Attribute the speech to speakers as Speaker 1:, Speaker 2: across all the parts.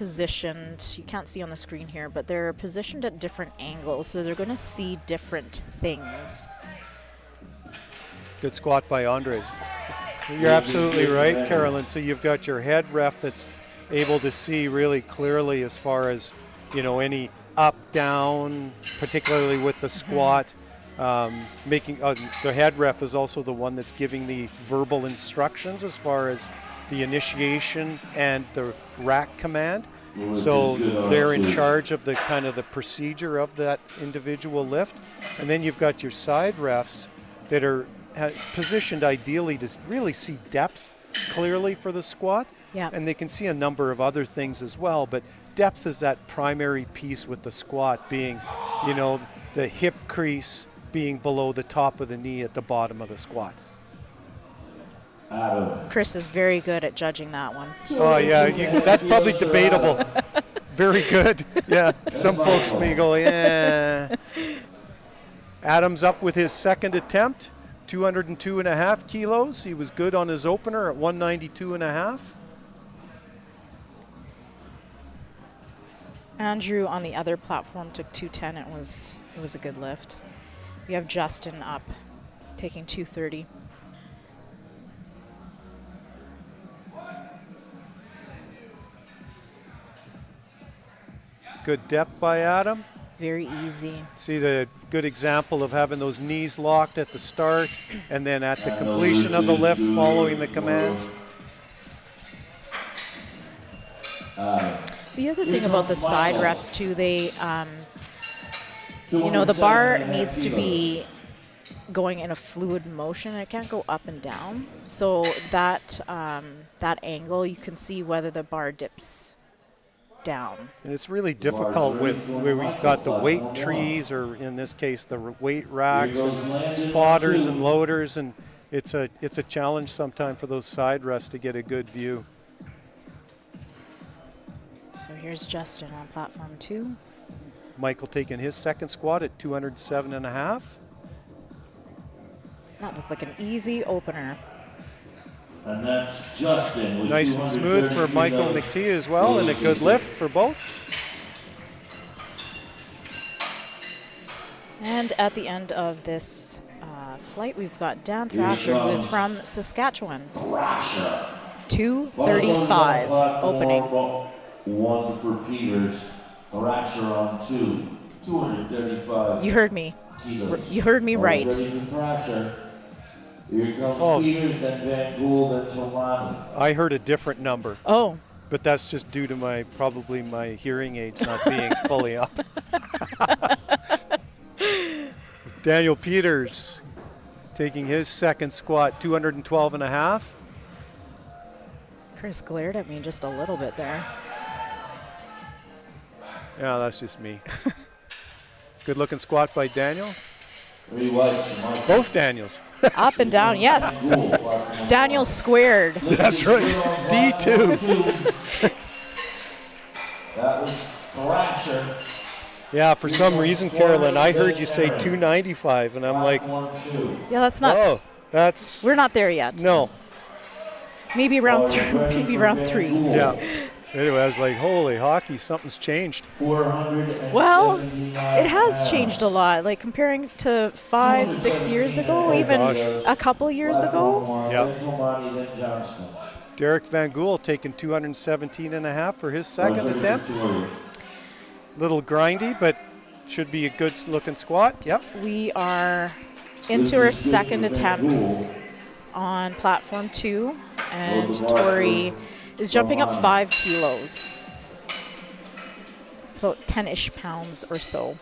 Speaker 1: positioned, you can't see on the screen here, but they're positioned at different angles, so they're going to see different things.
Speaker 2: Good squat by Andres. You're absolutely right, Carolyn. So you've got your head ref that's able to see really clearly as far as, you know, any up, down, particularly with the squat. Making the head ref is also the one that's giving the verbal instructions as far as the initiation and the rack command. So they're in charge of the kind of the procedure of that individual lift. And then you've got your side refs that are positioned ideally to really see depth clearly for the squat.
Speaker 1: Yeah.
Speaker 2: And they can see a number of other things as well, but depth is that primary piece with the squat being, you know, the hip crease being below the top of the knee at the bottom of the squat.
Speaker 1: Chris is very good at judging that one.
Speaker 2: Oh yeah, that's probably debatable. Very good. Yeah, some folks may go, yeah. Adam's up with his second attempt, 202.5 kilos. He was good on his opener at 192.5.
Speaker 1: Andrew on the other platform took 210. It was a good lift. We have Justin up, taking 230.
Speaker 2: Good depth by Adam.
Speaker 1: Very easy.
Speaker 2: See the good example of having those knees locked at the start and then at the completion of the lift following the commands.
Speaker 1: The other thing about the side refs too, they, you know, the bar needs to be going in a fluid motion. It can't go up and down. So that that angle, you can see whether the bar dips down.
Speaker 2: And it's really difficult with where we've got the weight trees, or in this case the weight racks and spotters and loaders, and it's a challenge sometimes for those side refs to get a good view.
Speaker 1: So here's Justin on platform 2.
Speaker 2: Michael taking his second squat at 207.5.
Speaker 1: That looked like an easy opener.
Speaker 3: And that's Justin.
Speaker 2: Nice and smooth for Michael McTee as well, and a good lift for both.
Speaker 1: And at the end of this flight, we've got Dan Thrasher, who is from Saskatchewan. 235 opening.
Speaker 3: 1 for Peters. Thrasher on 2. 235.
Speaker 1: You heard me.
Speaker 3: Kilos.
Speaker 1: You heard me right.
Speaker 3: Ready for Thrasher. Here comes Peters, then Van Gould, then Tomani.
Speaker 2: I heard a different number.
Speaker 1: Oh.
Speaker 2: But that's just due to probably my hearing aids not being fully up. Daniel Peters taking his second squat, 212.5.
Speaker 1: Chris glared at me just a little bit there.
Speaker 2: Yeah, that's just me. Good looking squat by Daniel. Both Daniels.
Speaker 1: Up and down, yes. Daniel squared.
Speaker 2: That's right. D2.
Speaker 3: That was Thrasher.
Speaker 2: Yeah, for some reason, Carolyn, I heard you say 295, and I'm like,
Speaker 1: yeah, that's nuts.
Speaker 2: Oh, that's.
Speaker 1: We're not there yet.
Speaker 2: No.
Speaker 1: Maybe round 3. Maybe round 3.
Speaker 2: Yeah. Anyway, I was like, holy hockey, something's changed.
Speaker 1: Well, it has changed a lot. Like comparing to 5-6 years ago, even a couple years ago.
Speaker 2: Yeah. Derek Van Gould taking 217.5 for his second attempt. Little grindy, but should be a good looking squat. Yep.
Speaker 1: We are into our second attempts on platform 2, and Tori is jumping up 5 kilos. It's about 10-ish pounds or so.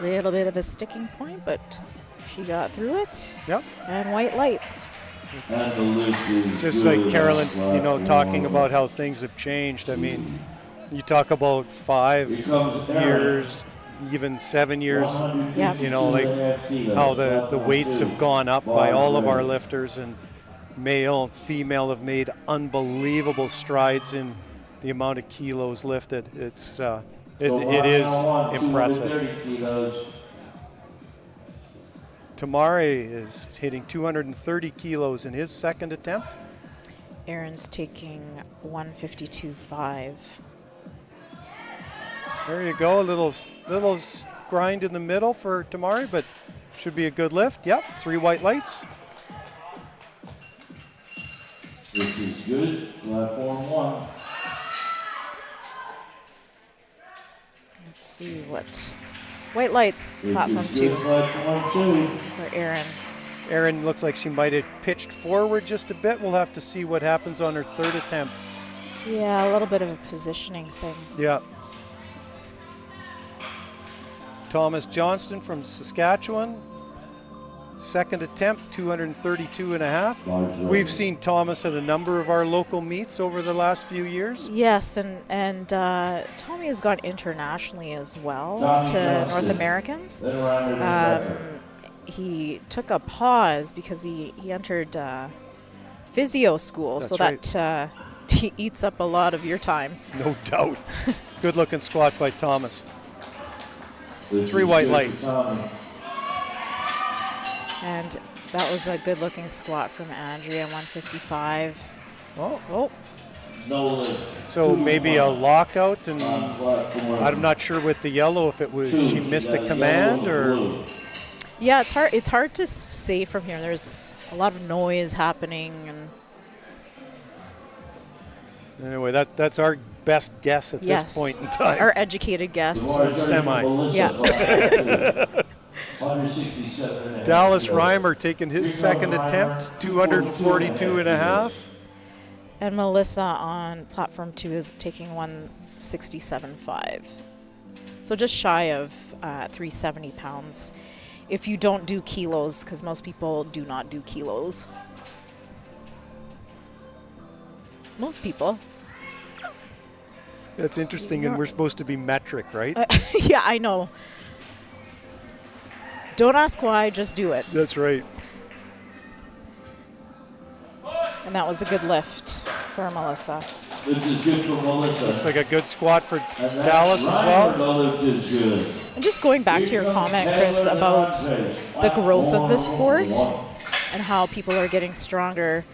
Speaker 1: Little bit of a sticking point, but she got through it.
Speaker 2: Yep.
Speaker 1: And white lights.
Speaker 2: Just like Carolyn, you know, talking about how things have changed. I mean, you talk about 5 years, even 7 years, you know, like how the weights have gone up by all of our lifters, and male and female have made unbelievable strides in the amount of kilos lifted. It's it is impressive. Tamari is hitting 230 kilos in his second attempt.
Speaker 1: Aaron's taking 152.5.
Speaker 2: There you go, a little grind in the middle for Tamari, but should be a good lift. Yep, 3 white lights.
Speaker 3: This is good. Platform 1.
Speaker 1: Let's see what white lights, platform 2
Speaker 3: Platform 2.
Speaker 1: for Aaron.
Speaker 2: Erin looks like she might have pitched forward just a bit. We'll have to see what happens on her third attempt.
Speaker 1: Yeah, a little bit of a positioning thing.
Speaker 2: Yeah. Thomas Johnston from Saskatchewan. Second attempt, 232.5. We've seen Thomas at a number of our local meets over the last few years.
Speaker 1: Yes, and Tommy has gone internationally as well
Speaker 3: Tommy
Speaker 1: to
Speaker 3: Johnston.
Speaker 1: North Americans.
Speaker 3: Then around her
Speaker 1: He took a pause because he entered physio school,
Speaker 2: That's
Speaker 1: so
Speaker 2: right.
Speaker 1: that he eats up a lot of your time.
Speaker 2: No doubt. Good looking squat by Thomas.
Speaker 3: This
Speaker 2: 3
Speaker 3: is
Speaker 2: white
Speaker 3: good
Speaker 2: lights.
Speaker 3: for Tommy.
Speaker 1: And that was a good looking squat from Andrea, 155.
Speaker 2: Oh,
Speaker 3: No lift.
Speaker 2: so maybe a lockout, and
Speaker 3: On platform
Speaker 2: I'm not sure with the yellow if it was
Speaker 3: 2.
Speaker 2: she missed
Speaker 3: got
Speaker 2: a
Speaker 3: yellow
Speaker 2: command
Speaker 3: and
Speaker 2: or.
Speaker 3: blue.
Speaker 1: Yeah, it's hard to say from here. There's a lot of noise happening, and
Speaker 2: Anyway, that's our best guess at
Speaker 1: yes,
Speaker 2: this point in time.
Speaker 1: our educated guess.
Speaker 3: Tamar's
Speaker 2: Semi.
Speaker 3: ready for Melissa,
Speaker 1: Yeah.
Speaker 3: platform 2. 167.5.
Speaker 2: Dallas Reimer taking his second attempt, 242.5.
Speaker 1: And Melissa on platform 2 is taking 167.5. So just shy of 370 pounds. If you don't do kilos, because most people do not do kilos. Most people.
Speaker 2: That's interesting, and we're supposed to be metric, right?
Speaker 1: Yeah, I know. Don't ask why, just do it.
Speaker 2: That's right.
Speaker 1: And that was a good lift for Melissa.
Speaker 3: Lift is good for Melissa.
Speaker 2: Looks like a good squat for
Speaker 3: And that's
Speaker 2: Dallas as well.
Speaker 3: The lift is good.
Speaker 1: And just going back to your comment, Chris, about the growth of the sport and how people are getting stronger.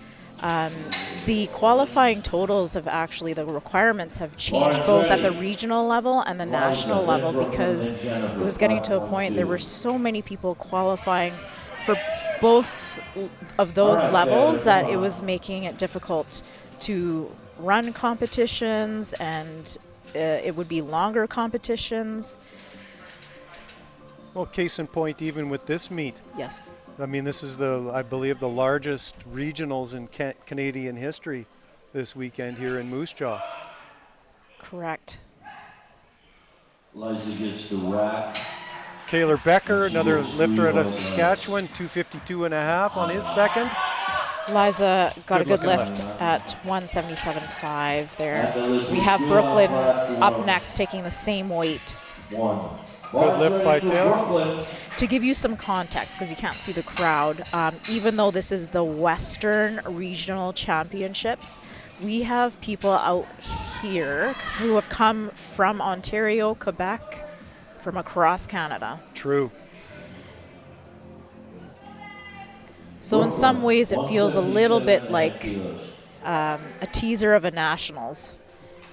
Speaker 1: The qualifying totals have actually, the requirements have changed both at the regional level and the national level, because it was getting to a point there were so many people qualifying for both of those levels that it was making it difficult to run competitions, and it would be longer competitions.
Speaker 2: Well, case in point, even with this meet,
Speaker 1: Yes.
Speaker 2: I mean, this is I believe, the largest regionals in Canadian history this weekend here in Moose Jaw.
Speaker 1: Correct.
Speaker 3: Liza gets the rack.
Speaker 2: Taylor Becker, another lifter out of Saskatchewan, 252.5 on his second.
Speaker 1: Liza got a good
Speaker 2: Good-looking
Speaker 1: lift at 177.5 there. We have Brooklyn up next taking the same weight.
Speaker 3: 1.
Speaker 2: Good lift by Taylor.
Speaker 3: Brooklyn.
Speaker 1: To give you some context, because you can't see the crowd, even though this is the Western Regional Championships, we have people out here who have come from Ontario, Quebec, from across Canada.
Speaker 2: True.
Speaker 1: So in some ways it feels a little bit like a teaser of a nationals.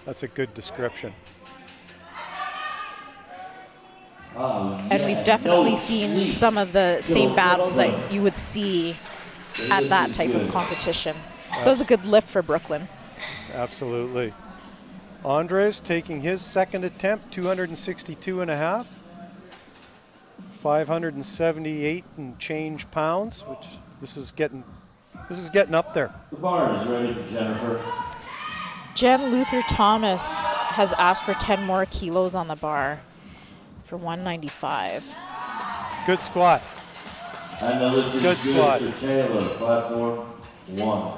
Speaker 2: That's a good description.
Speaker 1: And we've definitely seen some of the same battles that you would see at that type of competition. So it's a good lift for Brooklyn.
Speaker 2: Absolutely. Andres taking his second attempt, 262.5. 578 and change pounds, which this is getting up there.
Speaker 3: The bar is ready for Jennifer.
Speaker 1: Jen Luther Thomas has asked for 10 more kilos on the bar for 195.
Speaker 2: Good squat.
Speaker 3: And the lift is
Speaker 2: Good squat.
Speaker 3: for Taylor. Platform 1.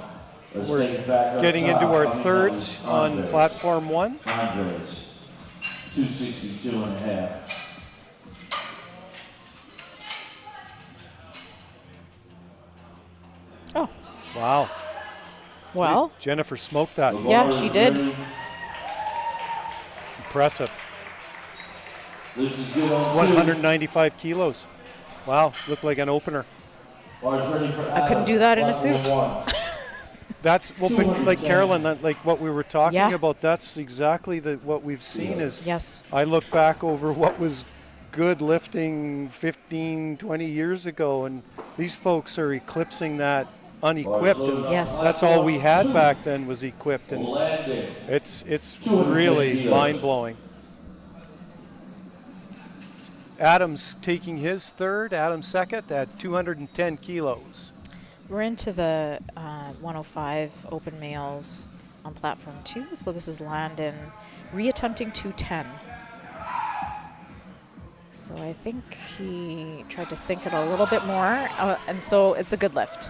Speaker 3: Let's
Speaker 2: We're
Speaker 3: take it back up
Speaker 2: getting
Speaker 3: top.
Speaker 2: into our
Speaker 3: Coming
Speaker 2: thirds
Speaker 3: down,
Speaker 2: on
Speaker 3: Andres.
Speaker 2: platform 1.
Speaker 3: Andres. 262.5.
Speaker 1: Oh,
Speaker 2: Wow.
Speaker 1: well,
Speaker 2: Jennifer smoked that.
Speaker 3: The
Speaker 1: Yeah,
Speaker 3: bar
Speaker 1: she
Speaker 3: is
Speaker 1: did.
Speaker 3: ready.
Speaker 2: Impressive.
Speaker 3: Lift is good on 2.
Speaker 2: 195 kilos. Wow, looked like an opener.
Speaker 1: I couldn't do that in a suit.
Speaker 2: That's well, but like Carolyn, like what we were talking
Speaker 1: Yeah.
Speaker 2: about. That's exactly what we've seen. Is
Speaker 1: Yes.
Speaker 2: I look back over what was good lifting 15, 20 years ago, and these folks are eclipsing that unequipped. And
Speaker 1: Yes.
Speaker 2: that's all we had back then was equipped, and it's really mind blowing. Adam's taking his third, Adam second at 210 kilos.
Speaker 1: We're into the 105 open males on platform 2. So this is Landon reattempting 210. So I think he tried to sink it a little bit more, and so it's a good lift.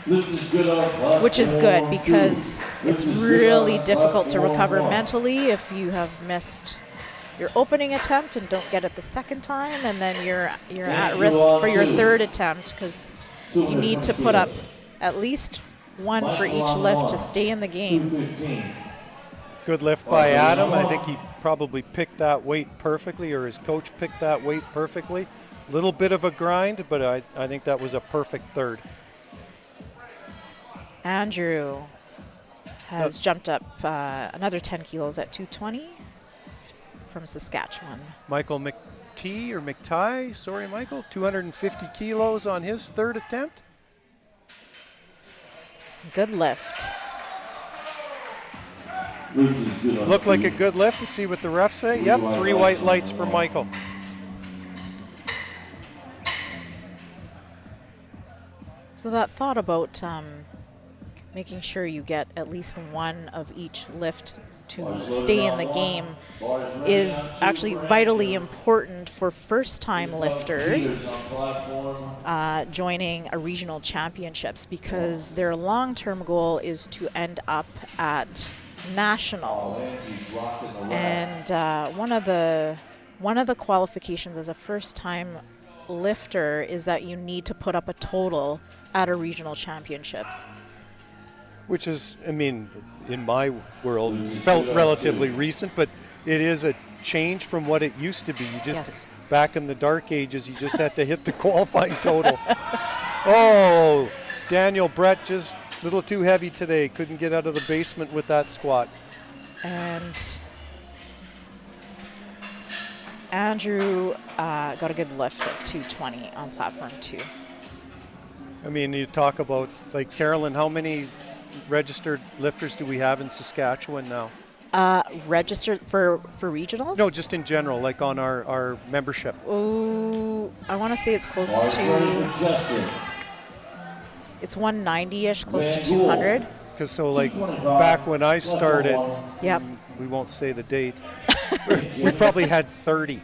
Speaker 1: Which is good because it's really difficult to recover mentally if you have missed your opening attempt and don't get it the second time, and then you're at risk for your third attempt because you need to put up at least one for each lift to stay in the game.
Speaker 2: Good lift by Adam. I think he probably picked that weight perfectly, or his coach picked that weight perfectly. Little bit of a grind, but I think that was a perfect third.
Speaker 1: Andrew has jumped up another 10 kilos at 220. It's from Saskatchewan.
Speaker 2: Michael McTie, sorry Michael, 250 kilos on his third attempt.
Speaker 1: Good lift.
Speaker 2: Looked like a good lift. To see what the refs say. Yep, 3 white lights for Michael.
Speaker 1: So that thought about making sure you get at least one of each lift to stay in the game is actually vitally important for first-time lifters joining a regional championships, because their long-term goal is to end up at nationals. And one of the qualifications as a first-time lifter is that you need to put up a total at a regional championships.
Speaker 2: Which is, I mean, in my world, felt relatively recent, but it is a change from what it used to be. You just, back in the dark ages, you just had to hit the qualifying total. Oh, Daniel Brett just a little too heavy today. Couldn't get out of the basement with that squat.
Speaker 1: And Andrew got a good lift at 220 on platform 2.
Speaker 2: I mean, you talk about, like, Carolyn, how many registered lifters do we have in Saskatchewan now?
Speaker 1: Registered for regionals?
Speaker 2: No, just in general, like on our membership.
Speaker 1: Oh, I want to say it's close to, it's 190-ish, close to 200.
Speaker 2: Because so, like, back when I started,
Speaker 1: yep,
Speaker 2: we won't say the date, we probably had 30.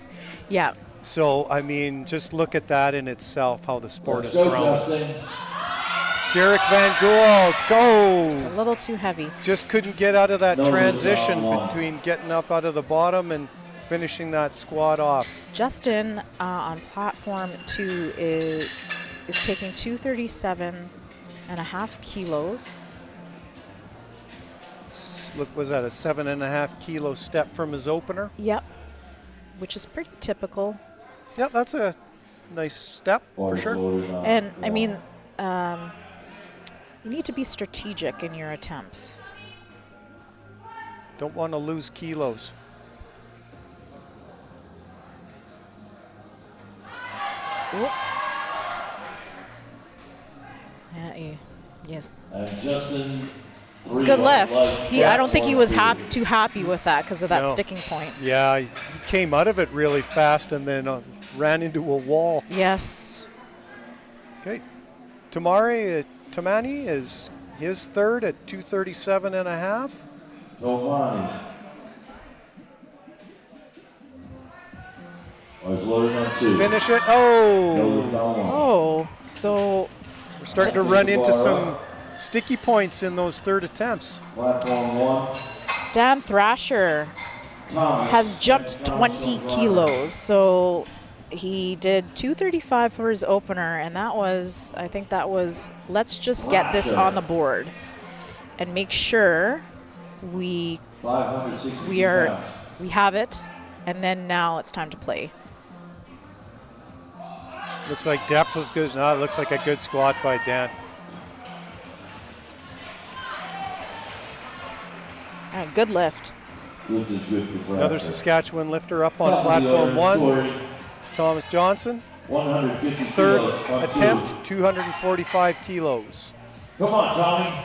Speaker 1: Yeah.
Speaker 2: So, I mean, just look at that in itself, how the sport has grown. Derek Van Gool, go!
Speaker 1: Just a little too heavy.
Speaker 2: Just couldn't get out of that transition between getting up out of the bottom and finishing that squat off.
Speaker 1: Justin on platform 2 is taking 237.5 kilos.
Speaker 2: Look, was that a 7.5 kilo step from his opener?
Speaker 1: Yep, which is pretty typical.
Speaker 2: Yeah, that's a nice step for sure.
Speaker 1: And I mean, you need to be strategic in your attempts.
Speaker 2: Don't want to lose kilos.
Speaker 1: Oop. Yeah, yes. It's a good lift. I don't think he was too happy with that because of that sticking point.
Speaker 2: Yeah, he came out of it really fast and then ran into a wall.
Speaker 1: Yes.
Speaker 2: Okay. Tamani is his third at 237.5. Finish it. Oh,
Speaker 1: so
Speaker 2: we're starting to run into some sticky points in those third attempts.
Speaker 1: Dan Thrasher has jumped 20 kilos. So he did 235 for his opener, and I think that was, let's just get this on the board and make sure we have it, and then now it's time to play.
Speaker 2: Looks like depth was good. No, it looks like a good squat by Dan.
Speaker 1: Good lift.
Speaker 3: Which is good for
Speaker 2: Another
Speaker 3: practice.
Speaker 2: Saskatchewan lifter up on platform 1. Thomas Johnson.
Speaker 3: 150
Speaker 2: Third
Speaker 3: kilos on
Speaker 2: attempt,
Speaker 3: 2.
Speaker 2: 245 kilos.
Speaker 3: Come on, Tommy.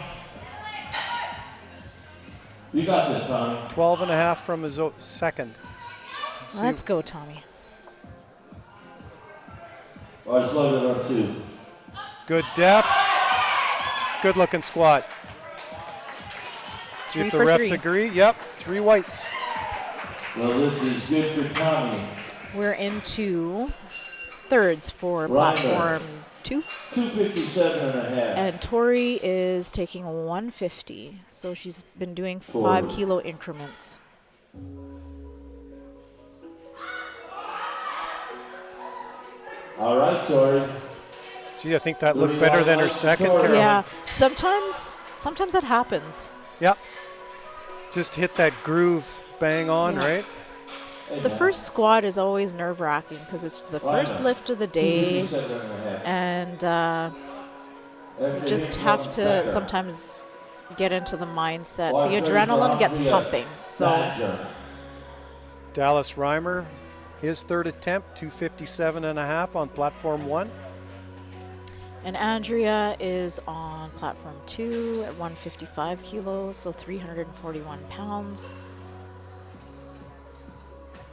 Speaker 3: You got this, Tommy.
Speaker 2: 12 and a half from his second.
Speaker 1: Let's go, Tommy.
Speaker 3: I just loaded it on 2.
Speaker 2: Good depth. Good looking squat. See if the
Speaker 1: 3 for
Speaker 2: refs
Speaker 1: 3.
Speaker 2: agree. Yep, 3 whites.
Speaker 3: The lift is good for Tommy.
Speaker 1: We're into thirds for
Speaker 3: Ryder.
Speaker 1: platform 2.
Speaker 3: 257 and a half.
Speaker 1: And Tori is taking 150. So she's been doing 5
Speaker 3: Forward.
Speaker 1: kilo increments.
Speaker 3: All right, Tori.
Speaker 2: Gee, I think that looked better than her second, Carolyn.
Speaker 1: Yeah, sometimes that happens.
Speaker 2: Yep. Just hit that groove bang on,
Speaker 1: Yeah.
Speaker 2: right?
Speaker 1: The first squat is always nerve-wracking because it's the first lift of the day,
Speaker 3: 257 and a half.
Speaker 1: and you just have to sometimes get into the mindset.
Speaker 3: Watch
Speaker 1: The
Speaker 3: her
Speaker 1: adrenaline
Speaker 3: drop
Speaker 1: gets
Speaker 3: the,
Speaker 1: pumping. So
Speaker 3: Badger.
Speaker 2: Dallas Reimer, his third attempt, 257 and a half on platform 1.
Speaker 1: and Andrea is on platform 2 at 155 kilos, so 341 pounds.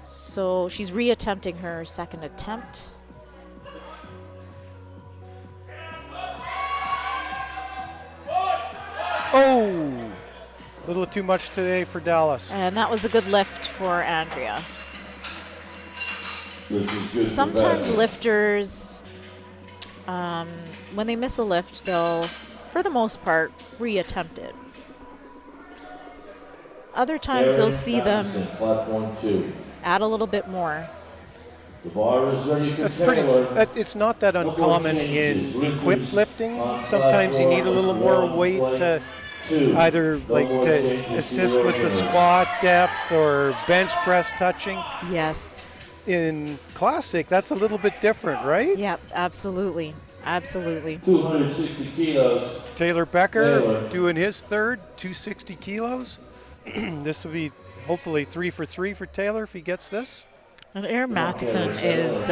Speaker 1: So she's reattempting her second attempt.
Speaker 2: Oh, a little too much today for Dallas.
Speaker 1: And that was a good lift for Andrea.
Speaker 3: Which is good for
Speaker 1: Sometimes
Speaker 3: Badger.
Speaker 1: lifters, when they miss a lift, they'll, for the most part, reattempt it. Other times you'll
Speaker 3: Aaron
Speaker 1: see them
Speaker 3: Patterson, platform 2.
Speaker 1: add a little bit more.
Speaker 3: The bar is ready for
Speaker 2: That's pretty.
Speaker 3: Taylor.
Speaker 2: It's not that
Speaker 3: No more
Speaker 2: uncommon
Speaker 3: changes.
Speaker 2: in equipped
Speaker 3: Lifters
Speaker 2: lifting.
Speaker 3: on
Speaker 2: Sometimes you need a little more
Speaker 3: platform
Speaker 2: weight
Speaker 3: one,
Speaker 2: to
Speaker 3: two.
Speaker 2: either
Speaker 3: No
Speaker 2: like
Speaker 3: more
Speaker 2: to
Speaker 3: changes.
Speaker 2: assist
Speaker 3: Zero
Speaker 2: with the
Speaker 3: errors.
Speaker 2: squat depth or bench press touching.
Speaker 1: Yes.
Speaker 2: In classic, that's a little bit different, right?
Speaker 1: Yep, absolutely. Absolutely.
Speaker 3: 260 kilos.
Speaker 2: Taylor Becker
Speaker 3: Taylor.
Speaker 2: doing his third, 260 kilos. This will be hopefully 3 for 3 for Taylor if he gets this.
Speaker 1: And Erin Matheson is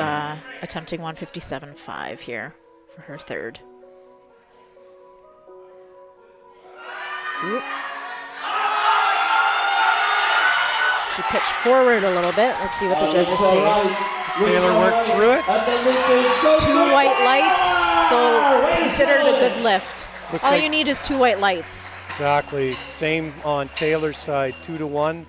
Speaker 1: attempting 157.5 here for her third. Oop. She pitched forward a little bit. Let's see what the judges say.
Speaker 2: Taylor worked through it.
Speaker 1: 2 white lights, so it's considered a good lift.
Speaker 2: Looks
Speaker 1: All
Speaker 2: like-
Speaker 1: you need is 2 white lights.
Speaker 2: Exactly. Same on Taylor's side, 2-1.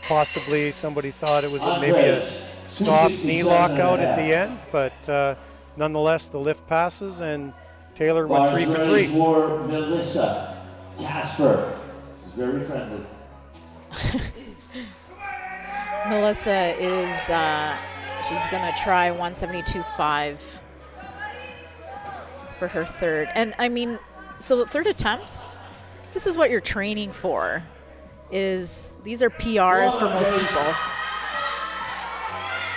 Speaker 2: Possibly somebody thought it was maybe a soft knee lockout at the end, but nonetheless, the lift passes and Taylor went 3 for 3.
Speaker 3: For Melissa Casper. She's very friendly.
Speaker 1: Melissa is, she's going to try 172.5 for her third. And I mean, so third attempts, this is what you're training for. These are PRs for most people.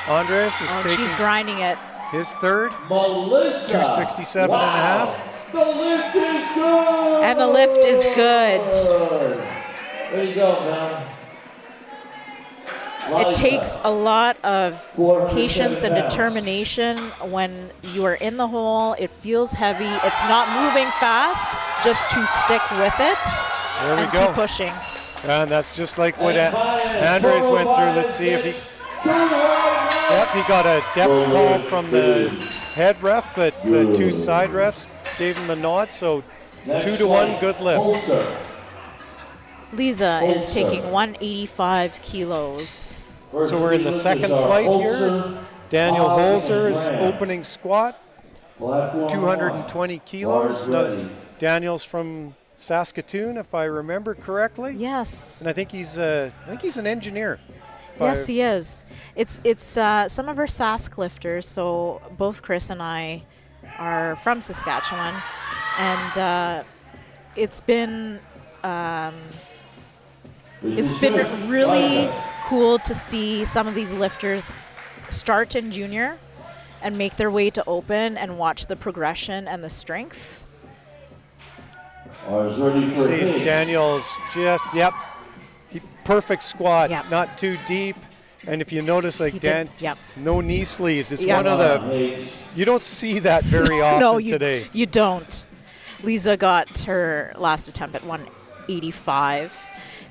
Speaker 2: Andres is
Speaker 1: Oh,
Speaker 2: taking
Speaker 1: she's grinding it.
Speaker 2: his third,
Speaker 3: Melissa.
Speaker 2: 267 and a half.
Speaker 3: The lift is good.
Speaker 1: And the lift is good.
Speaker 3: There you go, man.
Speaker 1: It takes a lot of
Speaker 3: 410
Speaker 1: patience and
Speaker 3: pounds.
Speaker 1: determination when you are in the hole. It feels heavy. It's not moving fast, just to stick with it
Speaker 2: There we
Speaker 1: and
Speaker 2: go.
Speaker 1: keep pushing.
Speaker 2: And that's just like what Andres went through. Let's see if he. Yep, he got a depth call from the head ref, but the 2 side refs gave him the nod. So 2-1, good lift.
Speaker 1: Lisa is taking 185 kilos.
Speaker 2: So we're in the second flight here. Daniel Holzer is opening squat, 220 kilos. Now, Daniel's from Saskatchewan, if I remember correctly.
Speaker 1: Yes.
Speaker 2: And I think he's an engineer.
Speaker 1: Yes, he is. It's some of our Sask lifters. So both Chris and I are from Saskatchewan, and it's been really cool to see some of these lifters start in junior and make their way to open and watch the progression and the strength.
Speaker 3: Bars ready for
Speaker 2: See,
Speaker 3: hits.
Speaker 2: Daniel's just, perfect squat,
Speaker 1: Yep.
Speaker 2: not too deep. And if you notice, like
Speaker 1: He
Speaker 2: Dan,
Speaker 1: did, yep.
Speaker 2: no knee sleeves. It's
Speaker 1: Yep.
Speaker 2: one of the,
Speaker 3: Hits.
Speaker 2: you don't see that very often
Speaker 1: No, you,
Speaker 2: today.
Speaker 1: you don't. Lisa got her last attempt at 185,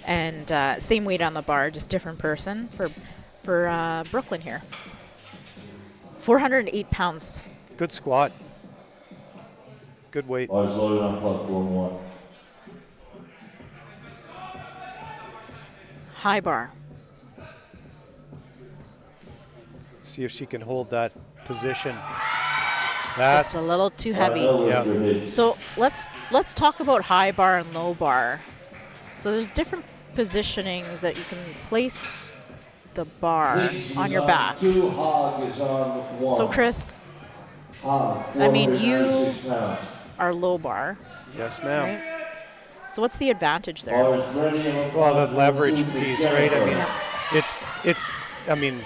Speaker 1: and same weight on the bar, just different person for Brooklyn here. 408 pounds.
Speaker 2: Good squat. Good weight.
Speaker 3: Bars loaded on platform 1.
Speaker 1: High bar.
Speaker 2: See if she can hold that position. That's
Speaker 1: Just a little too heavy.
Speaker 2: Yeah.
Speaker 1: So let's talk about high bar and low bar. So there's different positionings that you can place the bar on your back.
Speaker 3: 2, hog is on 1.
Speaker 1: So Chris,
Speaker 3: Hog,
Speaker 1: I mean, you
Speaker 3: 496 pounds.
Speaker 1: are low bar,
Speaker 2: Yes, ma'am.
Speaker 1: right? So what's the advantage there?
Speaker 3: Bars ready on
Speaker 2: Well, the
Speaker 3: platform
Speaker 2: leverage
Speaker 3: 2
Speaker 2: piece,
Speaker 3: for
Speaker 2: right? I mean,
Speaker 3: Jennifer.
Speaker 2: I mean,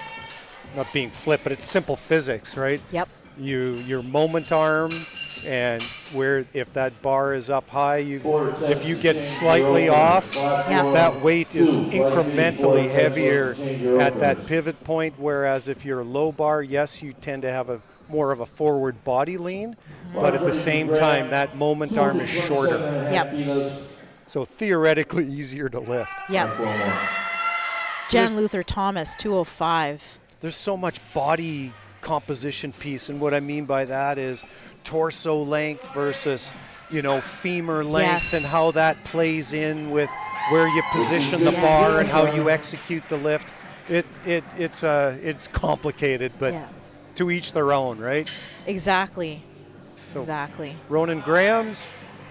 Speaker 2: not being flip, but it's simple physics, right?
Speaker 1: Yep.
Speaker 2: Your moment arm, and where if that bar is up high, if you get slightly off, that weight is incrementally heavier at that pivot point. Whereas if you're a low bar, yes, you tend to have more of a forward body lean, but at the same time, that moment arm is shorter,
Speaker 1: Yep.
Speaker 2: so theoretically easier to lift.
Speaker 1: Yep. Jan Luther Thomas, 205.
Speaker 2: There's so much body composition piece, and what I mean by that is torso length versus femur length,
Speaker 1: Yes.
Speaker 2: and how that plays in with where you position the bar and how you execute the lift. It's complicated, but
Speaker 1: Yeah.
Speaker 2: to each their own, right?
Speaker 1: Exactly.
Speaker 2: So
Speaker 1: Exactly.
Speaker 2: Ronan Graham's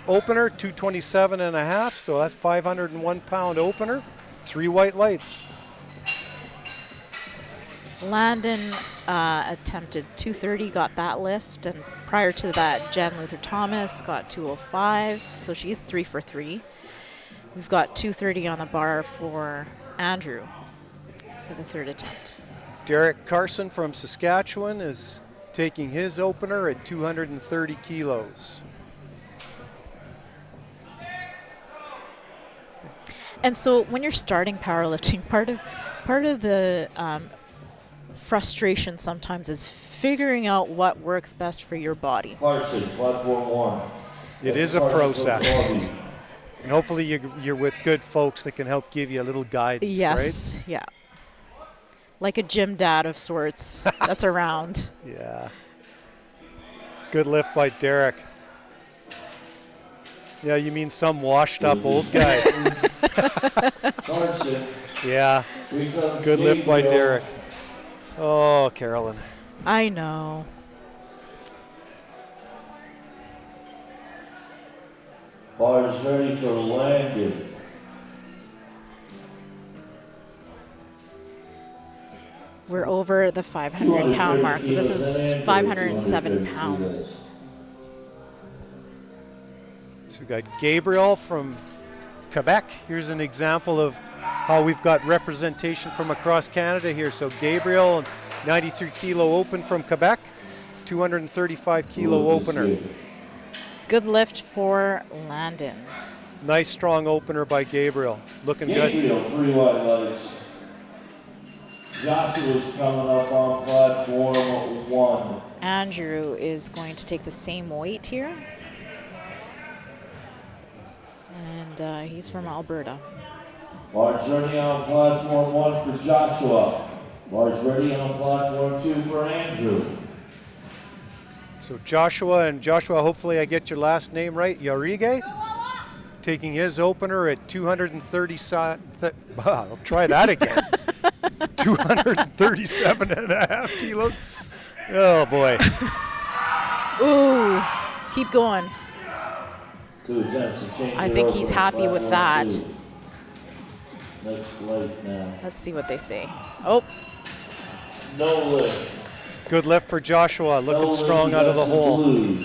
Speaker 2: opener, 227.5, so that's 501 pound opener, 3 white lights.
Speaker 1: Landon attempted 230, got that lift, and prior to that, Jan Luther Thomas got 205, so she's 3 for 3. We've got 230 on the bar for Andrew for the third attempt.
Speaker 2: Derek Carson from Saskatchewan is taking his opener at 230 kilos.
Speaker 1: And so when you're starting powerlifting, part of the frustration sometimes is figuring out what works best for your body.
Speaker 3: Carson, platform 1.
Speaker 2: It is a process. And hopefully you're with good folks that can help give you a little guidance,
Speaker 1: Yes, yeah. Like a gym dad of sorts that's around.
Speaker 2: right? Yeah. Good lift by Derek. Yeah, you mean some washed up old guy.
Speaker 3: Carson.
Speaker 2: Yeah, good lift by Derek. Oh, Carolyn.
Speaker 1: I know.
Speaker 3: Bars ready for Landon.
Speaker 1: We're over the 500 pound mark, so this is 507 pounds.
Speaker 2: So we've got Gabriel from Quebec. Here's an example of how we've got representation from across Canada here. So Gabriel, 93 kilo open from Quebec, 235 kilo opener.
Speaker 1: Good lift for Landon.
Speaker 2: Nice strong opener by Gabriel. Looking good.
Speaker 3: Gabriel, 3 white lights. Joshua's coming up on platform 1.
Speaker 1: Andrew is going to take the same weight here. And he's from Alberta.
Speaker 3: Bars ready on platform 1 for Joshua. Bars ready on platform 2 for Andrew.
Speaker 2: So Joshua, hopefully I get your last name right, Yarige, taking his opener at 230, I'll try that again. 237 and a half kilos. Oh boy.
Speaker 1: Ooh, keep going.
Speaker 3: 2 attempts to change
Speaker 1: I
Speaker 3: it
Speaker 1: think
Speaker 3: over
Speaker 1: he's
Speaker 3: to
Speaker 1: happy with
Speaker 3: platform
Speaker 1: that.
Speaker 3: 2. Next light now.
Speaker 1: Let's see what they say. Oh,
Speaker 3: No lift.
Speaker 2: Good lift for Joshua, looking
Speaker 3: No
Speaker 2: strong
Speaker 3: lift,
Speaker 2: out of the
Speaker 3: that's in
Speaker 2: hole.
Speaker 3: blue.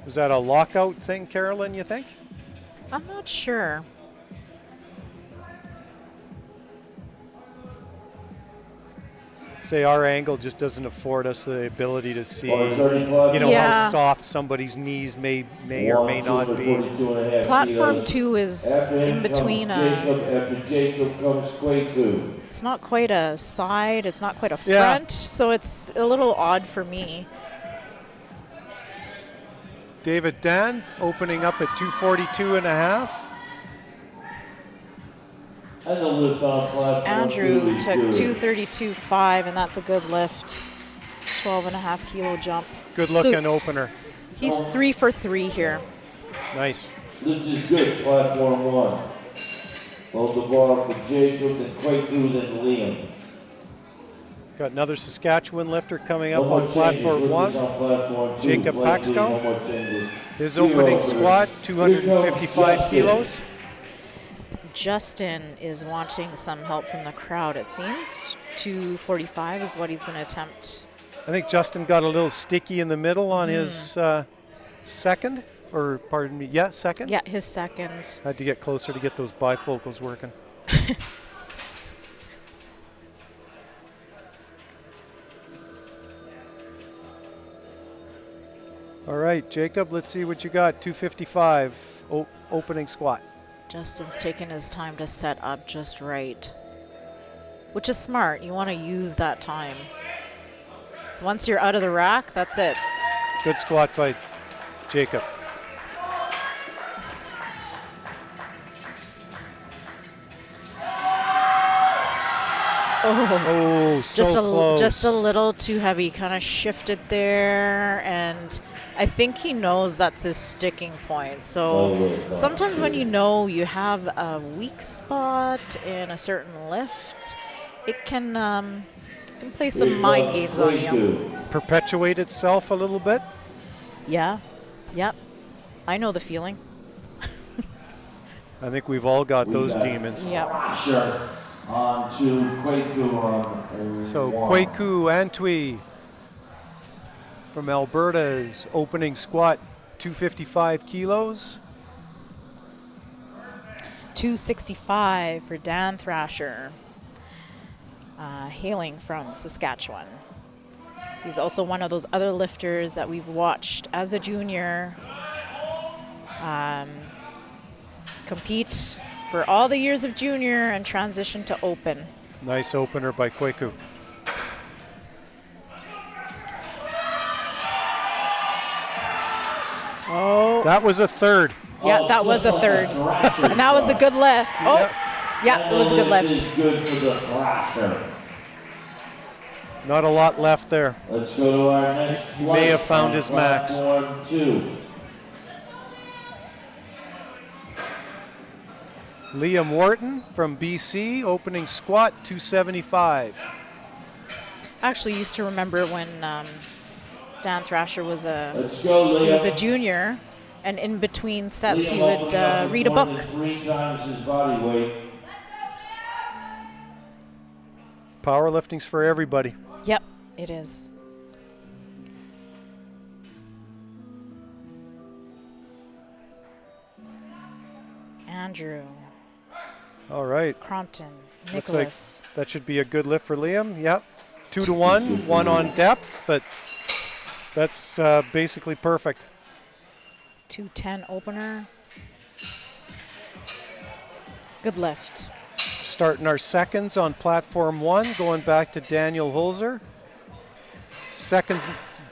Speaker 2: Was that a lockout thing, Carolyn, you think?
Speaker 1: I'm not sure.
Speaker 2: say our angle just doesn't afford us the ability to see,
Speaker 3: Bars ready, platform
Speaker 1: Yeah.
Speaker 2: how soft somebody's knees may or may not be.
Speaker 1: Platform 2 is in between
Speaker 3: After Jacob comes Kwaku.
Speaker 1: it's not quite a side, it's not quite a
Speaker 2: Yeah.
Speaker 1: front, so it's a little odd for me.
Speaker 2: David Dan opening up at 242 and a half.
Speaker 3: And the lift on platform
Speaker 1: Andrew
Speaker 3: 2 is
Speaker 1: took
Speaker 3: good.
Speaker 1: 232.5, and that's a good lift. 12.5 kilo jump.
Speaker 2: Good looking opener.
Speaker 1: He's 3 for 3 here.
Speaker 2: Nice.
Speaker 3: Lift is good, platform 1. Hold the bar for Jacob, then Kwaku, then Liam.
Speaker 2: Got another Saskatchewan lifter coming
Speaker 3: No
Speaker 2: up
Speaker 3: more
Speaker 2: on
Speaker 3: changes.
Speaker 2: platform
Speaker 3: Lift is
Speaker 2: 1.
Speaker 3: on platform 2.
Speaker 2: Jacob
Speaker 3: Blake Lee,
Speaker 2: Paxco.
Speaker 3: no more changes.
Speaker 2: His
Speaker 3: Zero
Speaker 2: opening
Speaker 3: for
Speaker 2: squat,
Speaker 3: this.
Speaker 2: 255
Speaker 3: Justin.
Speaker 2: kilos.
Speaker 1: Justin is wanting some help from the crowd, it seems. 245 is what he's going to attempt.
Speaker 2: I think Justin got a little sticky in the middle on his second, or pardon me, second.
Speaker 1: Yeah, his second.
Speaker 2: Had to get closer to get those bifocals working. All right, Jacob, let's see what you got. 255 opening squat.
Speaker 1: Justin's taking his time to set up just right, which is smart. You want to use that time. So once you're out of the rack, that's it.
Speaker 2: Good squat by Jacob. Oh, so close.
Speaker 1: Just a little too heavy. Kind of shifted there, and I think he knows that's his sticking point. So sometimes when you know you have a weak spot in a certain lift, it can play some mind games on you.
Speaker 2: Perpetuate itself a little bit.
Speaker 1: Yeah. Yep. I know the feeling.
Speaker 2: I think we've all got those demons.
Speaker 1: Yep.
Speaker 3: Sure. On to Kwaku on
Speaker 2: So
Speaker 3: one.
Speaker 2: Kwaku Antwi from Alberta's opening squat, 255 kilos.
Speaker 1: 265 for Dan Thrasher, hailing from Saskatchewan. He's also one of those other lifters that we've watched as a junior compete for all the years of junior and transition to open.
Speaker 2: Nice opener by Kwaku.
Speaker 1: Oh,
Speaker 2: That was a third.
Speaker 1: yeah, that was a third. And that was a good lift. Oh, yeah, it was a good
Speaker 3: Lift
Speaker 1: lift.
Speaker 3: is good for the Thrasher.
Speaker 2: Not a lot left there.
Speaker 3: Let's go to our next
Speaker 2: He may have found his max.
Speaker 3: Platform 2.
Speaker 2: Liam Wharton from BC, opening squat, 275.
Speaker 1: I actually used to remember when Dan Thrasher was
Speaker 3: Let's go, Liam.
Speaker 1: he was a junior, and in between sets he
Speaker 3: Liam
Speaker 1: would
Speaker 3: opening up
Speaker 1: read a
Speaker 3: more
Speaker 1: book.
Speaker 3: than 3 times his body weight.
Speaker 2: Powerlifting's for everybody.
Speaker 1: Yep, it is. Andrew,
Speaker 2: All right.
Speaker 1: Crompton,
Speaker 2: Looks like
Speaker 1: Nicholas.
Speaker 2: that should be a good lift for Liam. Yep. 2 to 1, one on depth, but that's basically perfect.
Speaker 1: 210 opener. Good lift.
Speaker 2: Starting our seconds on platform 1, going back to Daniel Holzer. Second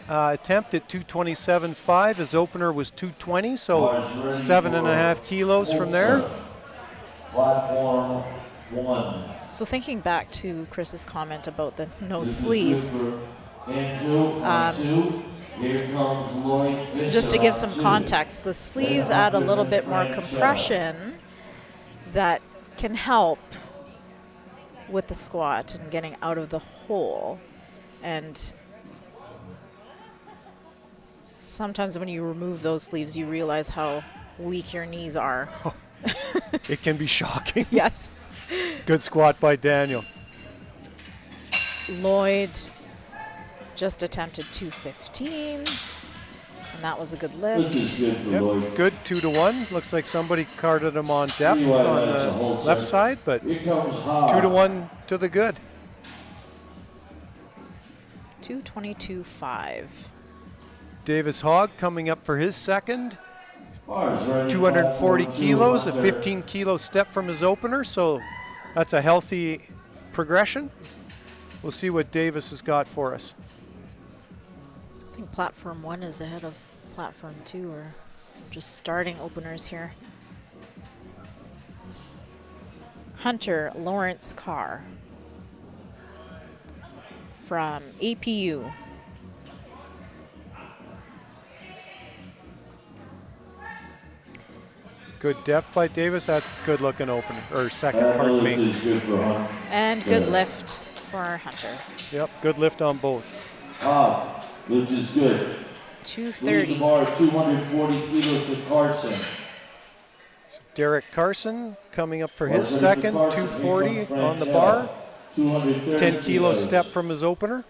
Speaker 2: attempt at 227.5. His opener was 220, so 7.5 kilos from there.
Speaker 3: Platform 1.
Speaker 1: So thinking back to Chris's comment about the no sleeves,
Speaker 3: Andrew on 2. Here comes Lloyd Fisher
Speaker 1: just to give
Speaker 3: on
Speaker 1: some
Speaker 3: 2.
Speaker 1: context, the sleeves add a little bit more compression that can help with the squat and getting out of the hole. And sometimes when you remove those sleeves, you realize how weak your knees are.
Speaker 2: It can be shocking.
Speaker 1: Yes.
Speaker 2: Good squat by Daniel.
Speaker 1: Lloyd just attempted 215, and that was a good
Speaker 3: This
Speaker 1: lift.
Speaker 3: is good for
Speaker 2: Yep.
Speaker 3: Lloyd.
Speaker 2: Good 2 to 1. Looks like somebody carded him on depth
Speaker 3: Three wide
Speaker 2: on
Speaker 3: legs, a
Speaker 2: the
Speaker 3: whole
Speaker 2: left
Speaker 3: set.
Speaker 2: side, but
Speaker 3: Here comes Hard.
Speaker 2: 2 to 1 to the good.
Speaker 1: 222.5.
Speaker 2: Davis Hogg coming up for his second.
Speaker 3: Bars ready on
Speaker 2: 240
Speaker 3: platform 2,
Speaker 2: kilos, a
Speaker 3: Hunter.
Speaker 2: 15-kilo step from his opener, so that's a healthy progression. We'll see what Davis has got for us.
Speaker 1: I think platform 1 is ahead of platform 2, or just starting openers here. Hunter Lawrence Carr from APU.
Speaker 2: Good depth by Davis. That's a good looking opener, or second,
Speaker 3: That
Speaker 2: pardon
Speaker 3: lift
Speaker 2: me.
Speaker 3: is good for Hunter.
Speaker 1: And good
Speaker 3: Yeah.
Speaker 1: lift for Hunter.
Speaker 2: Yep, good lift on both.
Speaker 3: Lift is good. Lead the
Speaker 1: 230.
Speaker 3: bar 240 kilos for Carson.
Speaker 2: Derek Carson coming up for his
Speaker 3: Bars ready for
Speaker 2: second,
Speaker 3: Carson.
Speaker 2: 240
Speaker 3: Here comes
Speaker 2: on the
Speaker 3: Franchell.
Speaker 2: bar.
Speaker 3: 230
Speaker 2: 10-kilo
Speaker 3: kilos.
Speaker 2: step from his opener.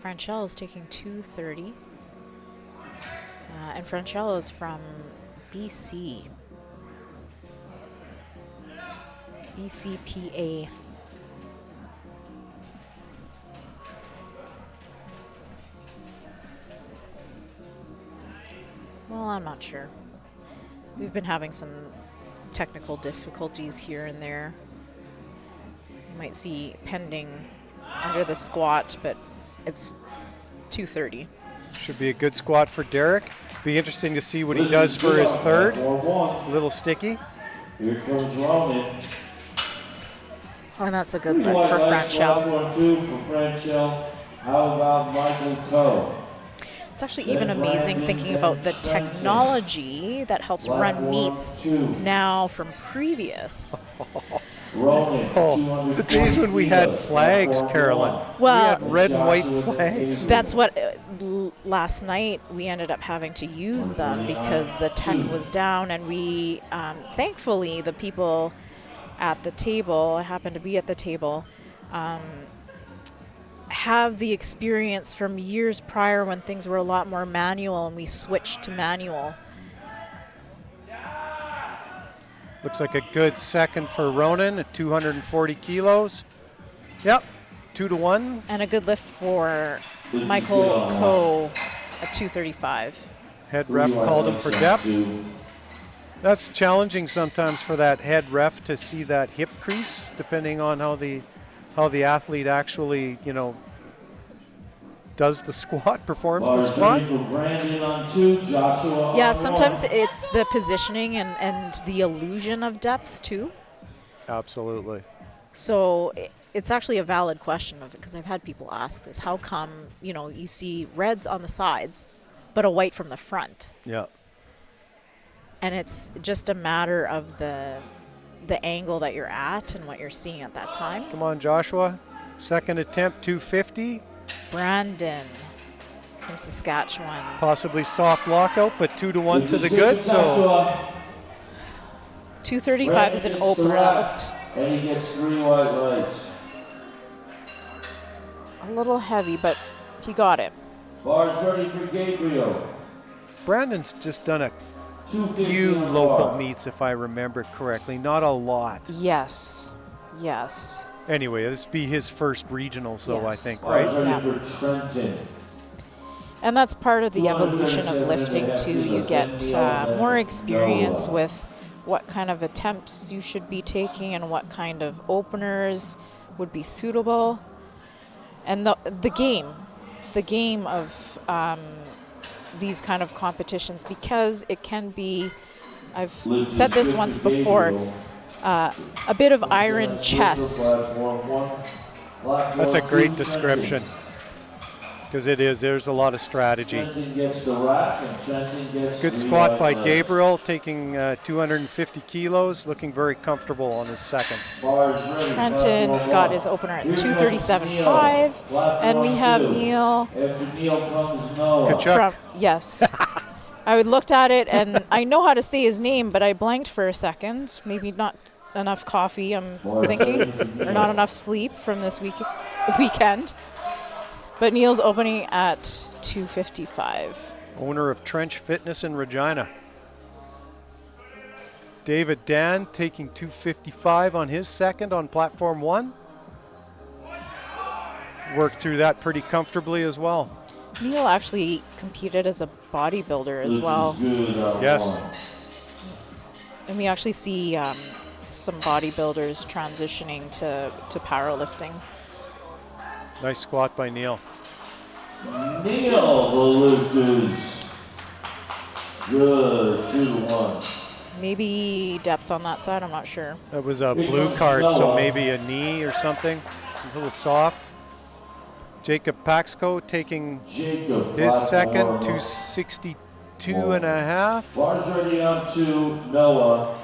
Speaker 1: Franchell is taking 230. And Franchell is from BC. BCPA. Well, I'm not sure. We've been having some technical difficulties here and there. You might see pending under the squat, but it's 230.
Speaker 2: Should be a good squat for Derek. Be interesting to see what he
Speaker 3: Lift
Speaker 2: does
Speaker 3: is
Speaker 2: for
Speaker 3: good
Speaker 2: his
Speaker 3: on
Speaker 2: third.
Speaker 3: platform 1.
Speaker 2: A little sticky.
Speaker 3: Here comes Ronan.
Speaker 1: And that's a good
Speaker 3: 3
Speaker 1: lift
Speaker 3: white
Speaker 1: for
Speaker 3: lights,
Speaker 1: Franchell.
Speaker 3: platform 2 for Franchell. How about Michael Coe?
Speaker 1: It's actually even amazing thinking about the technology that helps run meets now from previous.
Speaker 3: Ronan,
Speaker 2: Oh, the days when we had
Speaker 3: 220
Speaker 2: flags,
Speaker 3: kilos,
Speaker 2: Carolyn.
Speaker 3: platform
Speaker 1: Well,
Speaker 2: we had red and white
Speaker 3: Joshua
Speaker 2: flags.
Speaker 1: That's what last night we ended up having to use them because the tech was down, and we thankfully the people at the table, I happened to be at the table, have the experience from years prior when things were a lot more manual and we switched to manual.
Speaker 2: Looks like a good second for Ronan at 240 kilos. Yep, 2-1.
Speaker 1: And a good lift for
Speaker 3: Lift is
Speaker 1: Michael
Speaker 3: good on
Speaker 1: Coe at 235.
Speaker 2: Head
Speaker 3: 3
Speaker 2: ref
Speaker 3: white
Speaker 2: called him
Speaker 3: lights
Speaker 2: for
Speaker 3: on
Speaker 2: depth.
Speaker 3: 2.
Speaker 2: That's challenging sometimes for that head ref to see that hip crease, depending on how the athlete actually, does the squat, performs the
Speaker 3: Bars
Speaker 2: squat.
Speaker 3: ready for Brandon on 2, Joshua
Speaker 1: Yeah,
Speaker 3: on
Speaker 1: sometimes
Speaker 3: 1.
Speaker 1: it's the positioning and the illusion of depth too.
Speaker 2: Absolutely.
Speaker 1: So it's actually a valid question of it, because I've had people ask this. How come, you see reds on the sides, but a white from the front?
Speaker 2: Yeah.
Speaker 1: And it's just a matter of the angle that you're at and what you're seeing at that time.
Speaker 2: Come on, Joshua. Second attempt, 250.
Speaker 1: Brandon from Saskatchewan.
Speaker 2: Possibly soft lockout, but 2-1 to
Speaker 3: Lift
Speaker 2: the
Speaker 3: is
Speaker 2: good.
Speaker 3: for
Speaker 2: So
Speaker 3: Joshua.
Speaker 1: 235 is an
Speaker 3: Brandon gets the
Speaker 1: opener.
Speaker 3: wrap, and he gets 3 white lights.
Speaker 1: A little heavy, but he got it.
Speaker 3: Bars ready for Gabriel.
Speaker 2: Brandon's just done a
Speaker 3: 250
Speaker 2: few
Speaker 3: on the
Speaker 2: local
Speaker 3: bar.
Speaker 2: meets, if I remember correctly. Not a lot.
Speaker 1: Yes.
Speaker 2: Anyway, this will be his first regional, so I
Speaker 1: Yes.
Speaker 2: think,
Speaker 3: Bars
Speaker 2: right?
Speaker 3: ready for Trenton.
Speaker 1: And that's part of the evolution of lifting too. You get more experience with what kind of attempts you should be taking and what kind of openers would be suitable. And the game of these kind of competitions, because it can be, I've said this once before, a bit of iron chess.
Speaker 2: That's a great description, because it is. There's a lot of strategy.
Speaker 3: Trenton gets the rack, and Trenton gets
Speaker 2: Good
Speaker 3: 3
Speaker 2: squat
Speaker 3: white
Speaker 2: by
Speaker 3: lights.
Speaker 2: Gabriel, taking 250 kilos, looking very comfortable on his second.
Speaker 3: Bars ready,
Speaker 1: Trenton
Speaker 3: platform
Speaker 1: got
Speaker 3: 1.
Speaker 1: his opener at
Speaker 3: Here comes
Speaker 1: 237.5,
Speaker 3: Neil.
Speaker 1: and we have
Speaker 3: Platform 2.
Speaker 1: Neil
Speaker 3: After Neil comes Noah.
Speaker 2: Kachuk.
Speaker 1: yes. I looked at it and I know how to say his name, but I blanked for a second. Maybe not enough coffee, I'm thinking, or not enough sleep from this weekend. But Neil's opening at 255.
Speaker 2: Owner of Trench Fitness in Regina. David Dan taking 255 on his second on platform 1. worked through that pretty comfortably as well.
Speaker 1: Neil actually competed as a bodybuilder as well.
Speaker 2: Yes.
Speaker 1: And we actually see some bodybuilders transitioning to powerlifting.
Speaker 2: Nice squat by Neil.
Speaker 3: Neil, the lifters. Good, 2-1.
Speaker 1: Maybe depth on that side, I'm not sure.
Speaker 2: That was a blue card, so maybe a knee or something. A little soft. Jacob Paxco taking his second, 262 and a half.
Speaker 3: Bars ready on to Noah,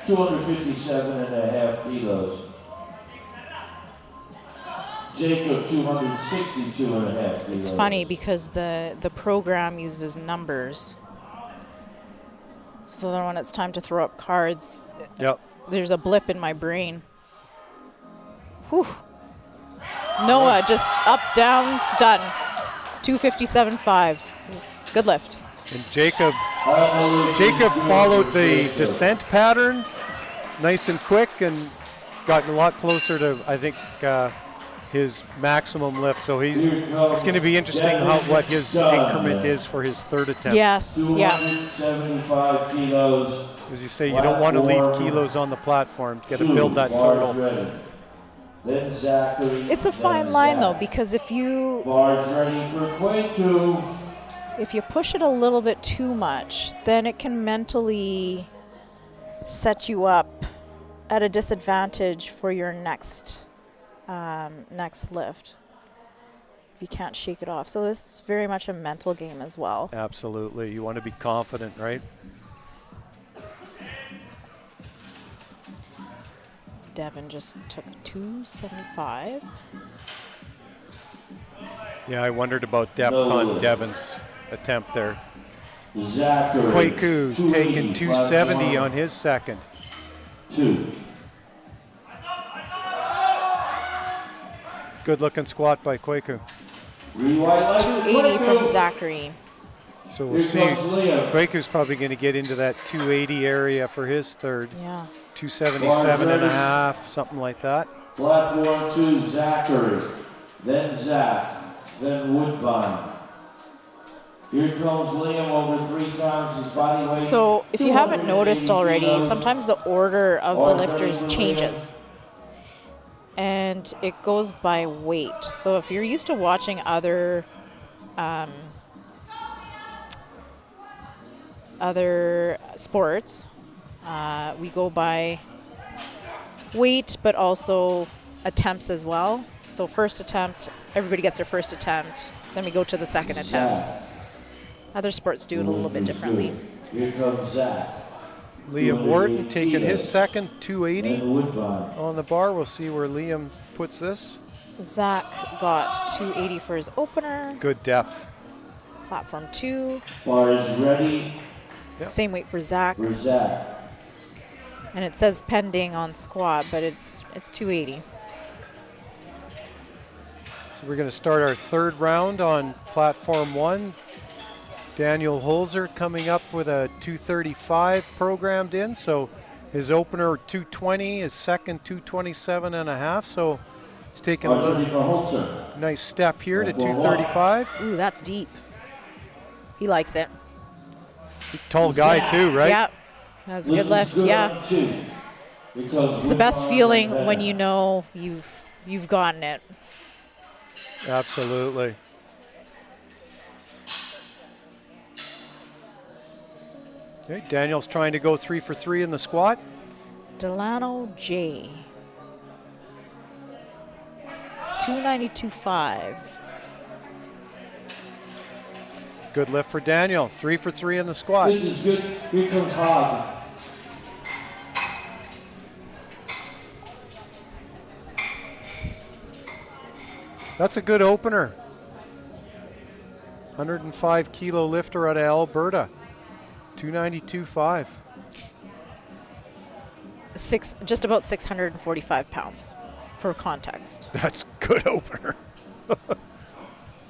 Speaker 3: 257 and a half kilos. Jacob, 262 and a half kilos.
Speaker 1: It's funny because the program uses numbers. So then when it's time to throw up cards,
Speaker 2: Yep.
Speaker 1: there's a blip in my brain. Whew. Noah just up, down, done. 257.5. Good lift.
Speaker 2: And Jacob followed the descent pattern nice and quick and gotten a lot closer to, I think, his maximum lift. So it's going to be interesting what his increment is for his third attempt.
Speaker 1: Yes, yeah.
Speaker 3: 275 kilos.
Speaker 2: As you say, you don't want to leave kilos on the platform. You got to build that total.
Speaker 3: Then Zachary.
Speaker 1: It's a fine line though, because if you
Speaker 3: Bars ready for Kwaku.
Speaker 1: if you push it a little bit too much, then it can mentally set you up at a disadvantage for your next lift if you can't shake it off. So this is very much a mental game as well.
Speaker 2: Absolutely. You want to be confident, right?
Speaker 1: Devin just took 275.
Speaker 2: Yeah, I wondered about depth on Devin's attempt there.
Speaker 3: Zachary.
Speaker 2: Kwaku's taking 270 on his second.
Speaker 3: 2.
Speaker 2: Good looking squat by Kwaku.
Speaker 1: 280 from Zachary.
Speaker 2: So we'll see. Kwaku's probably going to get into that 280 area for his third.
Speaker 1: Yeah.
Speaker 2: 277 and a half, something like that.
Speaker 3: Platform 2, Zachary. Then Zach. Then Woodbine. Here comes Liam over 3 times his body weight.
Speaker 1: So if you haven't noticed already, sometimes the order of the lifters changes. And it goes by weight. So if you're used to watching other sports, we go by weight, but also attempts as well. So first attempt, everybody gets their first attempt. Then we go to the second attempts. Other sports do it a little bit differently.
Speaker 3: Here comes Zach.
Speaker 2: Liam Wharton taking his second, 280 on the bar. We'll see where Liam puts this.
Speaker 1: Zach got 280 for his opener.
Speaker 2: Good depth.
Speaker 1: Platform 2.
Speaker 3: Bars ready.
Speaker 2: Yep.
Speaker 1: Same weight for Zach.
Speaker 3: For Zach.
Speaker 1: And it says pending on squat, but it's 280.
Speaker 2: So we're going to start our third round on platform 1. Daniel Holzer coming up with a 235 programmed in. So his opener 220, his second 227 and a half. So he's taking a little nice step here to 235.
Speaker 1: Ooh, that's deep. He likes it.
Speaker 2: Tall guy too, right?
Speaker 1: Yeah, that's a good lift. Yeah, it's the best feeling when you know you've gotten it.
Speaker 2: Absolutely. Okay, Daniel's trying to go 3 for 3 in the squat.
Speaker 1: Delano J. 292.5.
Speaker 2: Good lift for Daniel. 3 for 3 in the squat.
Speaker 3: This is good. Here comes Hogg.
Speaker 2: That's a good opener. 105 kilo lifter out of Alberta. 292.5.
Speaker 1: Just about 645 pounds, for context.
Speaker 2: That's good opener.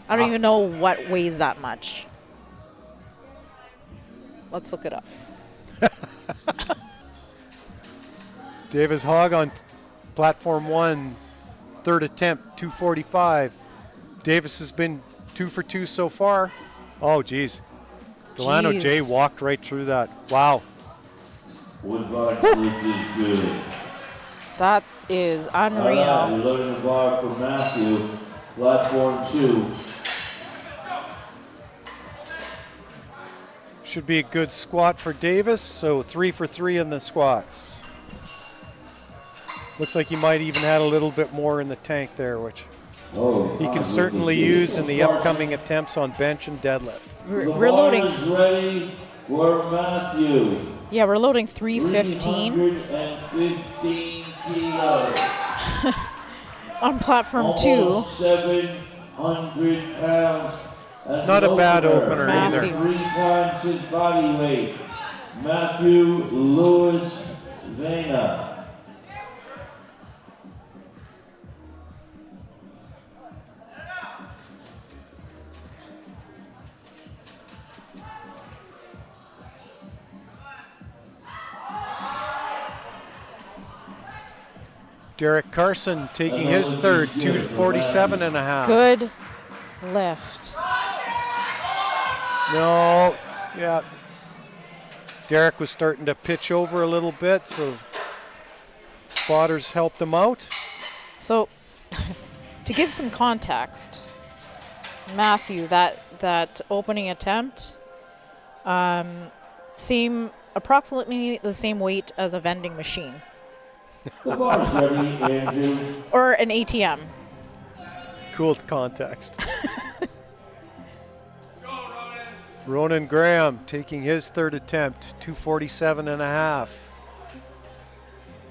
Speaker 1: I don't even know what weighs that much. Let's look it up.
Speaker 2: Davis Hogg on platform 1, third attempt, 245. Davis has been 2 for 2 so far. Oh, geez. Delano
Speaker 1: Jeez.
Speaker 2: J walked right through that. Wow.
Speaker 3: Woodbine lift is good.
Speaker 1: That is
Speaker 3: All right,
Speaker 1: unreal.
Speaker 3: you're looking the bar for Matthew. Platform 2.
Speaker 2: Should be a good squat for Davis, so 3 for 3 in the squats. Looks like he might even had a little bit more in the tank there, which he can certainly use in the upcoming attempts on bench and deadlift.
Speaker 1: We're loading.
Speaker 3: The bar is ready for Matthew.
Speaker 1: Yeah, we're loading 315
Speaker 3: 315 kilos.
Speaker 1: on platform 2.
Speaker 3: Almost 700 pounds. As
Speaker 2: Not
Speaker 3: an
Speaker 2: a bad opener
Speaker 1: Matthew.
Speaker 2: either.
Speaker 3: 3 times his body weight. Matthew Lewis Vena.
Speaker 2: Derek Carson taking his third, 247 and a half.
Speaker 1: Good lift.
Speaker 2: No, yeah. Derek was starting to pitch over a little bit, so spotters helped him out.
Speaker 1: So, to give some context, Matthew, that opening attempt, seem approximately the same weight as a vending machine
Speaker 3: The bar's ready, Andrew.
Speaker 1: or an ATM.
Speaker 2: Cool context. Ronan Graham taking his third attempt, 247 and a half.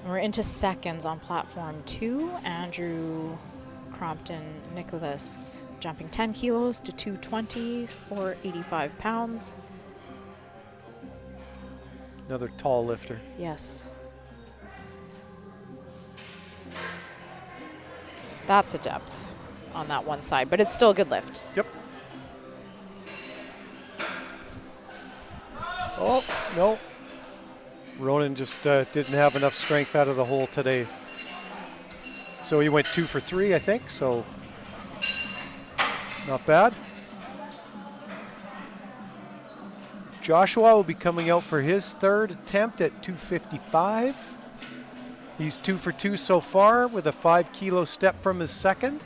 Speaker 1: We're into seconds on platform 2. Andrew Crompton Nicholas jumping 10 kilos to 220 for 85 pounds.
Speaker 2: Another tall lifter.
Speaker 1: Yes. That's a depth on that one side, but it's still a good lift.
Speaker 2: Yep. Oh, no. Ronan just didn't have enough strength out of the hole today. So he went 2 for 3, I think, so not bad. Joshua will be coming out for his third attempt at 255. He's 2 for 2 so far with a 5 kilo step from his second.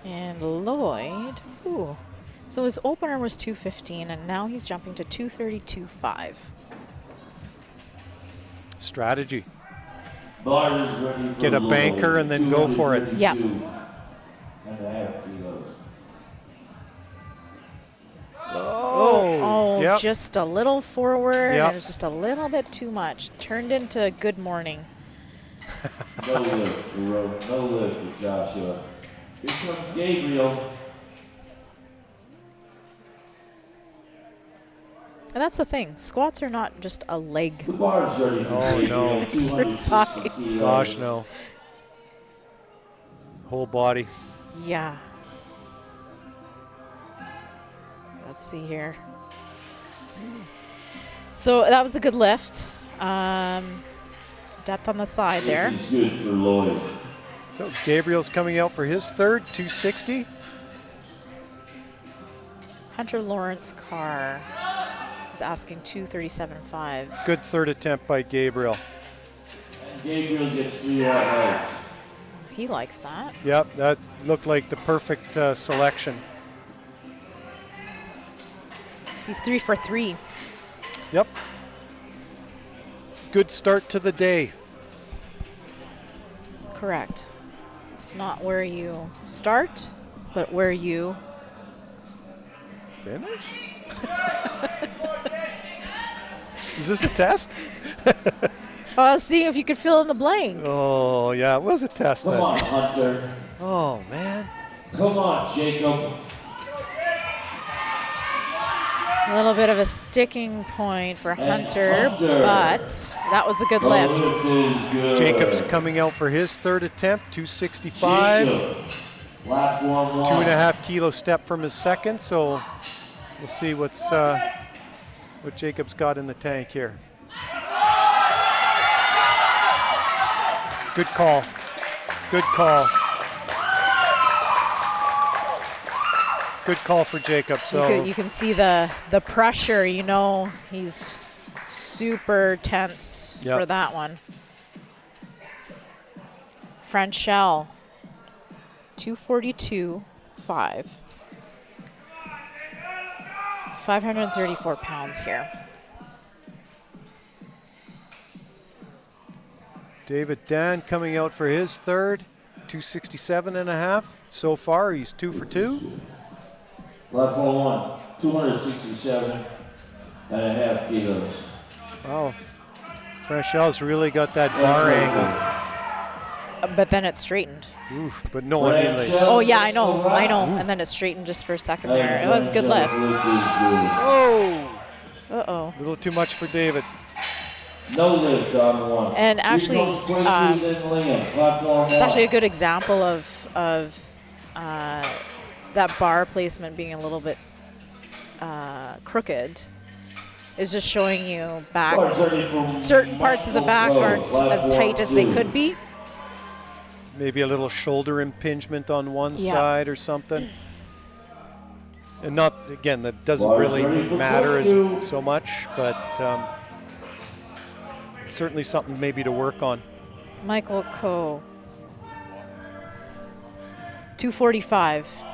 Speaker 1: And Lloyd, ooh. So his opener was 215, and now he's jumping to 232.5.
Speaker 2: Strategy.
Speaker 3: Bar is ready for
Speaker 2: Get a
Speaker 3: Lloyd.
Speaker 2: banker and then go for it.
Speaker 1: Yeah.
Speaker 3: 232.5 kilos.
Speaker 1: Oh,
Speaker 2: yep.
Speaker 1: just a little forward,
Speaker 2: Yep.
Speaker 1: and it was just a little bit too much. Turned into good morning.
Speaker 3: No lift for Ronan. No lift for Joshua. Here comes Gabriel.
Speaker 1: And that's the thing. Squats are not just a leg.
Speaker 3: The bar's ready for
Speaker 2: Oh,
Speaker 3: Gabriel.
Speaker 2: no.
Speaker 3: 260
Speaker 1: Exercise.
Speaker 3: kilos.
Speaker 2: Gosh, no. Whole body.
Speaker 1: Yeah. Let's see here. So that was a good lift. Depth on the side there.
Speaker 3: This is good for Lloyd.
Speaker 2: So Gabriel's coming out for his third, 260.
Speaker 1: Hunter Lawrence Carr is asking 237.5.
Speaker 2: Good third attempt by Gabriel.
Speaker 3: And Gabriel gets 3 highlights.
Speaker 1: He likes that.
Speaker 2: Yep, that looked like the perfect selection.
Speaker 1: He's 3 for 3.
Speaker 2: Yep. Good start to the day.
Speaker 1: Correct. It's not where you start, but where you
Speaker 2: Finish? Is this a test?
Speaker 1: see if you could fill in the blank.
Speaker 2: Oh, yeah, it was a test
Speaker 3: Come
Speaker 2: then.
Speaker 3: on, Hunter.
Speaker 2: Oh, man.
Speaker 3: Come on, Jacob.
Speaker 1: A little bit of a sticking point for Hunter,
Speaker 3: Hunter.
Speaker 1: but that was a good
Speaker 3: The
Speaker 1: lift.
Speaker 3: lift is good.
Speaker 2: Jacob's coming out for his third attempt, 265.
Speaker 3: Jacob. Platform 1.
Speaker 2: 2.5 kilo step from his second, so we'll see what Jacob's got in the tank here. Good call. Good call. Good call for Jacob. So
Speaker 1: You can see the pressure, you know, he's super tense
Speaker 2: Yep.
Speaker 1: for that one. Franchel, 242.5. 534 pounds here.
Speaker 2: David Dan coming out for his third, 267.5. So far, he's 2 for 2.
Speaker 3: Platform 1, 267.5 kilos.
Speaker 2: Wow. Franchel's really got that bar angled.
Speaker 1: But then it straightened.
Speaker 2: Oof, but no one in like,
Speaker 1: Oh, yeah, I know. And then it straightened just for a second there. It was a good lift.
Speaker 2: oh,
Speaker 1: Uh-oh.
Speaker 2: a little too much for David.
Speaker 3: No lift on 1.
Speaker 1: And actually, it's actually a good example of that bar placement being a little bit crooked. Is just showing you back. Certain parts of the back aren't as tight as they could be.
Speaker 2: Maybe a little shoulder impingement on one
Speaker 1: Yeah.
Speaker 2: side or something. And not, again, that doesn't really matter so much, but certainly something maybe to work on.
Speaker 1: Michael Coe, 245.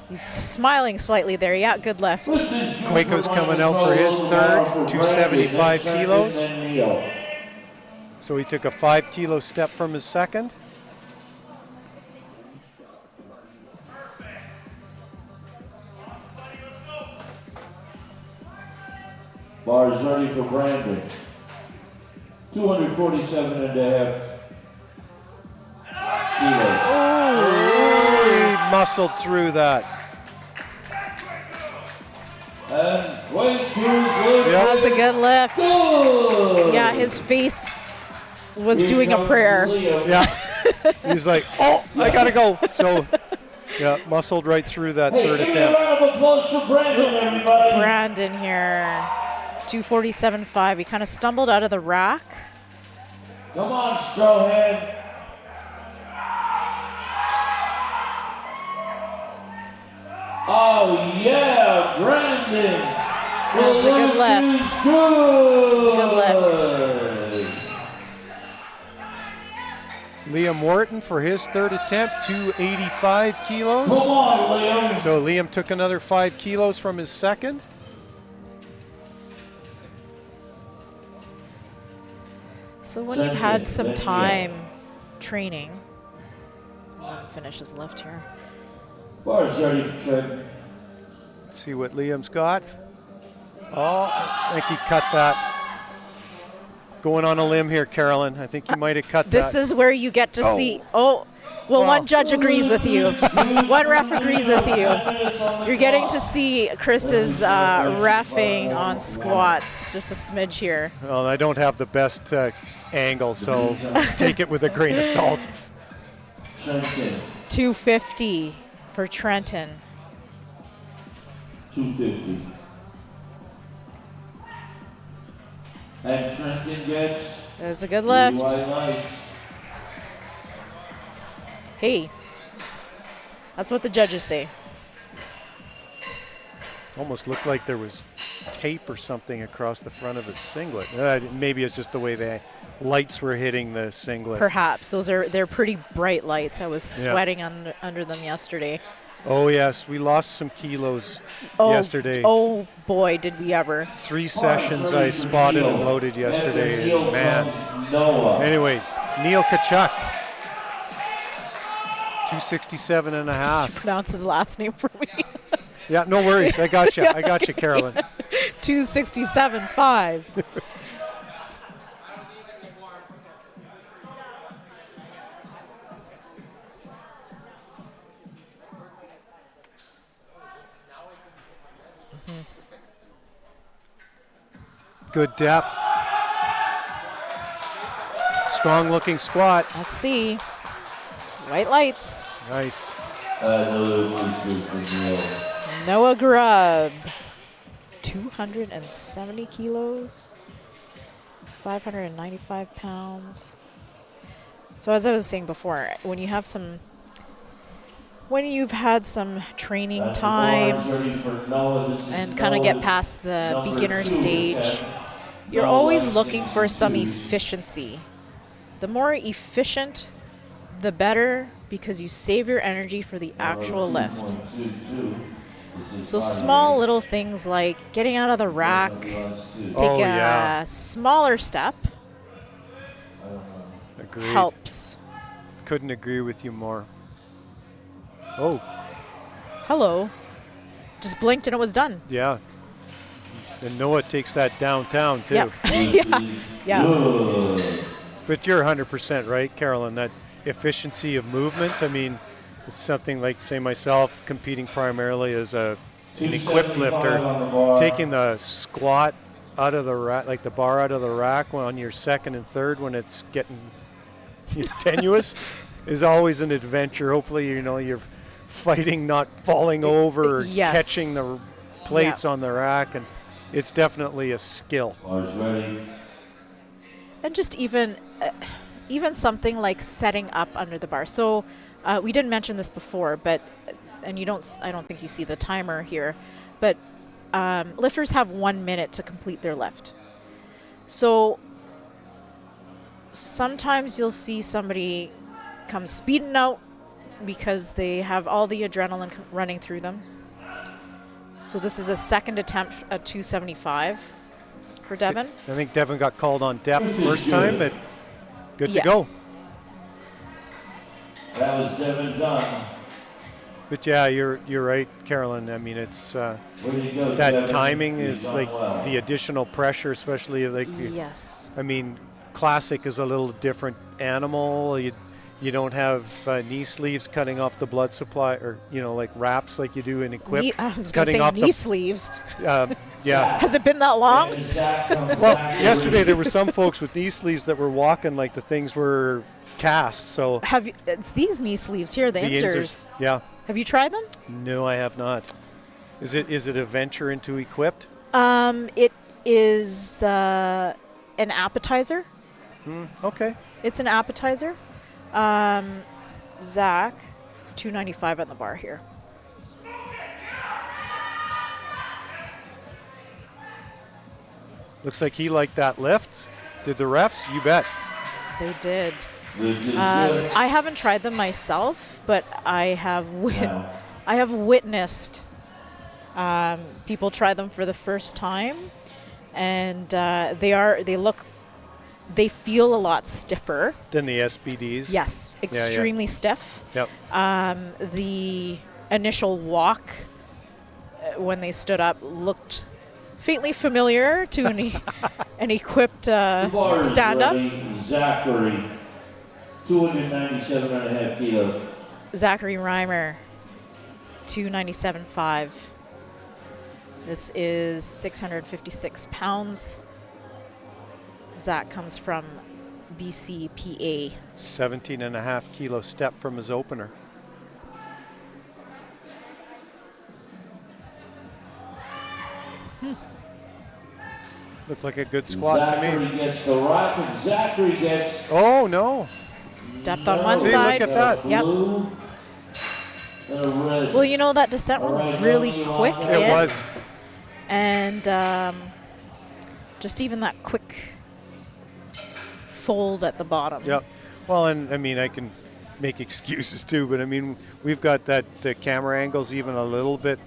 Speaker 1: He's smiling slightly there. Yeah, good lift.
Speaker 2: Quako's coming out for his third, 275 kilos. So he took a 5 kilo step from his second.
Speaker 3: Bars ready for Brandon. 247.5 kilos.
Speaker 2: Oh, he muscled through that.
Speaker 3: And weight Cruz
Speaker 1: That was a good lift.
Speaker 3: Good.
Speaker 1: Yeah, his face was doing a prayer.
Speaker 2: Yeah. He's like, oh, I gotta go. So, yeah, muscled right through that third
Speaker 3: Give me a
Speaker 2: attempt.
Speaker 3: round of applause for Brandon, everybody.
Speaker 1: Brandon here, 247.5. He kind of stumbled out of the rack.
Speaker 3: Come on, Strohead. Oh, yeah, Brandon.
Speaker 1: That's a good lift. That's a good lift.
Speaker 2: Liam Wharton for his third attempt, 285 kilos.
Speaker 3: Come on, Liam.
Speaker 2: So Liam took another 5 kilos from his second.
Speaker 1: So when you've had some time training, finish his lift here.
Speaker 3: Bars ready for Trent.
Speaker 2: Let's see what Liam's got. Oh, I think he cut that. Going on a limb here, Carolyn. I think he might have cut
Speaker 1: This
Speaker 2: that.
Speaker 1: is where you get to see. Oh, well,
Speaker 2: Wow.
Speaker 1: one judge agrees with you. One ref agrees with you. You're getting to see Chris's reffing on squats. Just a smidge here.
Speaker 2: Well, I don't have the best angle, so take it with a grain of salt.
Speaker 3: Trenton,
Speaker 1: 250 for Trenton.
Speaker 3: 250. And Trenton gets
Speaker 1: That's a good
Speaker 3: 3
Speaker 1: lift.
Speaker 3: white lights.
Speaker 1: Hey, that's what the judges say.
Speaker 2: Almost looked like there was tape or something across the front of his singlet. Maybe it's just the way the lights were hitting the singlet.
Speaker 1: Perhaps they're pretty bright lights. I was sweating under them yesterday.
Speaker 2: Oh yes, we lost some kilos yesterday.
Speaker 1: Oh boy, did we ever!
Speaker 2: 3 sessions I spotted and loaded yesterday, and man. Anyway, Neil Kachuk, 267.5.
Speaker 1: Pronounce his last name for me.
Speaker 2: Yeah, no worries. I got you. I got you, Carolyn.
Speaker 1: 267.5.
Speaker 2: Good depth. Strong looking squat.
Speaker 1: Let's see. White lights.
Speaker 2: Nice.
Speaker 1: Noah Grubb. 270 kilos. 595 pounds. So as I was saying before, when you've had some training time and kind of get past the beginner stage, you're always looking for some efficiency. The more efficient, the better, because you save your energy for the actual lift. So small little things like getting out of the rack, take a smaller step,
Speaker 2: Agreed.
Speaker 1: helps.
Speaker 2: Couldn't agree with you more. Oh,
Speaker 1: Hello. Just blinked and it was done.
Speaker 2: yeah. And Noah takes that downtown, too.
Speaker 1: Yeah. Yeah.
Speaker 2: But you're 100% right, Carolyn. That efficiency of movement, I mean, it's something like, say, myself competing primarily as an equipped lifter, taking the squat out of the rack, like the bar out of the rack on your second and third when it's getting tenuous is always an adventure. Hopefully, you're fighting not falling over or
Speaker 1: Yes.
Speaker 2: catching the plates on the rack, and it's definitely a skill.
Speaker 3: Bars ready.
Speaker 1: And just even something like setting up under the bar. So we didn't mention this before, but I don't think you see the timer here, but lifters have 1 minute to complete their lift. So sometimes you'll see somebody come speeding out because they have all the adrenaline running through them. So this is a second attempt at 275 for Devin.
Speaker 2: I think Devin got called on depth first time, but good
Speaker 1: Yeah.
Speaker 2: to go.
Speaker 3: That was Devin Dunn.
Speaker 2: But yeah, you're right, Carolyn. I mean, it's
Speaker 3: Where do you go,
Speaker 2: that
Speaker 3: Devin?
Speaker 2: timing
Speaker 3: You've
Speaker 2: is
Speaker 3: done
Speaker 2: like
Speaker 3: well.
Speaker 2: the additional pressure, especially like
Speaker 1: Yes.
Speaker 2: I mean, classic is a little different animal. You don't have knee sleeves cutting off the blood supply, or like wraps like you do in equip.
Speaker 1: I was going to
Speaker 2: cutting
Speaker 1: say
Speaker 2: off
Speaker 1: knee sleeves.
Speaker 2: yeah.
Speaker 1: Has it been that long?
Speaker 3: And Zach comes
Speaker 2: Well,
Speaker 3: back.
Speaker 2: yesterday there were some folks with knee sleeves that were walking like the things were cast. So
Speaker 1: It's these knee sleeves here, the inserts.
Speaker 2: Yeah.
Speaker 1: Have you tried them?
Speaker 2: No, I have not. Is it a venture into equipped?
Speaker 1: It is an appetizer.
Speaker 2: Okay.
Speaker 1: It's an appetizer. Zach, it's 295 on the bar here.
Speaker 2: Looks like he liked that lift. Did the refs? You bet.
Speaker 1: They did.
Speaker 3: Good.
Speaker 1: I haven't tried them myself, but I have witnessed people try them for the first time, and they feel a lot stiffer.
Speaker 2: Then the SBDs.
Speaker 1: Yes, extremely stiff.
Speaker 2: Yep.
Speaker 1: The initial walk when they stood up looked faintly familiar to an equipped
Speaker 3: Bars
Speaker 1: stand-up.
Speaker 3: ready. Zachary, 297.5 kilos.
Speaker 1: Zachary Reimer, 297.5. This is 656 pounds. Zach comes from BCPA.
Speaker 2: 17.5 kilo step from his opener. Looked like a good squat to
Speaker 3: Zachary
Speaker 2: me.
Speaker 3: gets the rock, and Zachary gets
Speaker 2: Oh no!
Speaker 1: Depth on one
Speaker 2: See,
Speaker 1: side.
Speaker 2: look at that.
Speaker 1: Yep.
Speaker 3: blue and a red.
Speaker 1: Well, that descent was really quick.
Speaker 2: It was.
Speaker 1: And just even that quick fold at the bottom.
Speaker 2: Yep. Well, and I mean, I can make excuses too, but I mean, we've got the camera angles even a little bit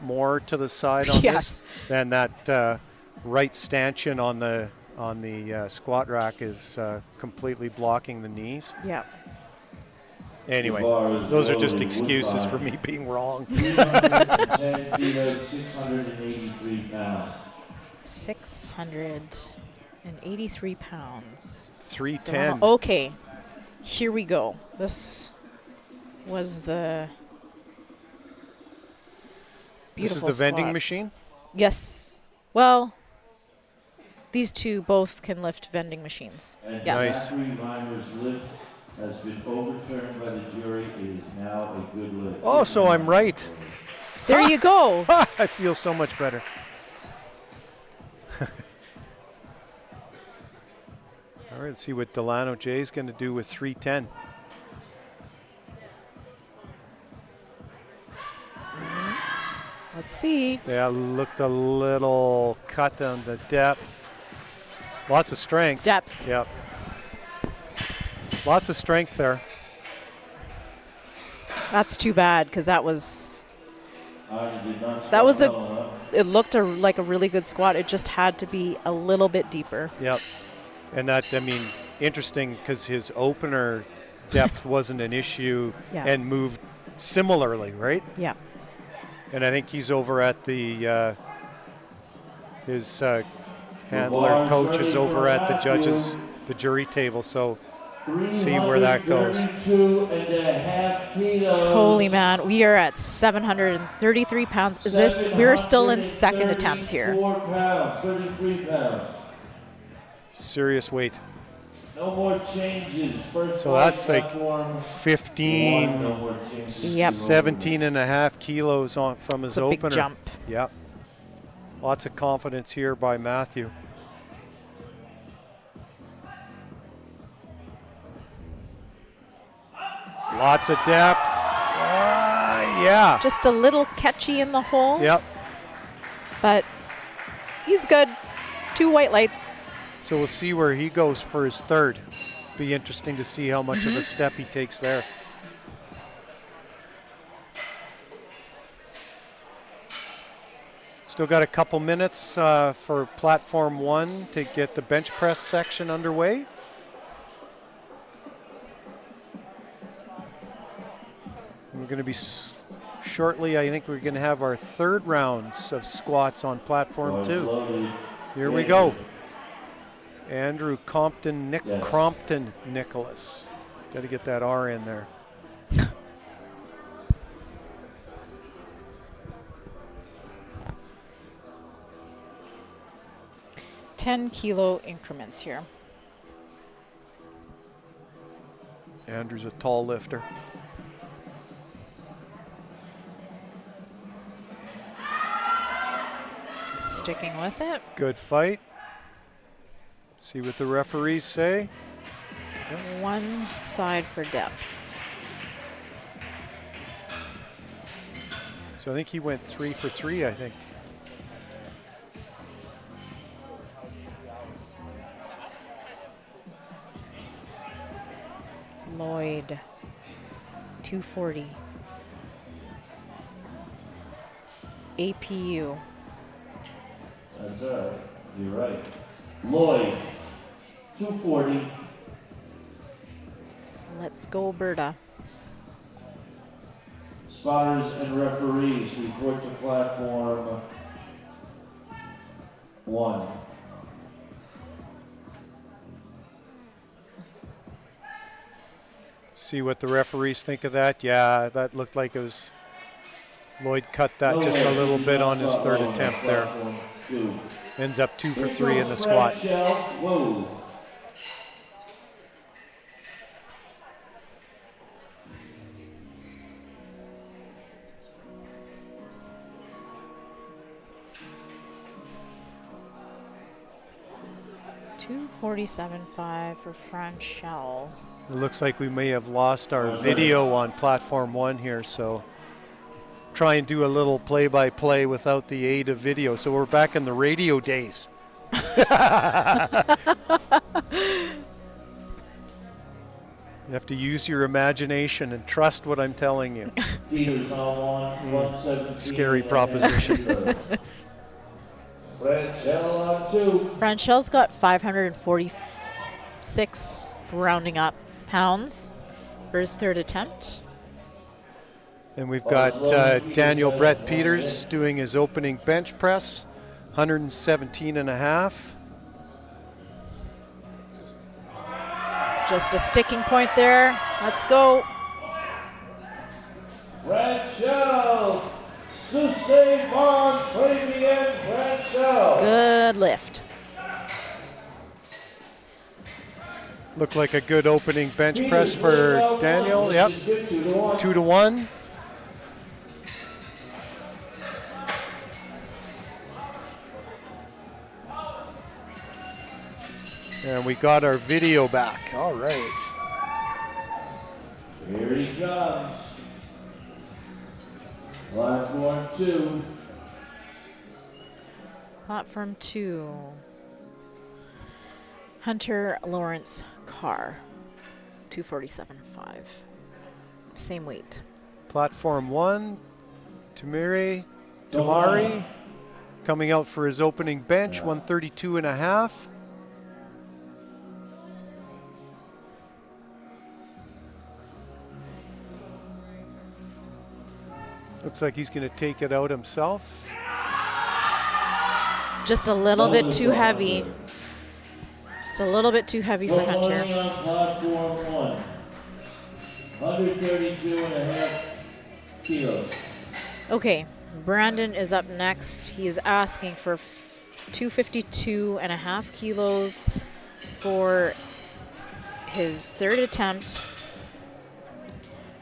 Speaker 2: more to the side on
Speaker 1: Yes.
Speaker 2: this than that right stanchion on the squat rack is completely blocking the knees.
Speaker 1: Yeah.
Speaker 2: Anyway,
Speaker 3: The bar is
Speaker 2: those are just
Speaker 3: loaded
Speaker 2: excuses
Speaker 3: with
Speaker 2: for me being wrong.
Speaker 3: 310 kilos, 683 pounds.
Speaker 1: 683 pounds.
Speaker 2: 310.
Speaker 1: Okay, here we go. This was the
Speaker 2: This
Speaker 1: beautiful
Speaker 2: is the vending
Speaker 1: squat.
Speaker 2: machine?
Speaker 1: Yes. Well, these two both can lift vending machines.
Speaker 3: And
Speaker 1: Yes.
Speaker 2: Nice.
Speaker 3: Zachary Reimer's lift has been overturned by the jury. It is now a good lift.
Speaker 2: Oh, so I'm right.
Speaker 1: There you go.
Speaker 2: I feel so much better. All right, let's see what Delano Jay's going to do with 310.
Speaker 1: Let's see.
Speaker 2: Yeah, looked a little cut on the depth. Lots of strength.
Speaker 1: Depth.
Speaker 2: Yep. Lots of strength there.
Speaker 1: That's too bad because that was
Speaker 3: a.
Speaker 1: it looked like a really good squat. It just had to be a little bit deeper.
Speaker 2: Yep. And that, I mean, interesting because his opener depth wasn't an issue and moved similarly, right?
Speaker 1: Yeah.
Speaker 2: And I think he's over at the his handler coach is over at the judges, the jury table. So see where that goes.
Speaker 3: 332.5 kilos.
Speaker 1: Holy man, we are at 733 pounds. We're still in second attempts here.
Speaker 3: 34 pounds, 33 pounds.
Speaker 2: Serious weight.
Speaker 3: No more changes. First
Speaker 2: So that's like
Speaker 3: platform.
Speaker 2: 15,
Speaker 3: No more changes.
Speaker 1: Yep.
Speaker 2: 17 and a half kilos on from his
Speaker 1: It's a
Speaker 2: opener.
Speaker 1: big jump.
Speaker 2: Yep. Lots of confidence here by Matthew. Lots of depth. Yeah.
Speaker 1: Just a little catchy in the hole.
Speaker 2: Yep.
Speaker 1: But he's good. 2 white lights.
Speaker 2: So we'll see where he goes for his third. Be interesting to see how much of a step he takes there. Still got a couple minutes for platform 1 to get the bench press section underway. We're going to be shortly, I think we're going to have our third rounds of squats on platform 2. Here we go. Andrew Crompton Nicholas. Got to get that R in there.
Speaker 1: $10-kilo increments here.
Speaker 2: Andrew's a tall lifter.
Speaker 1: Sticking with it.
Speaker 2: Good fight. See what the referees say.
Speaker 1: One side for depth.
Speaker 2: So I think he went 3 for 3, I think.
Speaker 1: Lloyd, 240. APU.
Speaker 3: That's all right. You're right. Lloyd, 240.
Speaker 1: Let's go, Berta.
Speaker 3: Spotters and referees report to platform 1.
Speaker 2: See what the referees think of that. Yeah, that looked like it was Lloyd cut that just a little bit on his third attempt there. Ends up 2 for 3 in the squat.
Speaker 3: Whoa.
Speaker 1: $247.5 for Franchel.
Speaker 2: It looks like we may have lost our video on platform 1 here, so try and do a little play-by-play without the aid of video. So we're back in the radio days. You have to use your imagination and trust what I'm telling you.
Speaker 3: Peters on 117.
Speaker 2: Scary proposition.
Speaker 3: Franchel on 2.
Speaker 1: Franchel's got 546 for rounding up pounds for his third attempt.
Speaker 2: And we've got Daniel Brett Peters doing his opening bench press, 117 and a half.
Speaker 1: Just a sticking point there. Let's go.
Speaker 3: Franchel. Sustained Bond, Fabian Franchel.
Speaker 1: Good lift.
Speaker 2: Looked like a good opening bench press for Daniel. Yep, 2 to 1. And we got our video back. All right.
Speaker 3: Here he comes. Platform 2.
Speaker 1: Platform 2. Hunter Lawrence Carr, 247.5. Same weight.
Speaker 2: Platform 1, Tamari, coming out for his opening bench, 132.5. Looks like he's going to take it out himself.
Speaker 1: Just a little bit too heavy. Just a little bit too heavy for Hunter.
Speaker 3: On platform 1. 132.5 kilos.
Speaker 1: Okay, Brandon is up next. He is asking for 252.5 kilos for his third attempt.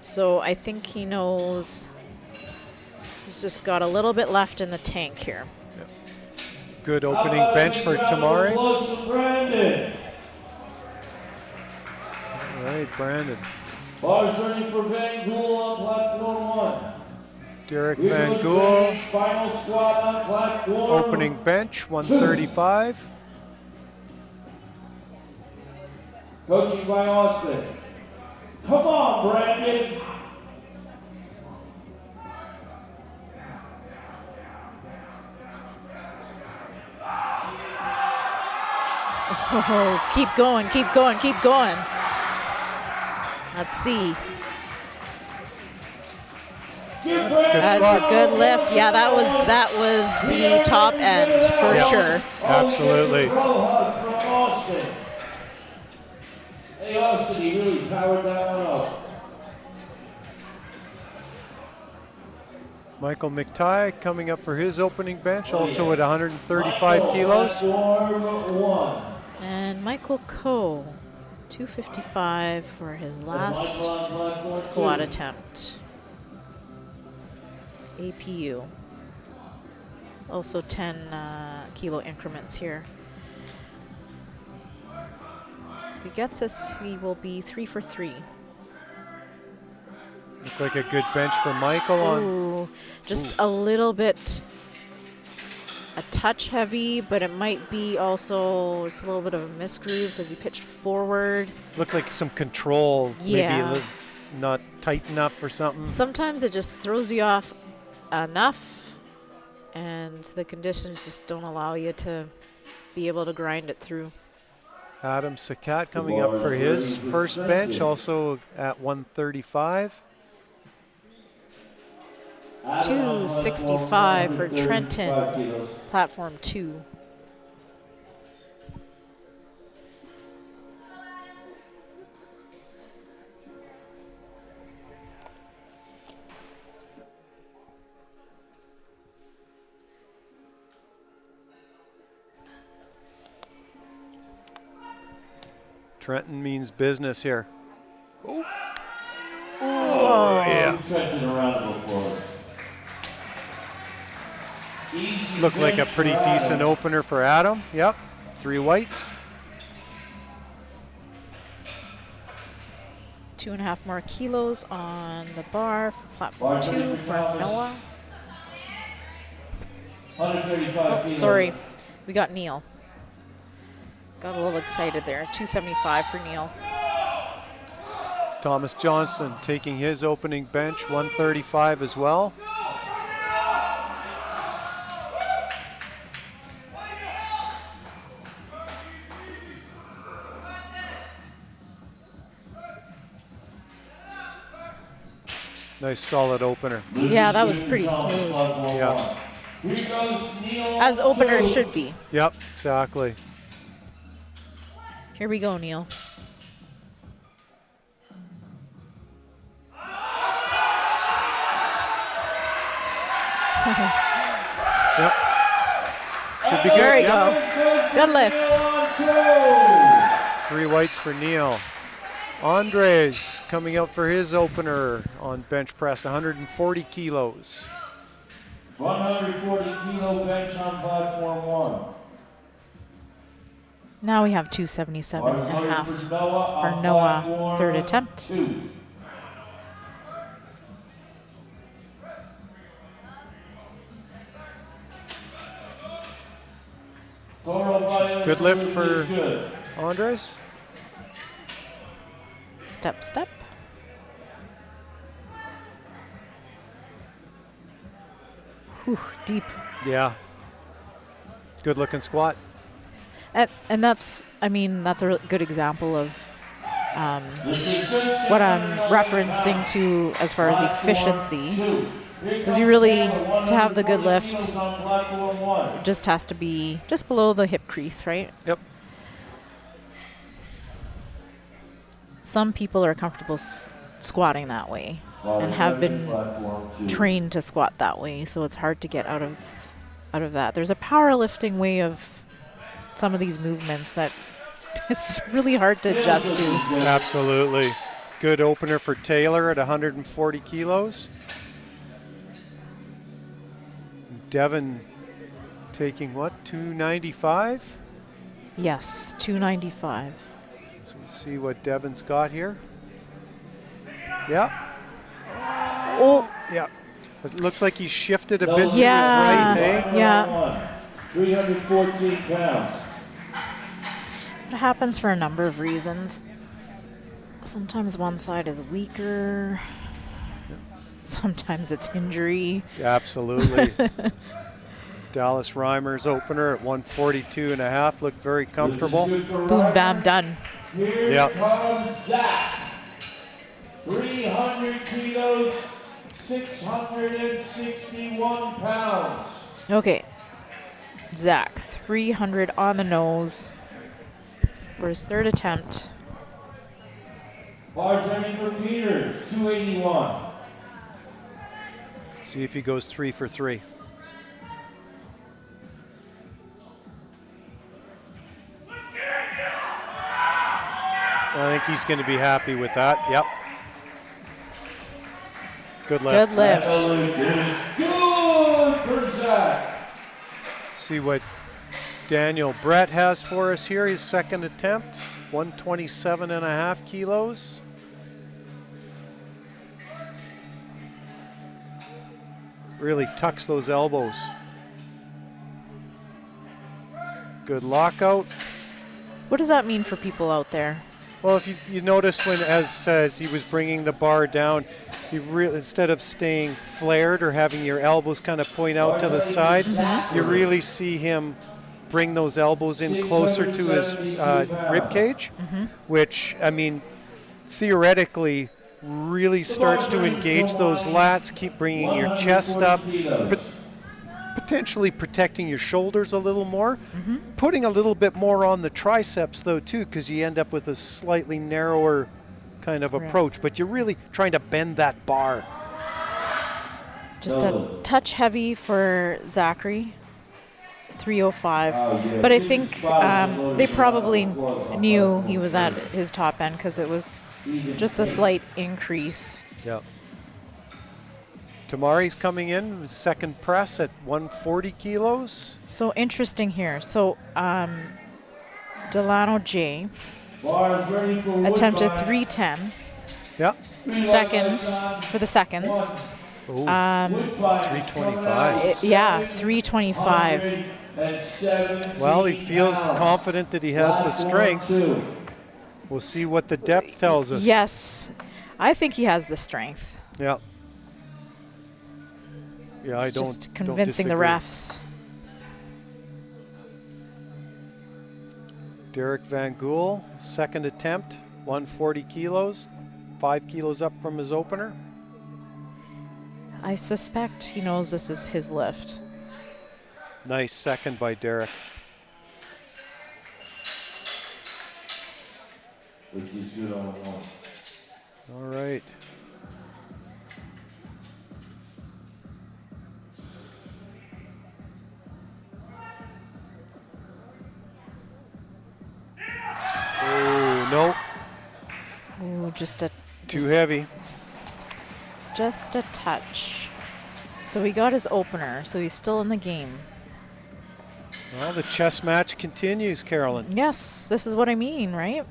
Speaker 1: So I think he knows he's just got a little bit left in the tank here.
Speaker 2: Good opening bench for Tamari.
Speaker 3: Brandon.
Speaker 2: All right, Brandon.
Speaker 3: Bars ready for Van Gool on platform 1.
Speaker 2: Derek Van Gool,
Speaker 3: Final squat on platform.
Speaker 2: opening bench, 135.
Speaker 3: Coaching by Austin. Come on, Brandon.
Speaker 1: Oh, keep going, keep going, keep going. Let's see. That's a good lift. Yeah, that was the top end for sure.
Speaker 2: Absolutely.
Speaker 3: Hey, Austin, he really powered that one up.
Speaker 2: Michael McTighe coming up for his opening bench, also at 135 kilos.
Speaker 1: And Michael Coe, 255 for his last squat attempt. APU. Also 10 kilo increments here. If he gets this, he will be 3 for 3.
Speaker 2: Looks like a good bench for Michael on.
Speaker 1: Ooh, just a little bit, a touch heavy, but it might be also just a little bit of a misgroove because he pitched forward.
Speaker 2: Looks like some control,
Speaker 1: Yeah.
Speaker 2: maybe a little not tight enough or something.
Speaker 1: Sometimes it just throws you off enough, and the conditions just don't allow you to be able to grind it through.
Speaker 2: Adam Sakat coming up for his first bench, also at 135.
Speaker 1: 265 for Trenton, platform 2.
Speaker 2: Trenton means business here.
Speaker 1: Oh,
Speaker 2: yeah.
Speaker 3: Trenton, a round of applause. Easy
Speaker 2: Looked like a
Speaker 3: bench
Speaker 2: pretty
Speaker 3: for Adam.
Speaker 2: decent opener for Adam. Yep, 3 whites.
Speaker 1: 2.5 more kilos on the bar for platform 2 for Noah.
Speaker 3: 135
Speaker 1: Oh,
Speaker 3: kilos.
Speaker 1: sorry, we got Neil. Got a little excited there. 275 for Neil.
Speaker 2: Thomas Johnston taking his opening bench, 135 as well. Nice solid opener.
Speaker 1: Yeah, that was pretty smooth,
Speaker 2: Yeah.
Speaker 3: Here goes Neil
Speaker 1: as openers
Speaker 3: two.
Speaker 1: should be.
Speaker 2: Yep, exactly.
Speaker 1: Here we go, Neil.
Speaker 2: Yep. Should be good.
Speaker 1: There you
Speaker 2: Yep.
Speaker 1: go. Good lift.
Speaker 2: 3 whites for Neil. Andres coming out for his opener on bench press, 140 kilos.
Speaker 3: 140 kilo bench on platform 1.
Speaker 1: Now we have 277
Speaker 3: Bars
Speaker 1: and a
Speaker 3: loaded
Speaker 1: half
Speaker 3: for Noah,
Speaker 1: for
Speaker 3: on
Speaker 1: Noah,
Speaker 3: platform
Speaker 1: third attempt.
Speaker 3: 2. Total body
Speaker 2: Good lift for
Speaker 3: is good.
Speaker 2: Andres.
Speaker 1: Step, step. Whew, deep.
Speaker 2: Yeah. Good looking squat.
Speaker 1: And that's, I mean, that's a good example of what I'm referencing to as far as efficiency. Because you really, to have the good lift, it just has to be just below the hip crease, right?
Speaker 2: Yep.
Speaker 1: Some people are comfortable squatting that way and have been trained to squat that way, so it's hard to get out of that. There's a powerlifting way of some of these movements that is really hard to adjust to.
Speaker 2: Absolutely. Good opener for Taylor at 140 kilos. Devin taking what, 295?
Speaker 1: Yes, 295.
Speaker 2: So we'll see what Devin's got here. Yeah.
Speaker 1: Oh,
Speaker 2: Yeah. It looks like he shifted a bit to
Speaker 1: Yeah.
Speaker 2: his right, eh?
Speaker 1: Yeah.
Speaker 3: 314 pounds.
Speaker 1: it happens for a number of reasons. Sometimes one side is weaker. Sometimes it's injury.
Speaker 2: Absolutely. Dallas Reimer's opener at 142 and a half looked very comfortable.
Speaker 1: Boom, bam, done.
Speaker 3: Here
Speaker 2: Yep.
Speaker 3: comes Zach. 300 kilos, 661 pounds.
Speaker 1: Okay. Zach, 300 on the nose for his third attempt.
Speaker 3: Bars ready for Peters, 281.
Speaker 2: See if he goes 3 for 3. I think he's going to be happy with that. Yep. Good lift.
Speaker 1: Good lift.
Speaker 3: Good for Zach.
Speaker 2: See what Daniel Brett has for us here. His second attempt, 127 and a half kilos. Really tucks those elbows. Good lockout.
Speaker 1: What does that mean for people out there?
Speaker 2: Well, if you noticed when, as he was bringing the bar down, he really, instead of staying flared or having your elbows kind of point out to the side, you really see him bring those elbows in closer to his rib cage, which, I mean, theoretically really starts to engage those lats, keep bringing your chest up, but potentially protecting your shoulders a little more, putting a little bit more on the triceps though too, because you end up with a slightly narrower kind of approach, but you're really trying to bend that bar.
Speaker 1: Just a touch heavy for Zachary. It's 305. But I think they probably knew he was at his top end because it was just a slight increase.
Speaker 2: Yeah. Tamari's coming in, second press at 140 kilos.
Speaker 1: So interesting here. So Delano J
Speaker 3: Bars ready for
Speaker 1: attempted
Speaker 3: Woodbine.
Speaker 1: 310.
Speaker 2: Yeah.
Speaker 1: Second for the seconds.
Speaker 2: Oh,
Speaker 3: Woodbine
Speaker 2: 325.
Speaker 1: Yeah, 325.
Speaker 3: and 7.
Speaker 2: Well, he feels confident that he has the strength. We'll see what the depth tells us.
Speaker 1: Yes, I think he has the strength.
Speaker 2: Yeah. Yeah, I
Speaker 1: It's
Speaker 2: don't.
Speaker 1: just convincing the
Speaker 2: disagree.
Speaker 1: refs.
Speaker 2: Derek Van Gool, second attempt, 140 kilos, 5 kilos up from his opener.
Speaker 1: I suspect he knows this is his lift.
Speaker 2: Nice second by Derek.
Speaker 3: Which is good on one.
Speaker 2: All right. Oh, no.
Speaker 1: Ooh, just a
Speaker 2: Too heavy.
Speaker 1: just a touch. So he got his opener, so he's still in the game.
Speaker 2: Well, the chess match continues, Carolyn.
Speaker 1: Yes, this is what I mean, right?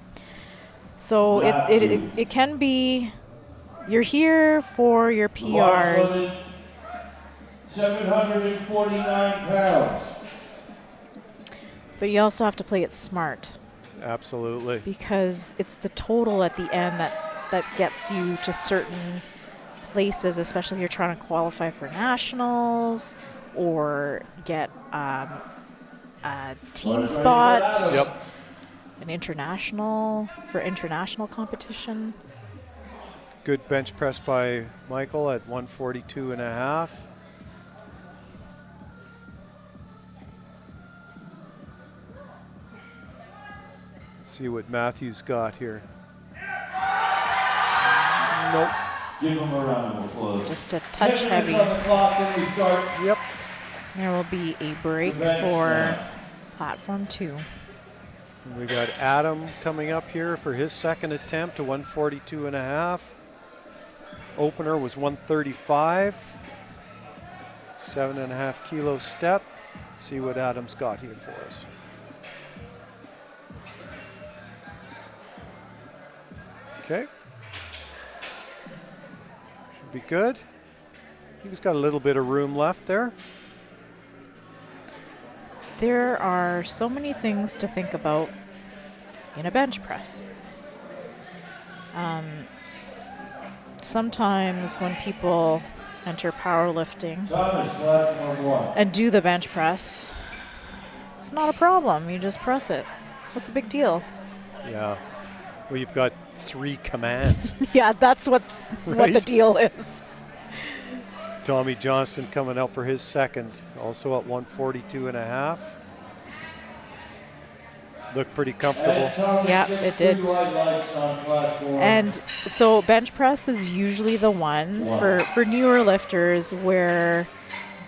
Speaker 1: So it can be, you're here for your PRs.
Speaker 3: 749 pounds.
Speaker 1: But you also have to play it smart,
Speaker 2: Absolutely.
Speaker 1: because it's the total at the end that gets you to certain places, especially if you're trying to qualify for nationals or get a team spot,
Speaker 2: Yep.
Speaker 1: for international competition.
Speaker 2: Good bench press by Michael at 142.5. See what Matthew's got here. Nope.
Speaker 3: Give him a round of applause.
Speaker 1: Just a touch
Speaker 3: 10
Speaker 1: heavy.
Speaker 3: minutes on the clock when we start.
Speaker 2: Yep.
Speaker 1: There will be a break
Speaker 3: The bench
Speaker 1: for
Speaker 3: press.
Speaker 1: platform 2.
Speaker 2: And we got Adam coming up here for his second attempt to 142.5. Opener was 135. 7.5 kilo step. See what Adam's got here for us. Okay. Should be good. He's got a little bit of room left there.
Speaker 1: There are so many things to think about in a bench press. Sometimes when people enter powerlifting
Speaker 3: Thomas, platform 1.
Speaker 1: and do the bench press, it's not a problem. You just press it. What's the big deal?
Speaker 2: Yeah. Well, you've got 3 commands.
Speaker 1: Yeah, that's what the
Speaker 2: Right.
Speaker 1: deal is.
Speaker 2: Tommy Johnston coming out for his second, also at 142.5. Looked pretty comfortable.
Speaker 3: And Thomas
Speaker 1: Yeah,
Speaker 3: gets
Speaker 1: it did.
Speaker 3: 3 white lights on platform.
Speaker 1: And so bench press is usually the one for newer lifters where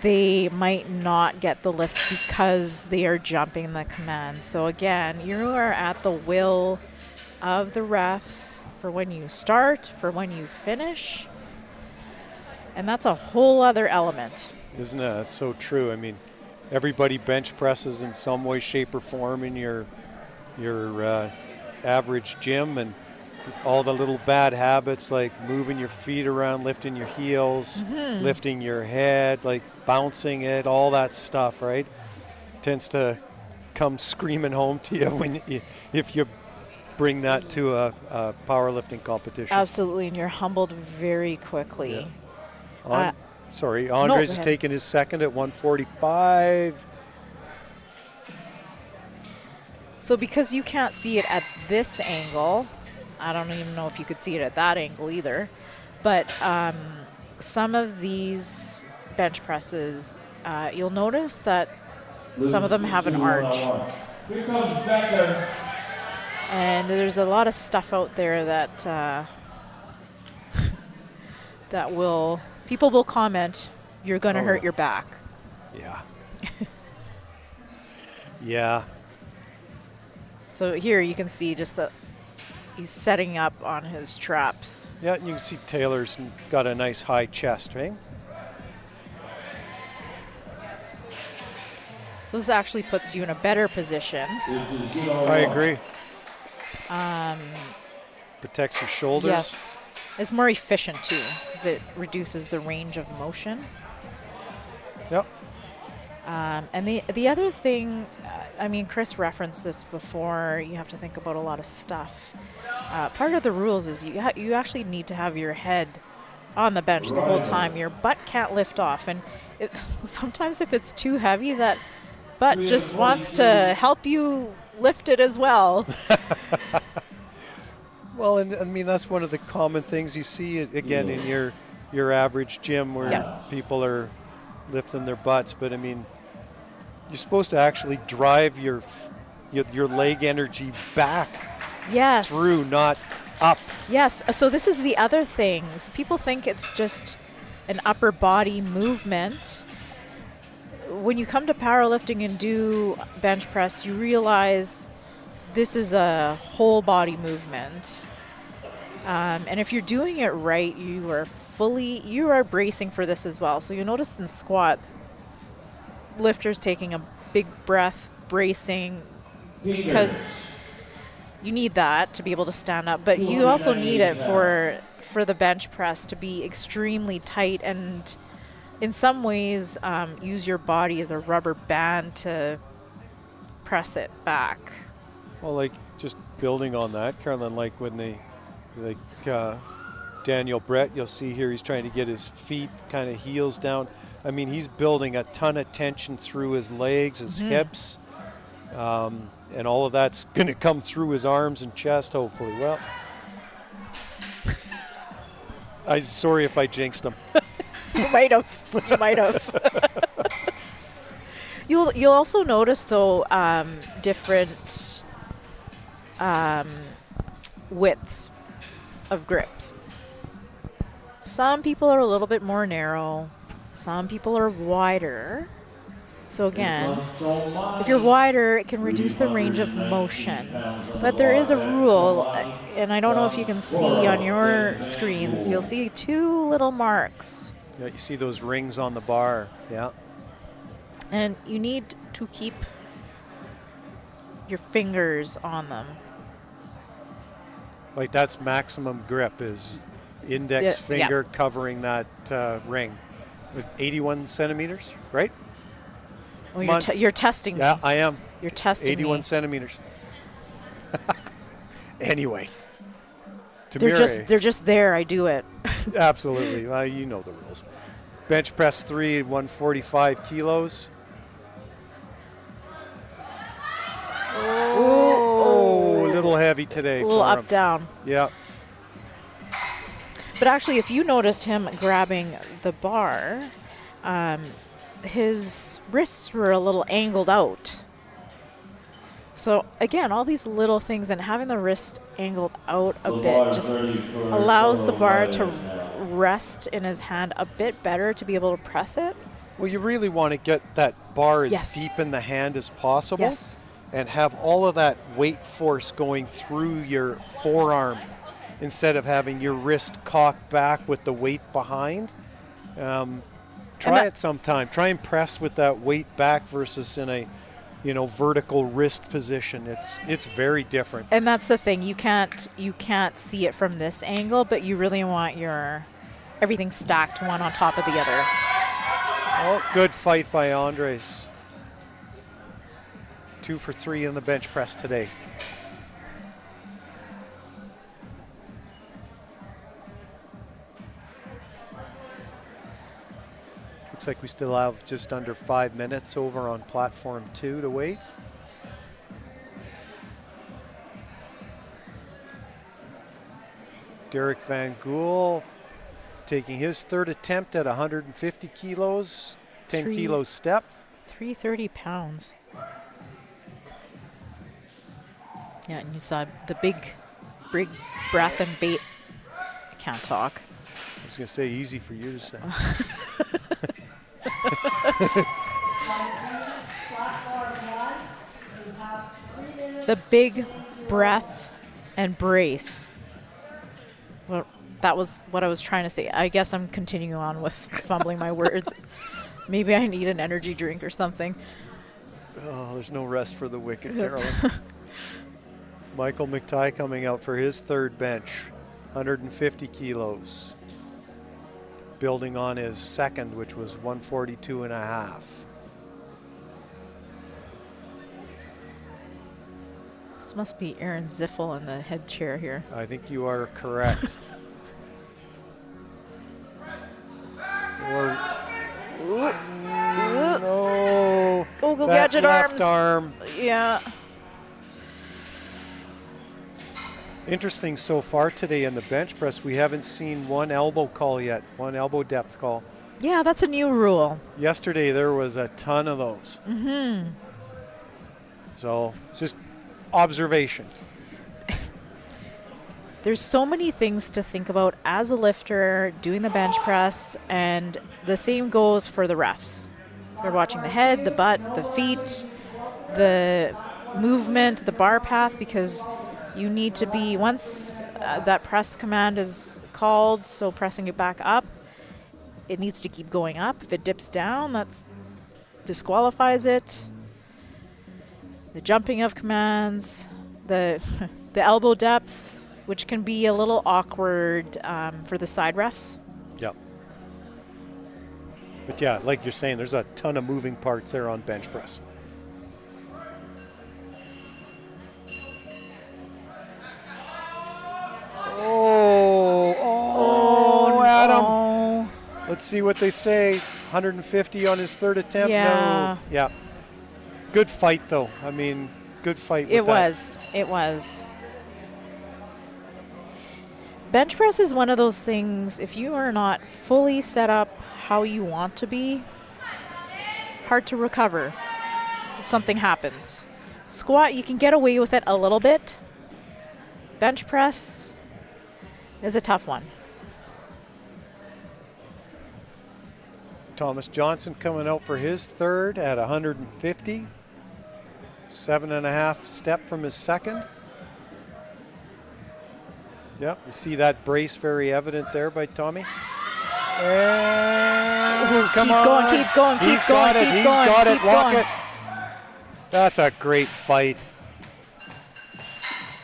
Speaker 1: they might not get the lift because they are jumping the command. So again, you are at the will of the refs for when you start, for when you finish. And that's a whole other element.
Speaker 2: Isn't it? That's so true. I mean, everybody bench presses in some way, shape, or form in your average gym, and all the little bad habits like moving your feet around, lifting your heels, lifting your head, like bouncing it, all that stuff, right? Tends to come screaming home to you if you bring that to a powerlifting competition.
Speaker 1: Absolutely, and you're humbled very quickly.
Speaker 2: Yeah. Andres is
Speaker 1: ahead.
Speaker 2: taking his second at 145.
Speaker 1: So because you can't see it at this angle, I don't even know if you could see it at that angle either, but some of these bench presses, you'll notice that some of them have an arch.
Speaker 3: Here comes Becker.
Speaker 1: And there's a lot of stuff out there that people will comment, you're going to hurt your back.
Speaker 2: Yeah. Yeah.
Speaker 1: So here you can see just that he's setting up on his traps.
Speaker 2: Yeah, and you can see Taylor's got a nice high chest, right?
Speaker 1: So this actually puts you in a better position.
Speaker 2: I agree. Protects your shoulders.
Speaker 1: Yes. It's more efficient too, because it reduces the range of motion.
Speaker 2: Yep.
Speaker 1: And the other thing, I mean, Chris referenced this before, you have to think about a lot of stuff. Part of the rules is you actually need to have your head on the bench the whole time. Your butt can't lift off. And sometimes if it's too heavy, that butt just wants to help you lift it as well.
Speaker 2: Well, and I mean, that's one of the common things you see again in your average gym where people are lifting their butts. But I mean, you're supposed to actually drive your leg energy back through, not up.
Speaker 1: Yes. So this is the other thing. So people think it's just an upper body movement. When you come to powerlifting and do bench press, you realize this is a whole body movement. And if you're doing it right, you are bracing for this as well. So you notice in squats, lifters taking a big breath, bracing, because you need that to be able to stand up, but you also need it for the bench press to be extremely tight, and in some ways use your body as a rubber band to press it back.
Speaker 2: Well, like just building on that, Carolyn, like when Daniel Brett, you'll see here he's trying to get his feet kind of heels down. I mean, he's building a ton of tension through his legs, his hips, and all of that's going to come through his arms and chest, hopefully. Well, I'm sorry if I jinxed him.
Speaker 1: You might have. You might have. You'll also notice, though, different widths of grip. Some people are a little bit more narrow. Some people are wider. So again, if you're wider, it can reduce the range of motion. But there is a rule, and I don't know if you can see on your screens, you'll see 2 little marks.
Speaker 2: Yeah, you see those rings on the bar. Yeah.
Speaker 1: And you need to keep your fingers on them.
Speaker 2: Like that's maximum grip is index finger
Speaker 1: yeah.
Speaker 2: covering that ring with 81 centimeters, right?
Speaker 1: Well, you're testing me.
Speaker 2: Yeah, I am.
Speaker 1: You're testing
Speaker 2: 81
Speaker 1: me.
Speaker 2: centimeters. Anyway.
Speaker 1: They're just there. I do it.
Speaker 2: Absolutely. Well, you know the rules. Bench press 3 at 145 kilos. Oh, a little heavy today.
Speaker 1: A little
Speaker 2: for
Speaker 1: up,
Speaker 2: him.
Speaker 1: down.
Speaker 2: Yeah.
Speaker 1: But actually, if you noticed him grabbing the bar, his wrists were a little angled out. So again, all these little things, and having the wrist angled out a bit just allows the bar to rest in his hand a bit better to be able to press it.
Speaker 2: Well, you really want to get that bar as
Speaker 1: Yes.
Speaker 2: deep in the hand as possible.
Speaker 1: Yes.
Speaker 2: And have all of that weight force going through your forearm instead of having your wrist cocked back with the weight behind. Try it sometime. Try and press with that weight back versus in a vertical wrist position. It's very different.
Speaker 1: And that's the thing. You can't see it from this angle, but you really want everything stacked one on top of the other.
Speaker 2: Oh, good fight by Andres. 2 for 3 in the bench press today. Looks like we still have just under 5 minutes over on platform 2 to wait. Derek Van Gool taking his 3rd attempt at 150 kilos, 10 kilos step.
Speaker 1: 330 pounds. Yeah, and you saw the big breath and bait. I can't talk.
Speaker 2: I was going to say easy for you to say.
Speaker 1: The big breath and brace. Well, that was what I was trying to say. I guess I'm continuing on with fumbling my words. Maybe I need an energy drink or something.
Speaker 2: Oh, there's no rest for the wicked, Carolyn. Michael McTighe coming out for his 3rd bench, 150 kilos. Building on his 2nd, which was 142 and a half.
Speaker 1: This must be Aaron Ziffel in the head chair here.
Speaker 2: I think you are correct. No.
Speaker 1: Go,
Speaker 2: That
Speaker 1: gadget
Speaker 2: left
Speaker 1: arms.
Speaker 2: arm.
Speaker 1: Yeah.
Speaker 2: Interesting so far today in the bench press, we haven't seen one elbow call yet, one elbow depth call.
Speaker 1: Yeah, that's a new rule.
Speaker 2: Yesterday there was a ton of those. Mm-hmm. So it's just observation.
Speaker 1: There's so many things to think about as a lifter doing the bench press, and the same goes for the refs. They're watching the head, the butt, the feet, the movement, the bar path, because you need to be, once that press command is called, so pressing it back up, it needs to keep going up. If it dips down, that disqualifies it. the jumping of commands, the the elbow depth, which can be a little awkward for the side refs.
Speaker 2: Yeah. But yeah, like you're saying, there's a ton of moving parts there on bench press. Oh, Adam.
Speaker 1: No.
Speaker 2: Let's see what they say. 150 on his third attempt.
Speaker 1: Yeah.
Speaker 2: No. Yeah. Good fight, though. I mean, good fight.
Speaker 1: It was. It was. Bench press is one of those things, if you are not fully set up how you want to be, hard to recover if something happens. Squat, you can get away with it a little bit. Bench press is a tough one.
Speaker 2: Thomas Johnson coming out for his third at 150. 7.5 step from his second. Yep, you see that brace very evident there by Tommy. And come on.
Speaker 1: Keep going, keep
Speaker 2: He's
Speaker 1: going,
Speaker 2: got it.
Speaker 1: keep
Speaker 2: He's
Speaker 1: going,
Speaker 2: got it.
Speaker 1: keep
Speaker 2: Lock
Speaker 1: going.
Speaker 2: it. That's a great fight.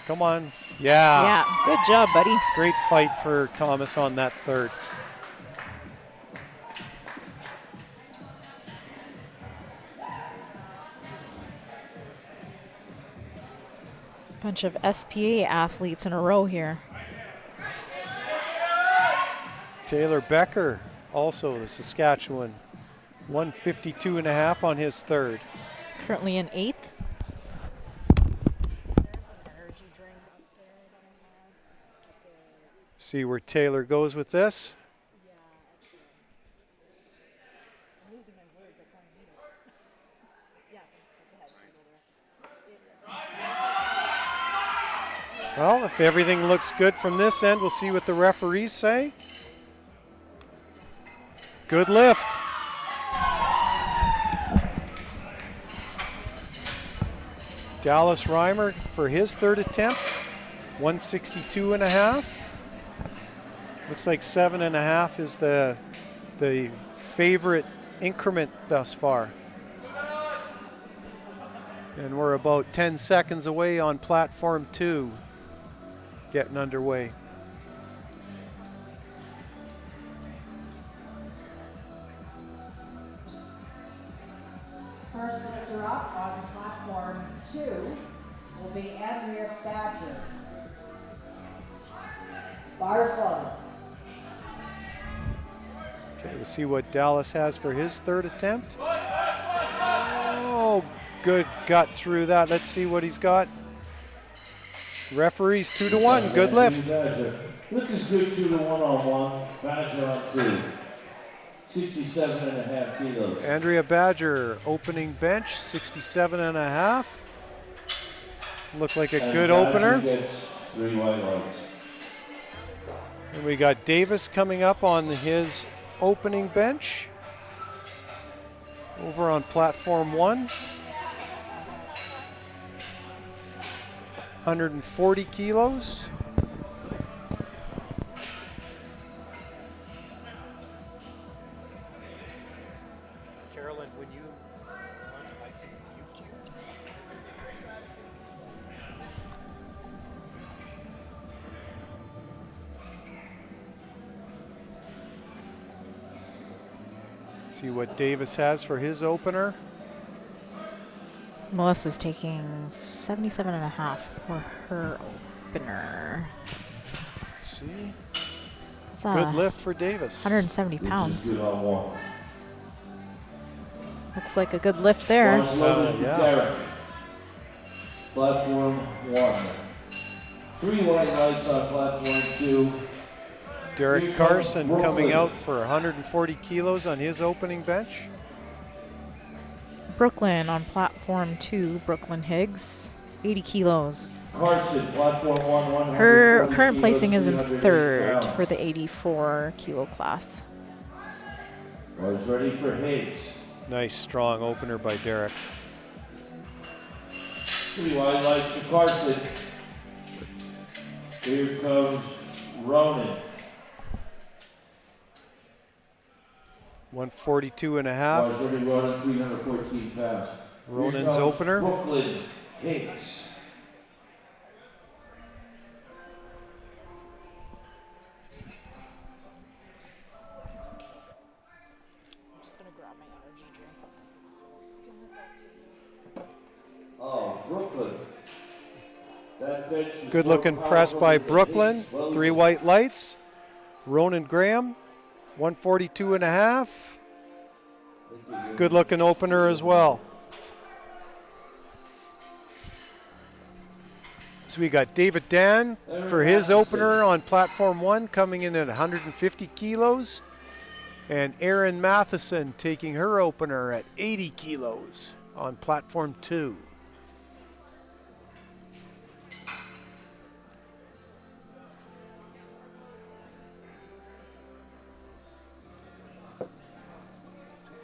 Speaker 2: Come on. Yeah.
Speaker 1: Yeah, good job, buddy.
Speaker 2: Great fight for Thomas on that third.
Speaker 1: Bunch of SPA athletes in a row here.
Speaker 2: Taylor Becker, also the Saskatchewan, 152.5 on his third.
Speaker 1: Currently in 8th.
Speaker 2: See where Taylor goes with this. Well, if everything looks good from this end, we'll see what the referees say. Good lift. Dallas Reimer for his third attempt, 162.5. Looks like 7.5 is the favorite increment thus far. And we're about 10 seconds away on platform 2, getting underway.
Speaker 4: First lifter up on platform 2 will be Andrea Badger. Bars loaded.
Speaker 2: Okay, we'll see what Dallas has for his third attempt. Oh, good, got through that. Let's see what he's got. Referees 2-1, good lift.
Speaker 3: Lift is good 2 to 1-on-1. Badger on 2. 67.5 kilos.
Speaker 2: Andrea Badger, opening bench, 67.5. Looked like a good
Speaker 3: Badger
Speaker 2: opener.
Speaker 3: Gets 3 white lights.
Speaker 2: And we got Davis coming up on his opening bench. Over on platform 1. 140 kilos. Carolyn, when you I can mute you. See what Davis has for his opener.
Speaker 1: Melissa's taking 77.5 for her opener.
Speaker 2: Let's see.
Speaker 1: It's
Speaker 2: Good lift for Davis.
Speaker 1: 170
Speaker 3: Lift is
Speaker 1: pounds.
Speaker 3: good on 1.
Speaker 1: Looks like a good lift there.
Speaker 3: Bars loaded for
Speaker 2: yeah.
Speaker 3: Derek. Platform 1. 3 white lights on platform 2.
Speaker 2: Derek Carson coming out for 140 kilos on his opening bench.
Speaker 1: Brooklyn on platform 2, Brooklyn Higgs, 80 kilos.
Speaker 3: Carson, platform 1.
Speaker 1: Her
Speaker 3: 140
Speaker 1: current
Speaker 3: kilos,
Speaker 1: placing is in
Speaker 3: 380
Speaker 1: third
Speaker 3: pounds.
Speaker 1: for the 84 kilo class.
Speaker 3: Was ready for Higgs.
Speaker 2: Nice strong opener by Derek.
Speaker 3: 3 white lights for Carson. Here comes Ronan.
Speaker 2: 142.5.
Speaker 3: Was ready Ronan, 314 pounds.
Speaker 2: Ronan's
Speaker 3: Here comes
Speaker 2: opener.
Speaker 3: Brooklyn, Higgs.
Speaker 1: Just gonna grab my energy drink.
Speaker 3: Oh, Brooklyn. That bench was
Speaker 2: Good
Speaker 3: more
Speaker 2: looking press by
Speaker 3: powerful than
Speaker 2: Brooklyn.
Speaker 3: Higgs' closing.
Speaker 2: 3 white lights. Ronan Graham, 142.5. Good looking opener as well. So we got David Dan for his opener on platform 1 coming in at 150 kilos. And Erin Matheson taking her opener at 80 kilos on platform 2.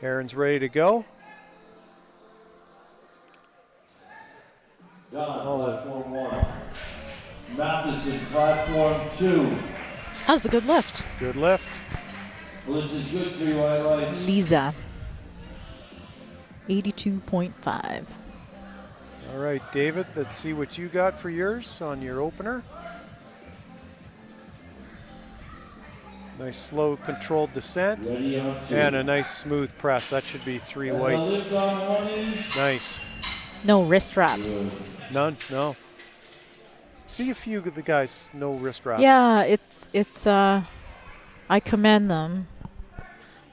Speaker 2: Erin's ready to go.
Speaker 3: Done, platform 1. Matheson, platform 2.
Speaker 1: That was a good lift.
Speaker 2: Good lift.
Speaker 3: Well, this is good, 3 white lights.
Speaker 1: Lisa. 82.5.
Speaker 2: All right, David, let's see what you got for yours on your opener. Nice slow controlled descent
Speaker 3: Ready on 2.
Speaker 2: and a nice smooth press. That should be 3
Speaker 3: And the
Speaker 2: whites.
Speaker 3: lift on 1 is
Speaker 2: Nice.
Speaker 1: No wrist wraps.
Speaker 3: good.
Speaker 2: None? No. See a few of the guys, no wrist wraps.
Speaker 1: Yeah, it's I commend them.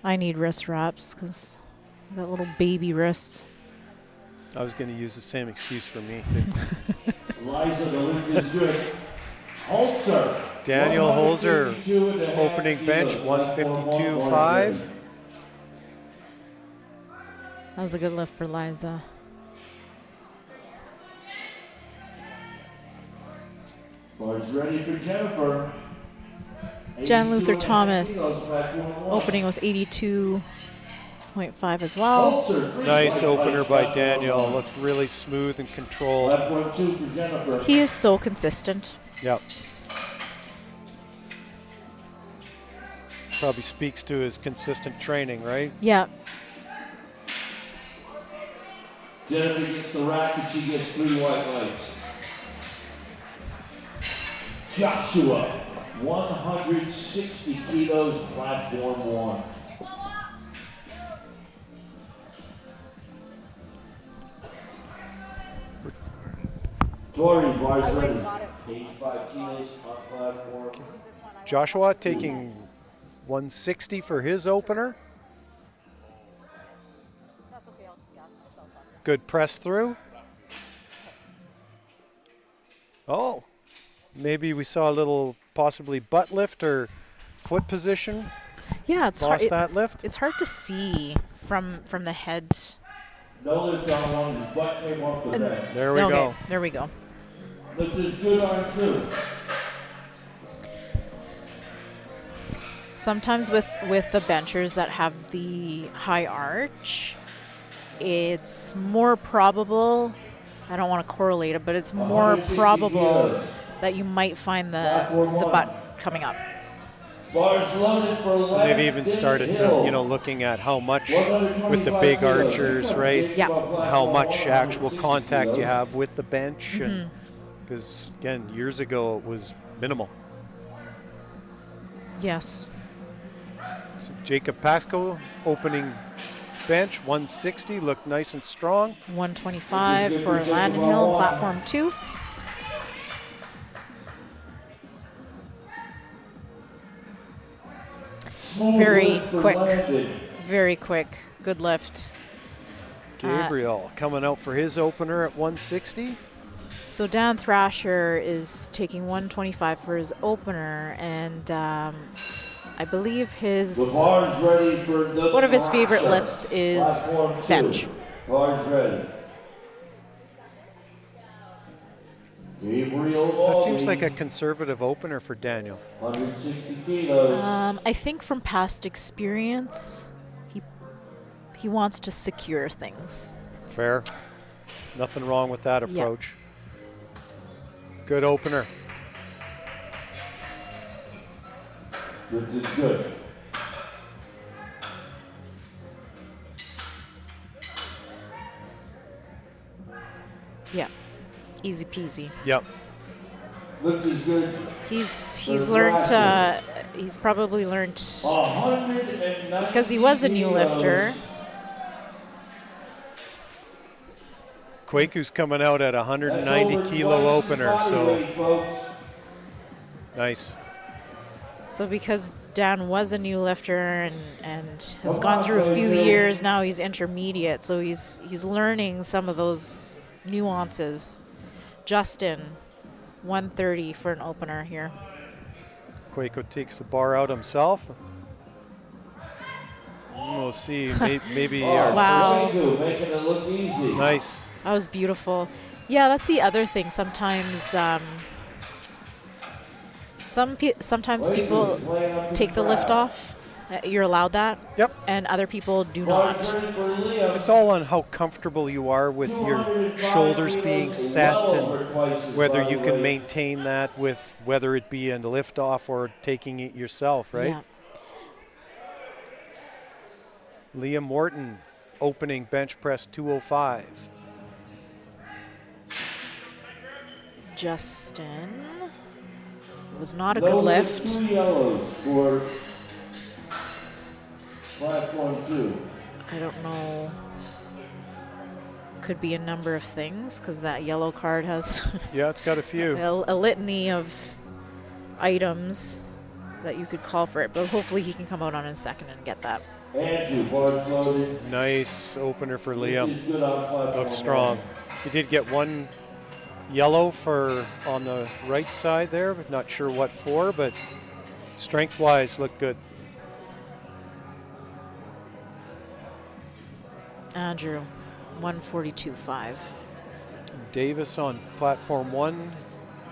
Speaker 1: I need wrist wraps because that little baby wrists.
Speaker 2: I was going to use the same excuse for me, too.
Speaker 3: Liza, the lift is good. Holzer.
Speaker 2: Daniel Holzer,
Speaker 3: 152.5
Speaker 2: opening bench,
Speaker 3: kilos, platform
Speaker 2: 152.5.
Speaker 1: That was a good lift for Liza.
Speaker 3: Bars ready for Jennifer.
Speaker 1: Jan Luther
Speaker 3: 82.5
Speaker 1: Thomas
Speaker 3: kilos, platform 1.
Speaker 1: opening with 82.5 as well.
Speaker 3: Holzer, 3
Speaker 2: Nice
Speaker 3: white
Speaker 2: opener
Speaker 3: lights,
Speaker 2: by
Speaker 3: platform
Speaker 2: Daniel.
Speaker 3: 1.
Speaker 2: Looked really smooth and controlled.
Speaker 3: Platform 2 for Jennifer.
Speaker 1: He is so consistent.
Speaker 2: Yep. Probably speaks to his consistent training, right?
Speaker 1: Yeah.
Speaker 3: Jennifer gets the rack and she gets 3 white lights. Joshua, 160 kilos, platform 1. Tori, bars ready. 85 kilos on platform.
Speaker 2: Joshua taking 160 for his opener.
Speaker 1: That's okay, I'll just gas myself up.
Speaker 2: Good press through. Oh, maybe we saw a little possibly butt lift or foot position.
Speaker 1: Yeah, it's hard.
Speaker 2: Lost that lift.
Speaker 1: It's hard to see from the head.
Speaker 3: No lift on 1, his butt came off the bench.
Speaker 2: There we
Speaker 1: Okay,
Speaker 2: go.
Speaker 1: there we go.
Speaker 3: Lift is good on 2.
Speaker 1: Sometimes with the benchers that have the high arch, it's more probable, I don't want to correlate it, but it's more
Speaker 3: 160
Speaker 1: probable
Speaker 3: kilos.
Speaker 1: that you might find the
Speaker 3: Platform 1.
Speaker 1: butt coming up.
Speaker 3: Bars loaded for left.
Speaker 2: They've even started to, looking at how much with the
Speaker 3: 125
Speaker 2: big
Speaker 3: kilos.
Speaker 2: archers, right?
Speaker 1: Yeah.
Speaker 2: How much actual
Speaker 3: 160
Speaker 2: contact you
Speaker 3: kilos.
Speaker 2: have with the bench, and because again, years ago it was minimal.
Speaker 1: Yes.
Speaker 2: So Jacob Pasco opening bench 160, looked nice and strong.
Speaker 1: 125 for Landon Hill, platform 2.
Speaker 3: Smooth
Speaker 1: Very
Speaker 3: lift for
Speaker 1: quick.
Speaker 3: Landon.
Speaker 1: Very quick. Good lift.
Speaker 2: Gabriel coming out for his opener at 160.
Speaker 1: So Dan Thrasher is taking 125 for his opener, and I believe
Speaker 3: The
Speaker 1: his
Speaker 3: bar's ready for the
Speaker 1: one of his favorite
Speaker 3: Thrasher.
Speaker 1: lifts is
Speaker 3: Platform 2.
Speaker 1: bench.
Speaker 3: Bar's ready. Gabriel
Speaker 2: That seems
Speaker 3: Walby,
Speaker 2: like a conservative opener for Daniel.
Speaker 3: 160 kilos.
Speaker 1: I think from past experience, he wants to secure things.
Speaker 2: Fair. Nothing wrong with that
Speaker 1: Yeah.
Speaker 2: approach. Good opener.
Speaker 3: Good is good.
Speaker 1: Yeah. Easy peasy.
Speaker 2: Yep.
Speaker 3: Lift is good.
Speaker 1: He's learned. He's probably learned
Speaker 3: 190
Speaker 1: because he was a new lifter.
Speaker 2: Kwaku's coming out at 190 kilo opener, so nice.
Speaker 1: So because Dan was a new lifter and has gone through a few years now, he's intermediate. So he's learning some of those nuances. Justin, 130 for an opener here.
Speaker 2: Kwaku takes the bar out himself. We'll see. Maybe our
Speaker 1: Wow.
Speaker 3: Making it look easy.
Speaker 2: nice.
Speaker 1: That was beautiful. Yeah, that's the other thing. Sometimes sometimes people take the lift off. You're allowed that.
Speaker 2: Yep.
Speaker 1: And other people do not.
Speaker 2: It's all on how comfortable you are with your shoulders being set and whether you can maintain that with whether it be in the lift off or taking it yourself, right?
Speaker 1: Yeah.
Speaker 2: Liam Morton opening bench press 205.
Speaker 1: Justin was not a good lift.
Speaker 3: 2 yellows for platform 2.
Speaker 1: I don't know. Could be a number of things because that yellow card has
Speaker 2: Yeah, it's got a few.
Speaker 1: a litany of items that you could call for it. But hopefully he can come out on in second and get that.
Speaker 3: Andrew, bars loaded.
Speaker 2: Nice opener for Liam.
Speaker 3: He's good on platform
Speaker 2: Looks strong. He did get one yellow for on the right side there, but not sure what for, but strength-wise looked good.
Speaker 1: Andrew, 142.5.
Speaker 2: Davis on platform 1,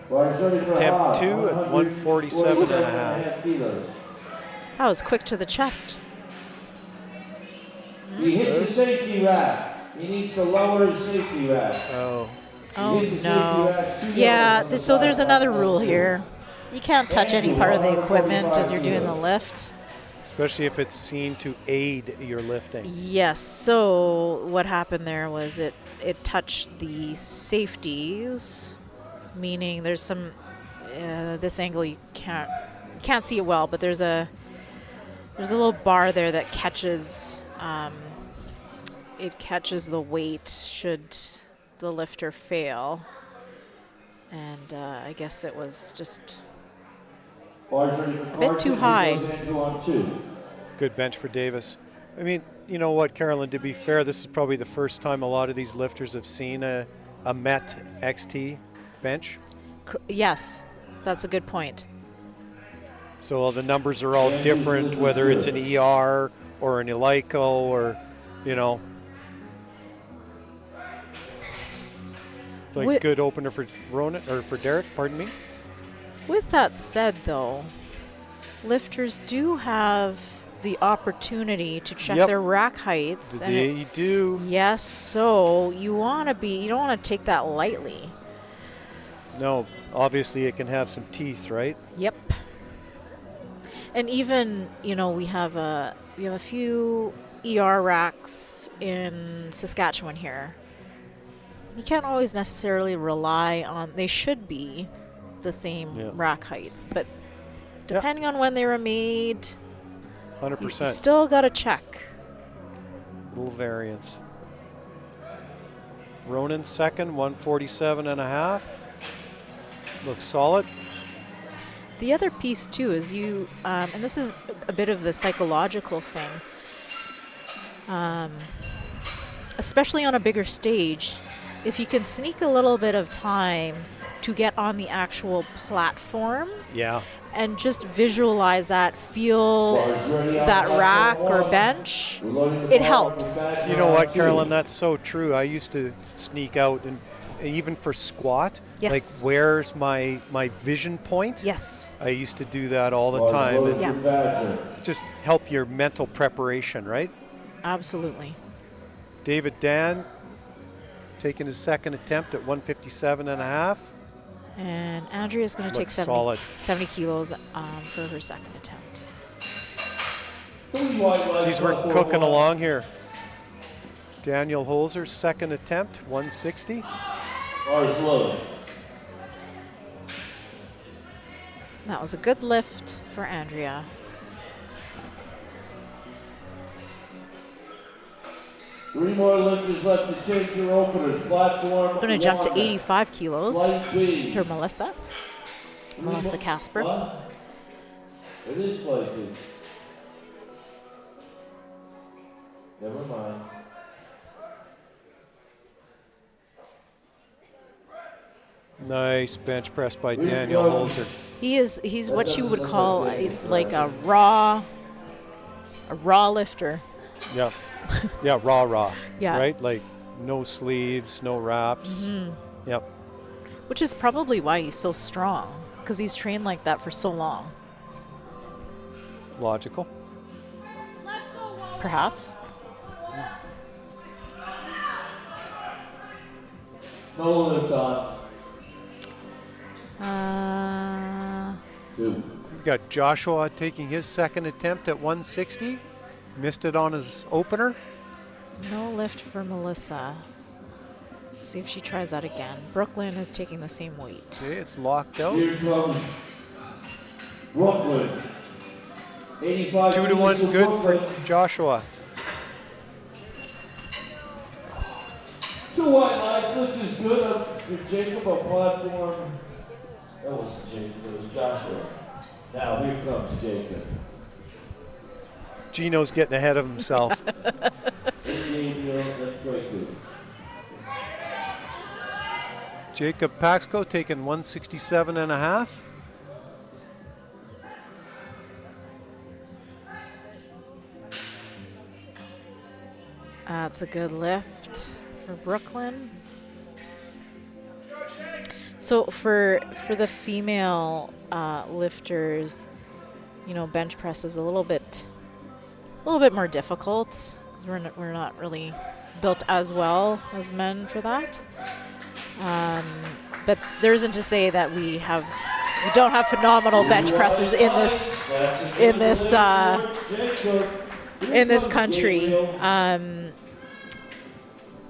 Speaker 3: Bars ready for
Speaker 2: temp
Speaker 3: high,
Speaker 2: 2 at 147.5.
Speaker 3: kilos.
Speaker 1: That was quick to the chest.
Speaker 3: He hit the safety rack. He needs to lower his safety rack.
Speaker 2: Oh,
Speaker 1: Oh
Speaker 3: He hit the
Speaker 1: no.
Speaker 3: safety rack 2
Speaker 1: Yeah,
Speaker 3: yards on the
Speaker 1: so there's
Speaker 3: side.
Speaker 1: another rule here. You can't touch any part of the equipment as you're doing the lift.
Speaker 2: especially if it's seen to aid your lifting.
Speaker 1: Yes, so what happened there was it touched the safeties, meaning there's some, this angle you can't see it well, but there's a little bar there that catches, it catches the weight should the lifter fail. And I guess it was just
Speaker 3: Bars ready for
Speaker 1: bit
Speaker 3: Carson.
Speaker 1: too
Speaker 3: Here
Speaker 1: high.
Speaker 3: goes Andrew on 2.
Speaker 2: Good bench for Davis. I mean, you know what, Carolyn, to be fair, this is probably the first time a lot of these lifters have seen a Met XT bench.
Speaker 1: yes, that's a good point.
Speaker 2: So the numbers are all different, whether it's an ER or an Elico or, you know. It's like good opener for Ronan, or for Derek, pardon me.
Speaker 1: With that said, though, lifters do have the opportunity to check
Speaker 2: Yep.
Speaker 1: their rack heights. And
Speaker 2: They do.
Speaker 1: yes, so you don't want to take that lightly.
Speaker 2: No, obviously it can have some teeth, right?
Speaker 1: Yep. And even, we have a few ER racks in Saskatchewan here. You can't always necessarily rely on, they should be the same rack heights, but depending on when they were made,
Speaker 2: 100%.
Speaker 1: you still got to check.
Speaker 2: Little variance. Ronan second, 147.5. Looks solid.
Speaker 1: The other piece too is and this is a bit of the psychological thing, especially on a bigger stage, if you can sneak a little bit of time to get on the actual platform
Speaker 2: Yeah.
Speaker 1: and just visualize that, feel that rack or bench, it helps.
Speaker 2: You know what, Carolyn? That's so true. I used to sneak out, and even for squat,
Speaker 1: Yes.
Speaker 2: like where's my vision point?
Speaker 1: Yes.
Speaker 2: I used to do that all the time, and
Speaker 1: Yeah.
Speaker 2: just help your mental preparation, right?
Speaker 1: Absolutely.
Speaker 2: David Dan taking his second attempt at 157.5.
Speaker 1: And Andrea's going to take
Speaker 2: Looks solid.
Speaker 1: 70 kilos for her second attempt.
Speaker 2: Geez, we're cooking along here. Daniel Holzer, second attempt, 160.
Speaker 3: Bars loaded.
Speaker 1: That was a good lift for Andrea.
Speaker 3: Three more lifters left to change your openers. Platform
Speaker 1: Going to jump to
Speaker 3: one.
Speaker 1: 85 kilos
Speaker 3: Flight B.
Speaker 1: for Melissa. Melissa Casper.
Speaker 3: What? It is flight B. Never mind.
Speaker 2: Nice bench press by Daniel Holzer.
Speaker 1: He's what you would call like a raw lifter.
Speaker 2: Yeah. Yeah, raw.
Speaker 1: Yeah.
Speaker 2: Right? Like no sleeves, no wraps. Yep.
Speaker 1: Which is probably why he's so strong, because he's trained like that for so long.
Speaker 2: Logical.
Speaker 1: Perhaps.
Speaker 3: No lift on. Two.
Speaker 2: We've got Joshua taking his second attempt at 160. Missed it on his opener.
Speaker 1: No lift for Melissa. See if she tries that again. Brooklyn is taking the same weight.
Speaker 2: Okay, it's locked out.
Speaker 3: Here comes Brooklyn. 85
Speaker 2: 2 to 1
Speaker 3: kilos
Speaker 2: good
Speaker 3: Brooklyn.
Speaker 2: for Joshua.
Speaker 3: Two white lines, which is good up for Jacob on platform. That was Jacob, it was Joshua. Now here comes Jacob.
Speaker 2: Gino's getting ahead of himself. Jacob Paxco taking 167 and a half.
Speaker 1: That's a good lift for Brooklyn. So for the female lifters, you know, bench press is a little bit more difficult because we're not really built as well as men for that. But there isn't to say that we don't have phenomenal bench pressers in this country.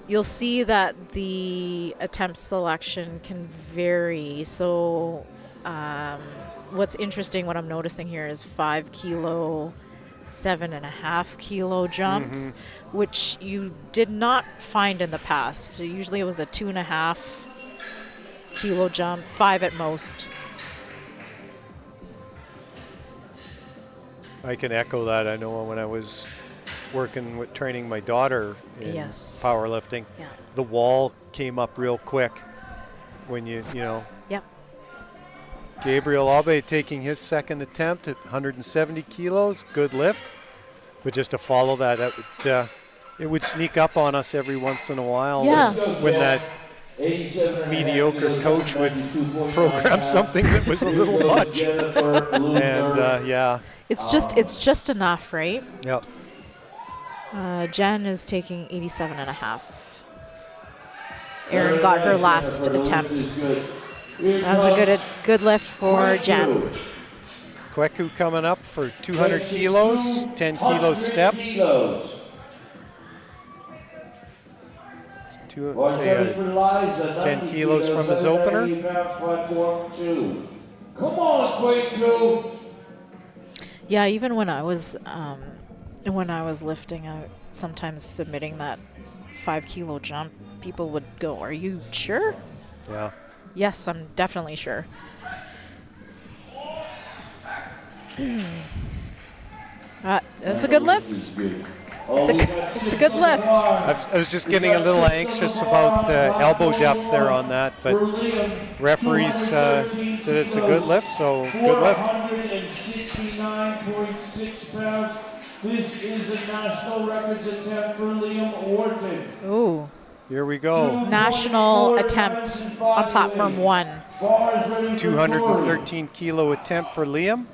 Speaker 1: You'll see that the attempt selection can vary. So what's interesting, what I'm noticing here is 5 kilo, 7.5 kilo jumps, which you did not find in the past. So usually it was a 2.5 kilo jump, 5 at most.
Speaker 2: I can echo that. I know when I was working with training my daughter in
Speaker 1: Yes.
Speaker 2: powerlifting,
Speaker 1: Yeah.
Speaker 2: the wall came up real quick when you know.
Speaker 1: Yep.
Speaker 2: Gabriel Abe taking his second attempt at 170 kilos, good lift. But just to follow that, it would sneak up on us every once in a while.
Speaker 1: Yeah.
Speaker 2: When that mediocre coach would program something that was a little much. And yeah.
Speaker 1: It's just enough, right?
Speaker 2: Yep.
Speaker 1: Jen is taking 87.5. Erin got her last attempt. That was a good lift for Jen.
Speaker 2: Kweku coming up for 200 kilos, 10 kilo step. 10 kilos from his opener.
Speaker 3: Come on, Kweku.
Speaker 1: Yeah, even when I was lifting, sometimes submitting that 5 kilo jump, people would go, "Are you sure?"
Speaker 2: Yeah.
Speaker 1: Yes, I'm definitely sure. It's a good lift. It's a good lift.
Speaker 2: I was just getting a little anxious about the elbow depth there on that, but referees said it's a good lift, so good lift.
Speaker 3: 469.6 pounds. This is a national records attempt for Liam Wharton.
Speaker 1: Ooh.
Speaker 2: Here we go.
Speaker 1: National attempt on platform 1.
Speaker 2: 213 kilo attempt for Liam.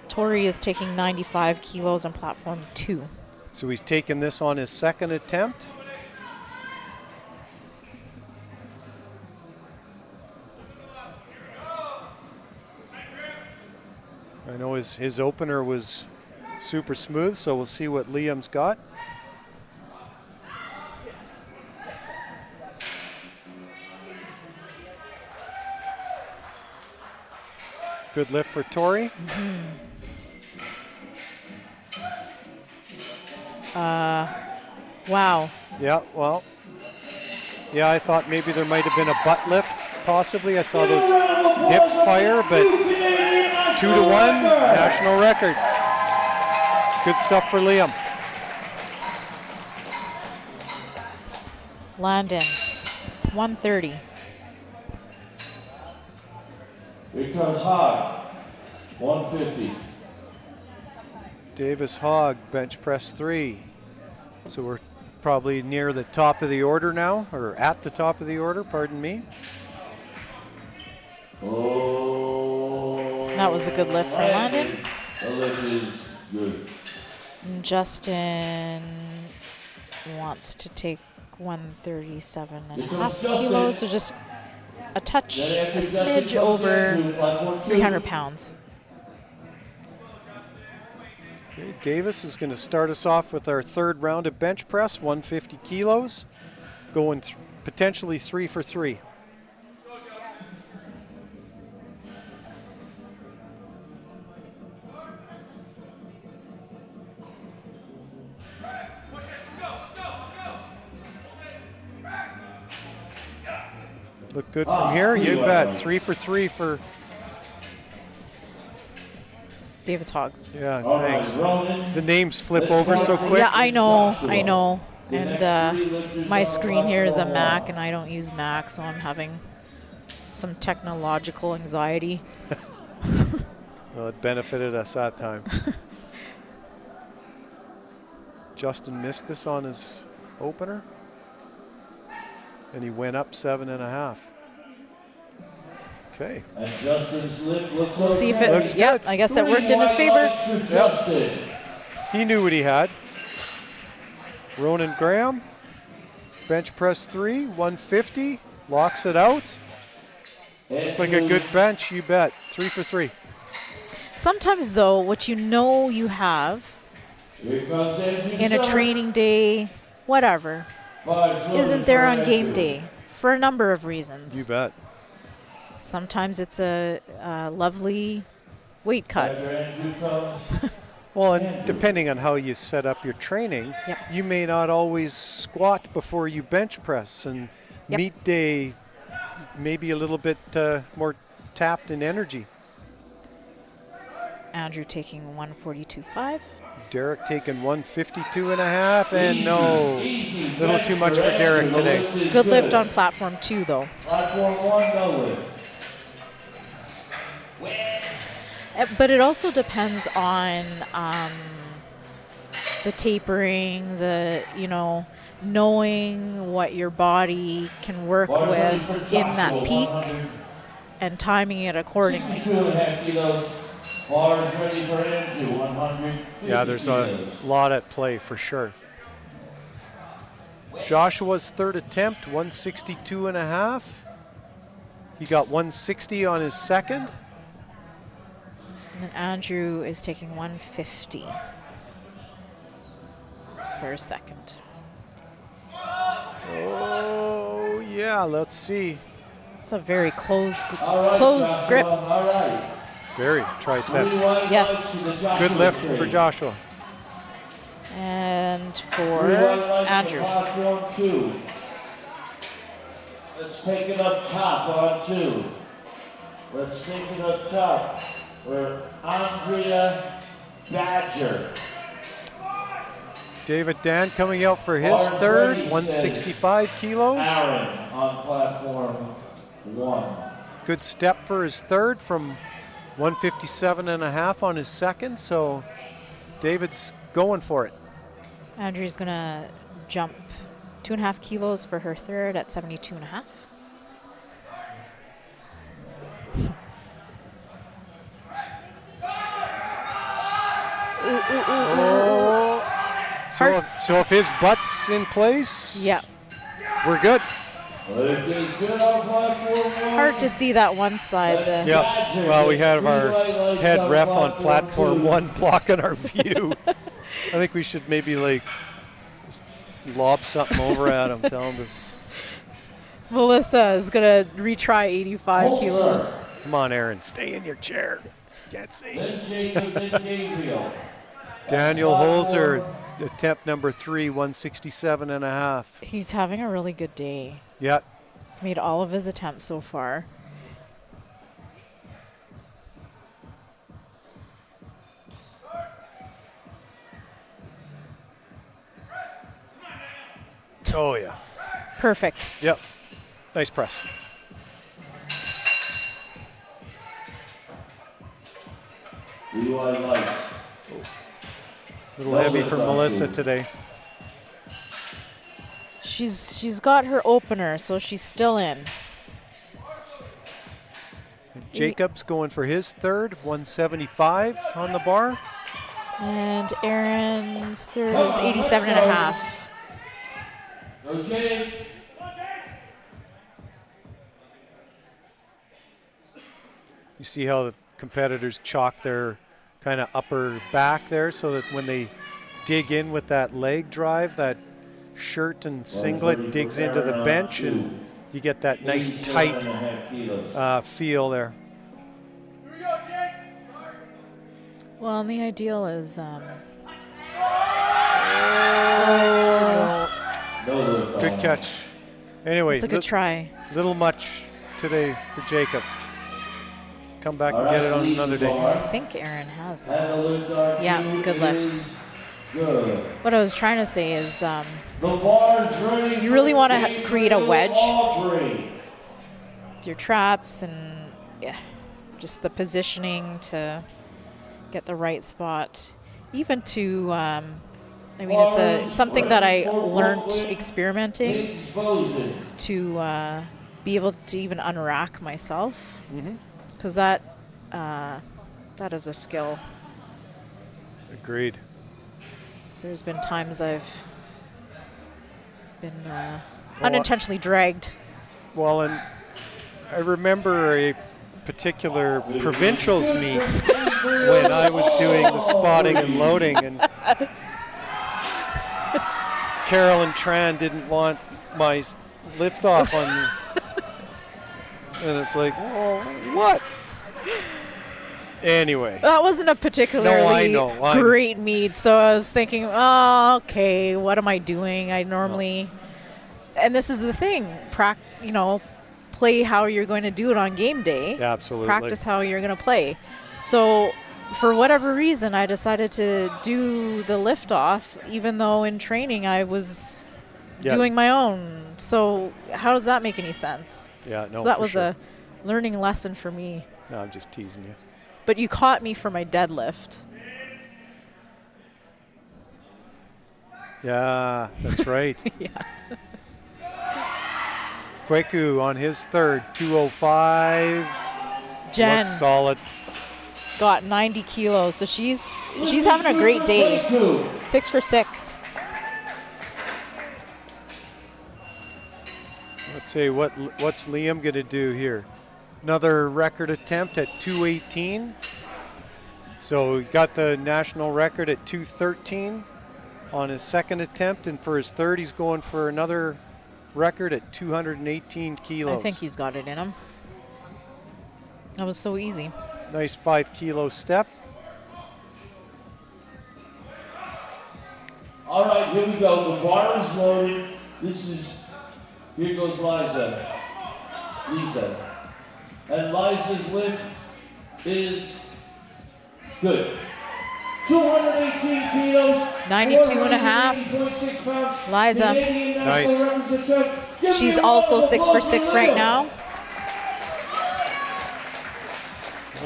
Speaker 1: Tori is taking 95 kilos on platform 2.
Speaker 2: So he's taken this on his second attempt. I know his opener was super smooth, so we'll see what Liam's got. Good lift for Tori.
Speaker 1: Wow.
Speaker 2: Yeah, well, yeah, I thought maybe there might have been a butt lift, possibly. I saw those hips fire, but 2-1, national record. Good stuff for Liam.
Speaker 1: Landon, 130.
Speaker 3: Here comes Hogg, 150.
Speaker 2: Davis Hogg, bench press 3. So we're probably near the top of the order now, or at the top of the order, pardon me.
Speaker 3: Oh.
Speaker 1: That was a good lift for Landon.
Speaker 3: The lift is good.
Speaker 1: And Justin wants to take 137.5 kilos, so just a touch, a smidge over 300 pounds.
Speaker 2: Okay, Davis is going to start us off with our third round of bench press, 150 kilos, going potentially 3 for 3. Look good from here, you bet. 3 for 3 for
Speaker 1: Davis Hogg.
Speaker 2: Yeah, thanks. The names flip over so quick.
Speaker 1: Yeah, I know. And my screen here is a Mac, and I don't use Mac, so I'm having some technological anxiety.
Speaker 2: Well, it benefited us that time. Justin missed this on his opener, and he went up 7.5. Okay.
Speaker 3: And Justin's lift looks
Speaker 1: We'll see if it
Speaker 2: Looks
Speaker 1: yep,
Speaker 2: good.
Speaker 1: I guess it worked in his favor.
Speaker 2: He knew what he had. Ronan Graham, bench press 3, 150, locks it out. Looked like a good bench, you bet. 3 for 3.
Speaker 1: Sometimes, though, what you know you have in a training day, whatever, isn't there on game day for a number of reasons.
Speaker 2: You bet.
Speaker 1: Sometimes it's a lovely weight cut.
Speaker 2: Well, and depending on how you set up your training,
Speaker 1: Yep.
Speaker 2: you may not always squat before you bench press, and
Speaker 1: Yep.
Speaker 2: meet day maybe a little bit more tapped in energy.
Speaker 1: Andrew taking 142.5.
Speaker 2: Derek taking 152.5, and no, a little too much for Derek today.
Speaker 1: Good lift on platform 2, though.
Speaker 3: Platform 1, no lift.
Speaker 1: But it also depends on the tapering, knowing what your body can work with in that peak and timing it accordingly.
Speaker 3: 2.5 kilos. Bars ready for Andrew, 100.
Speaker 2: Yeah, there's a lot at play for sure. Joshua's third attempt, 162.5. He got 160 on his second.
Speaker 1: And Andrew is taking 150 for a second.
Speaker 2: Oh, yeah, let's see.
Speaker 1: It's a very close
Speaker 3: Joshua,
Speaker 1: grip.
Speaker 3: All right.
Speaker 2: Very tricep.
Speaker 1: Yes.
Speaker 2: Good lift for Joshua.
Speaker 1: And for Andrew.
Speaker 3: Platform 2. Let's take it up top on 2. Let's take it up top for Andrea Badger.
Speaker 2: David Dan coming out for his third, 165 kilos.
Speaker 3: Aaron on platform 1.
Speaker 2: Good step for his third from 157.5 on his second, so David's going for it.
Speaker 1: Andrew's going to jump 2.5 kilos for her third at 72.5.
Speaker 2: So if his butt's in place,
Speaker 1: Yeah.
Speaker 2: we're good.
Speaker 3: Lift is good on platform 1.
Speaker 1: Hard to see that one side.
Speaker 2: Yep. Well, we have our head ref on platform 1 blocking our view. I think we should maybe just lob something over at him, tell him to.
Speaker 1: Melissa is going to retry 85 kilos.
Speaker 2: Come on, Aaron. Stay in your chair. Can't see.
Speaker 3: Then Jacob, then Gabriel.
Speaker 2: Daniel Holzer, attempt number 3, 167.5.
Speaker 1: He's having a really good day.
Speaker 2: Yeah.
Speaker 1: He's made all of his attempts so far.
Speaker 2: Oh, yeah.
Speaker 1: Perfect.
Speaker 2: Yep. Nice press.
Speaker 3: Blue eye lights.
Speaker 2: A little heavy for Melissa today.
Speaker 1: She's got her opener, so she's still in.
Speaker 2: And Jacob's going for his third, 175 on the bar.
Speaker 1: And Aaron's third is 87.5.
Speaker 3: Go Jake.
Speaker 2: You see how the competitors chalk their kind of upper back there so that when they dig in with that leg drive, that shirt and singlet digs into the bench and you get that nice tight feel there.
Speaker 1: Well, and the ideal is
Speaker 2: Good catch. Anyway,
Speaker 1: it's a good try.
Speaker 2: Little much today for Jacob. Come back and get it on another day.
Speaker 1: I think Aaron has that. Yeah, good lift. What I was trying to say is you really want to create a wedge with your traps and just the positioning to get the right spot. Even to, I mean, it's something that I learned experimenting to be able to even unrack myself. Because that is a skill.
Speaker 2: Agreed.
Speaker 1: So there's been times I've been unintentionally dragged.
Speaker 2: Well, and I remember a particular provincials meet when I was doing the spotting and loading, and Carolyn Tran didn't want my lift off on, and it's like, well, what? Anyway.
Speaker 1: That wasn't a particularly
Speaker 2: No,
Speaker 1: great meet, so I was thinking, oh, okay, what am I doing? I normally, and this is the thing, play how you're going to do it on game day.
Speaker 2: Yeah, absolutely.
Speaker 1: Practice how you're going to play. So for whatever reason, I decided to do the lift off, even though in training I was doing my own. So how does that make any sense?
Speaker 2: Yeah, no.
Speaker 1: So that was a learning lesson for me.
Speaker 2: No, I'm just teasing you.
Speaker 1: But you caught me for my deadlift.
Speaker 2: Yeah, that's right.
Speaker 1: Yeah.
Speaker 2: Kweku on his third, 205.
Speaker 1: Jen
Speaker 2: Looks solid.
Speaker 1: got 90 kilos, so she's having a great day. 6 for 6.
Speaker 2: Let's see what's Liam going to do here. Another record attempt at 218. So he got the national record at 213 on his second attempt, and for his third, he's going for another record at 218 kilos.
Speaker 1: I think he's got it in him. That was so easy.
Speaker 2: Nice 5 kilo step.
Speaker 3: All right, here we go. The bar is loaded. Here goes Lisa. And Liza's lift is good. 218 kilos.
Speaker 1: 92.5.
Speaker 3: pounds.
Speaker 1: Liza.
Speaker 2: Nice.
Speaker 1: She's also 6 for 6 right now.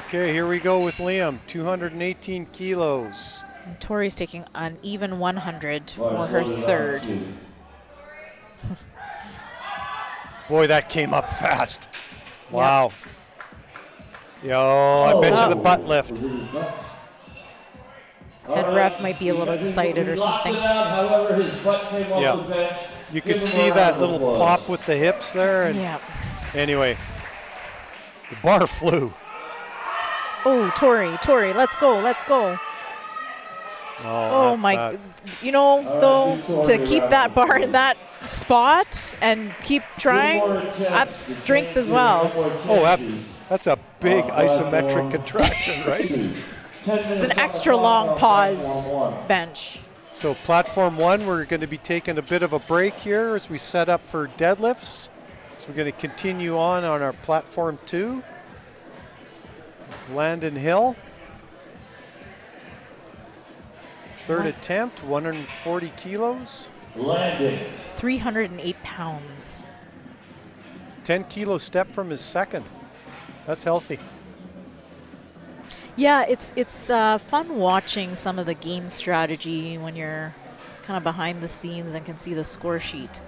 Speaker 2: Okay, here we go with Liam. 218 kilos.
Speaker 1: And Tori's taking an even 100 for her third.
Speaker 2: Boy, that came up fast. Wow. Yo, I bet you the butt lift.
Speaker 1: Head ref might be a little excited or something.
Speaker 2: Yeah. You could see that little pop with the hips there. And
Speaker 1: Yeah.
Speaker 2: anyway, the bar flew.
Speaker 1: Oh, Tori, let's go. Oh my,
Speaker 2: that.
Speaker 1: To keep that bar in that spot and keep trying, that's strength as well.
Speaker 2: Oh, that's a big
Speaker 3: On
Speaker 2: isometric
Speaker 3: platform
Speaker 2: contraction, right?
Speaker 3: 2. 10
Speaker 1: It's an
Speaker 3: minutes on
Speaker 1: extra
Speaker 3: the
Speaker 1: long
Speaker 3: clock on
Speaker 1: pause
Speaker 3: platform 1.
Speaker 1: bench.
Speaker 2: So platform 1, we're going to be taking a bit of a break here as we set up for deadlifts. So we're going to continue on our platform 2. Landon Hill. Third attempt, 140 kilos.
Speaker 3: Landing.
Speaker 1: 308 pounds.
Speaker 2: 10 kilo step from his second. That's healthy.
Speaker 1: Yeah, it's fun watching some of the game strategy when you're kind of behind the scenes and can see the score sheet.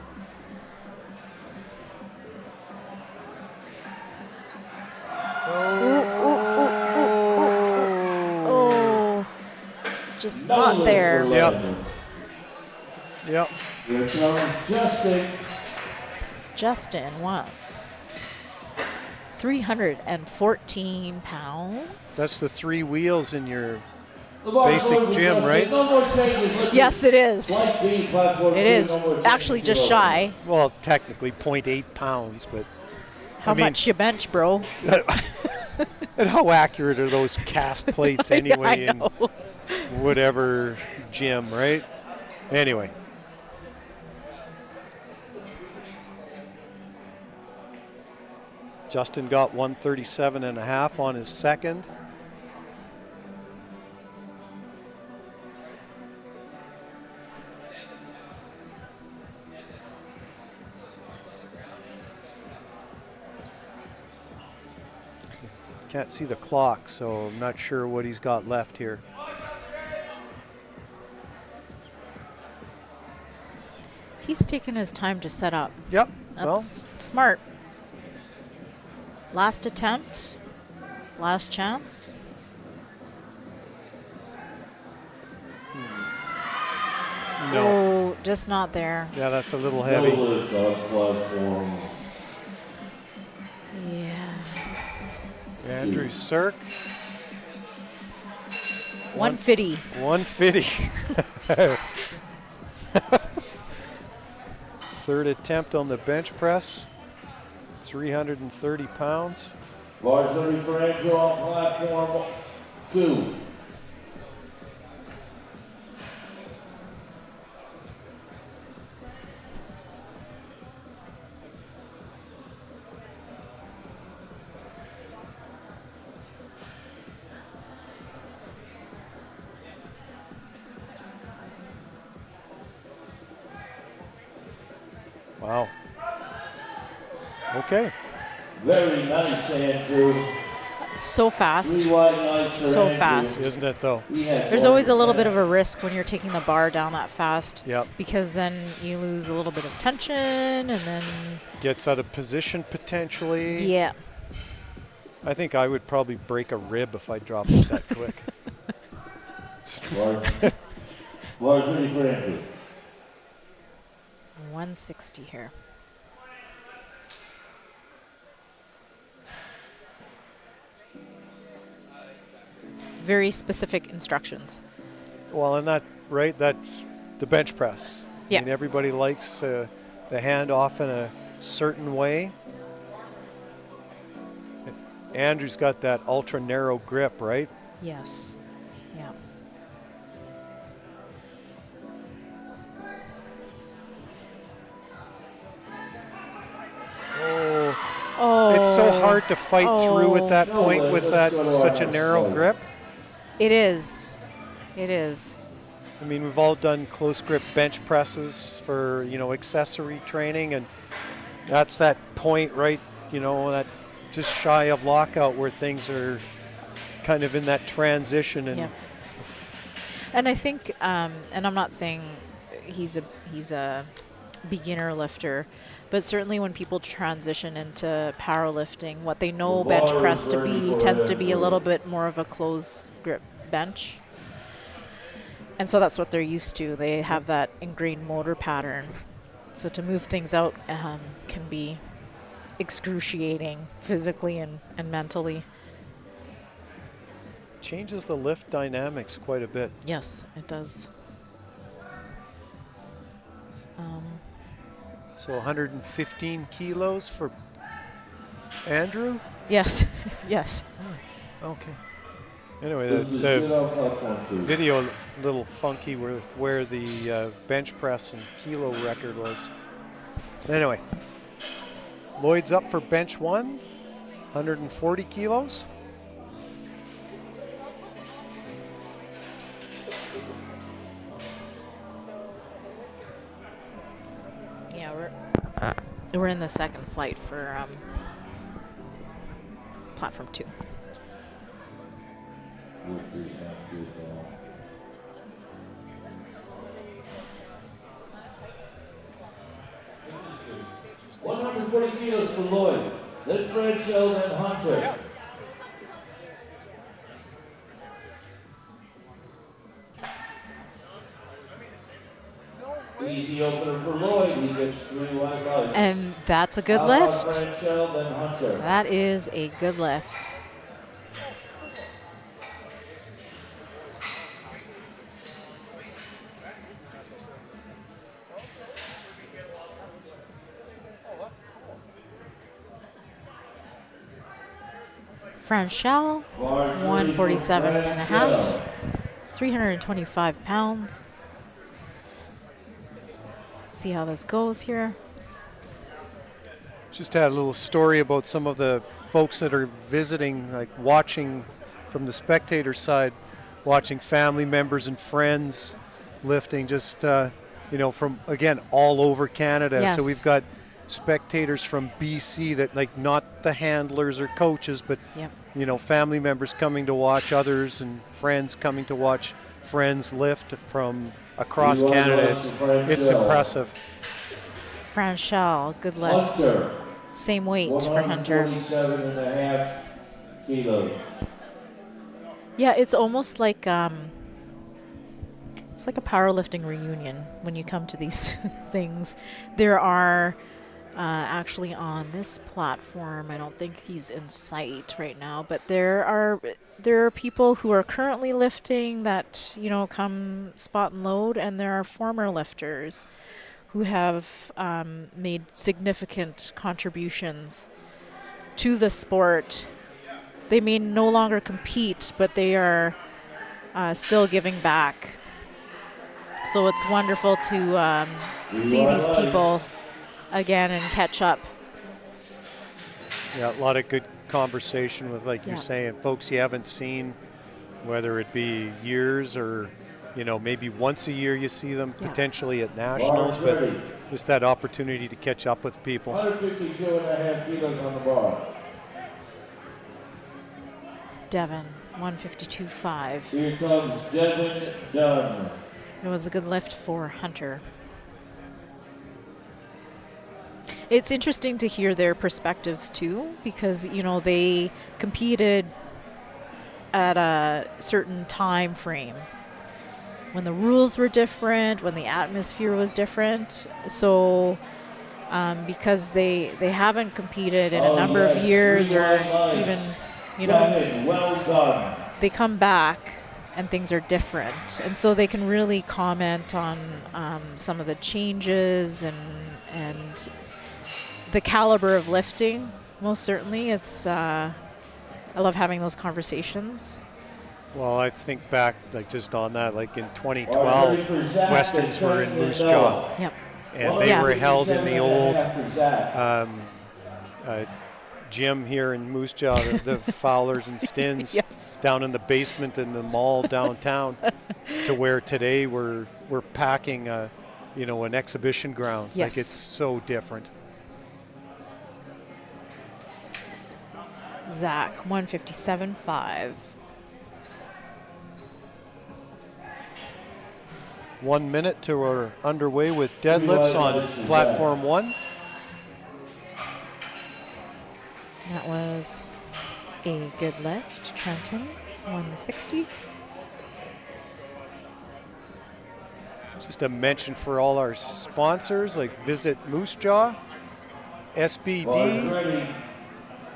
Speaker 1: Oh, just not there.
Speaker 2: Yep. Yep.
Speaker 3: Here comes Justin.
Speaker 1: Justin wants 314 pounds.
Speaker 2: That's the 3 wheels in your
Speaker 3: The bar's
Speaker 2: basic
Speaker 3: over,
Speaker 2: gym,
Speaker 3: Justin.
Speaker 2: right?
Speaker 3: No more changes. Lift
Speaker 1: Yes, it is.
Speaker 3: Light B, platform
Speaker 1: It
Speaker 3: 2,
Speaker 1: is
Speaker 3: no more changes.
Speaker 1: actually just
Speaker 3: Keep going.
Speaker 1: shy.
Speaker 2: well, technically 0.8 pounds, but
Speaker 1: How much you bench, bro?
Speaker 2: and how accurate are those cast plates anyway
Speaker 1: I
Speaker 2: in
Speaker 1: know.
Speaker 2: whatever gym, right? Anyway. Justin got 137.5 on his second. Can't see the clock, so I'm not sure what he's got left here.
Speaker 1: He's taking his time to set up.
Speaker 2: Yep.
Speaker 1: That's smart. Last attempt, last chance.
Speaker 2: Well, no.
Speaker 1: Oh, just not there.
Speaker 2: Yeah, that's a little
Speaker 3: No
Speaker 2: heavy.
Speaker 3: lift on platform.
Speaker 1: Yeah.
Speaker 2: Andrew Cirque,
Speaker 1: 150.
Speaker 2: 150. Third attempt on the bench press, 330 pounds.
Speaker 3: Varsity for Andrew on platform 2.
Speaker 2: Wow. Okay.
Speaker 3: Very nice, Andrew.
Speaker 1: So fast.
Speaker 3: 3 wide nights for
Speaker 1: So
Speaker 3: Andrew.
Speaker 1: fast.
Speaker 2: Isn't it though?
Speaker 3: He had
Speaker 1: There's always a little bit
Speaker 3: 1%.
Speaker 1: of a risk when you're taking the bar down that fast.
Speaker 2: Yep.
Speaker 1: Because then you lose a little bit of tension and then,
Speaker 2: Gets out of position potentially.
Speaker 1: yeah.
Speaker 2: I think I would probably break a rib if I dropped it that quick.
Speaker 3: Varsity for Andrew.
Speaker 1: 160 here. Very specific instructions.
Speaker 2: Well, and that, right, that's the bench press.
Speaker 1: Yeah.
Speaker 2: I mean, everybody likes the hand off in a certain way. Andrew's got that ultra narrow grip, right?
Speaker 1: Yes. Yeah.
Speaker 2: Oh,
Speaker 1: Oh.
Speaker 2: it's so hard to fight through at that
Speaker 3: No,
Speaker 2: point with that
Speaker 3: let's go to
Speaker 2: such a
Speaker 3: our
Speaker 2: narrow
Speaker 3: next
Speaker 2: grip.
Speaker 1: It is. It is.
Speaker 2: I mean, we've all done close grip bench presses for, accessory training, and that's that point, right, that just shy of lockout where things are kind of in that transition. And
Speaker 1: Yeah. And I think, and I'm not saying he's a beginner lifter, but certainly when people transition into powerlifting, what they know
Speaker 3: The
Speaker 1: bench
Speaker 3: bar
Speaker 1: press
Speaker 3: is
Speaker 1: to be
Speaker 3: 34
Speaker 1: tends to be a
Speaker 3: Andrew.
Speaker 1: little bit more of a close grip bench. And so that's what they're used to. They have that ingrained motor pattern. So to move things out can be excruciating physically and mentally.
Speaker 2: changes the lift dynamics quite a bit.
Speaker 1: Yes, it does.
Speaker 2: So 115 kilos for Andrew?
Speaker 1: Yes, yes.
Speaker 2: Okay. Anyway,
Speaker 3: This is
Speaker 2: the
Speaker 3: good on platform 2.
Speaker 2: video a little funky with where the bench press and kilo record was. Anyway, Lloyd's up for bench 1, 140 kilos.
Speaker 1: Yeah, we're in the second flight for platform 2.
Speaker 3: Good, good, good, 140 kilos for Lloyd. Then Franchel, then Hunter. Easy opener for Lloyd. He gets 3 wide lights.
Speaker 1: And that's a good
Speaker 3: How about
Speaker 1: lift.
Speaker 3: Franchel, then Hunter.
Speaker 1: That is a good lift. Franchel, 147 and a half. It's 325 pounds. See how this goes here.
Speaker 2: Just had a little story about some of the folks that are visiting, like watching from the spectator side, watching family members and friends lifting, just from again all over Canada.
Speaker 1: Yes.
Speaker 2: So we've got spectators from BC that, like, not the handlers or coaches, but
Speaker 1: Yep.
Speaker 2: family members coming to watch others and friends coming to watch friends lift from across Canada. It's impressive.
Speaker 1: Franchel, good lift.
Speaker 3: Hunter.
Speaker 1: Same weight for Hunter.
Speaker 3: 147 and a half kilos.
Speaker 1: Yeah, it's almost like it's like a powerlifting reunion when you come to these things. There are actually on this platform, I don't think he's in sight right now, but there are people who are currently lifting that come spot and load, and there are former lifters who have made significant contributions to the sport. They may no longer compete, but they are still giving back. So it's wonderful to see these people again and catch up.
Speaker 2: Yeah, a lot of good conversation with, like
Speaker 1: Yeah.
Speaker 2: you're saying, folks you haven't seen, whether it be years or maybe once a year you see them,
Speaker 1: Yeah.
Speaker 2: potentially at nationals, but just that opportunity to catch up with people.
Speaker 3: 152 and a half kilos on the bar.
Speaker 1: Devin, 152.5.
Speaker 3: Here comes Devin Dunn.
Speaker 1: It was a good lift for Hunter. It's interesting to hear their perspectives too, because they competed at a certain time frame when the rules were different, when the atmosphere was different. So because they haven't competed in a number of years, or even
Speaker 3: Devin, well done.
Speaker 1: they come back and things are different, and so they can really comment on some of the changes and the caliber of lifting. Most certainly, it's I love having those conversations.
Speaker 2: Well, I think back, like, just on that, like in 2012, Westerns were in Moose Jaw,
Speaker 1: Yep.
Speaker 2: and they
Speaker 1: Yeah.
Speaker 2: were held in the old
Speaker 3: Zach.
Speaker 2: gym here in Moose Jaw, the Fowlers and Stins,
Speaker 1: Yes.
Speaker 2: down in the basement in the mall downtown, to where today we're packing an exhibition grounds.
Speaker 1: Yes.
Speaker 2: Like, it's so different.
Speaker 1: Zach, 157.5.
Speaker 2: 1 minute till we're underway with deadlifts on platform 1.
Speaker 1: That was a good lift. Trenton, 160.
Speaker 2: Just a mention for all our sponsors, like visit Moose Jaw, SBD,
Speaker 3: Ready.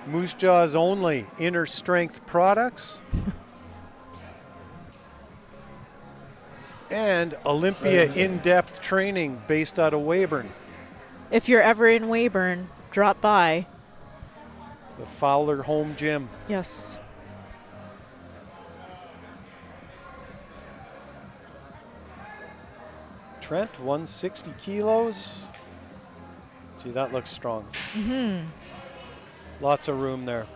Speaker 2: Moose Jaw's only inner strength products, and Olympia in-depth training based out of Weyburn.
Speaker 1: If you're ever in Weyburn, drop by.
Speaker 2: The Fowler Home Gym.
Speaker 1: Yes.
Speaker 2: Trent, 160 kilos. Gee, that looks strong.
Speaker 1: Mm-hmm.
Speaker 2: Lots of room there.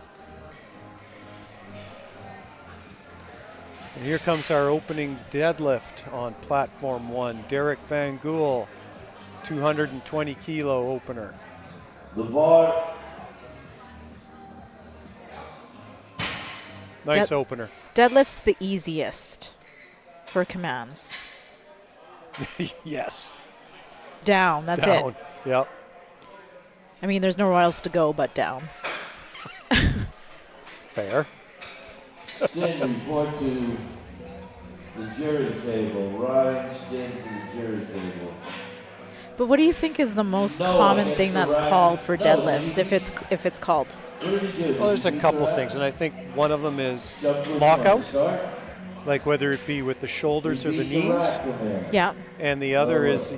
Speaker 2: And here comes our opening deadlift on platform 1. Derek Van Gool, 220 kilo opener.
Speaker 3: The bar.
Speaker 2: Nice opener.
Speaker 1: Deadlift's the easiest for commands.
Speaker 2: Yes.
Speaker 1: Down, that's
Speaker 2: Down.
Speaker 1: it.
Speaker 2: Yep.
Speaker 1: I mean, there's nowhere else to go but down.
Speaker 2: Fair.
Speaker 3: Stin, report to the jury table. Ryan, Stin to the jury table.
Speaker 1: But what do you think is the most
Speaker 3: No,
Speaker 1: common
Speaker 3: against
Speaker 1: thing
Speaker 3: the
Speaker 1: that's
Speaker 3: right.
Speaker 1: called for
Speaker 3: No,
Speaker 1: deadlifts,
Speaker 3: you-
Speaker 1: if it's called?
Speaker 3: What did he do?
Speaker 2: Well, there's a
Speaker 3: Did he
Speaker 2: couple
Speaker 3: do
Speaker 2: things, and I think one of them is
Speaker 3: Jump to a
Speaker 2: lockout,
Speaker 3: start?
Speaker 2: like whether it be with the shoulders or the
Speaker 3: He beat
Speaker 2: knees.
Speaker 3: rack command.
Speaker 1: Yeah.
Speaker 2: And the other
Speaker 3: Oh.
Speaker 2: is,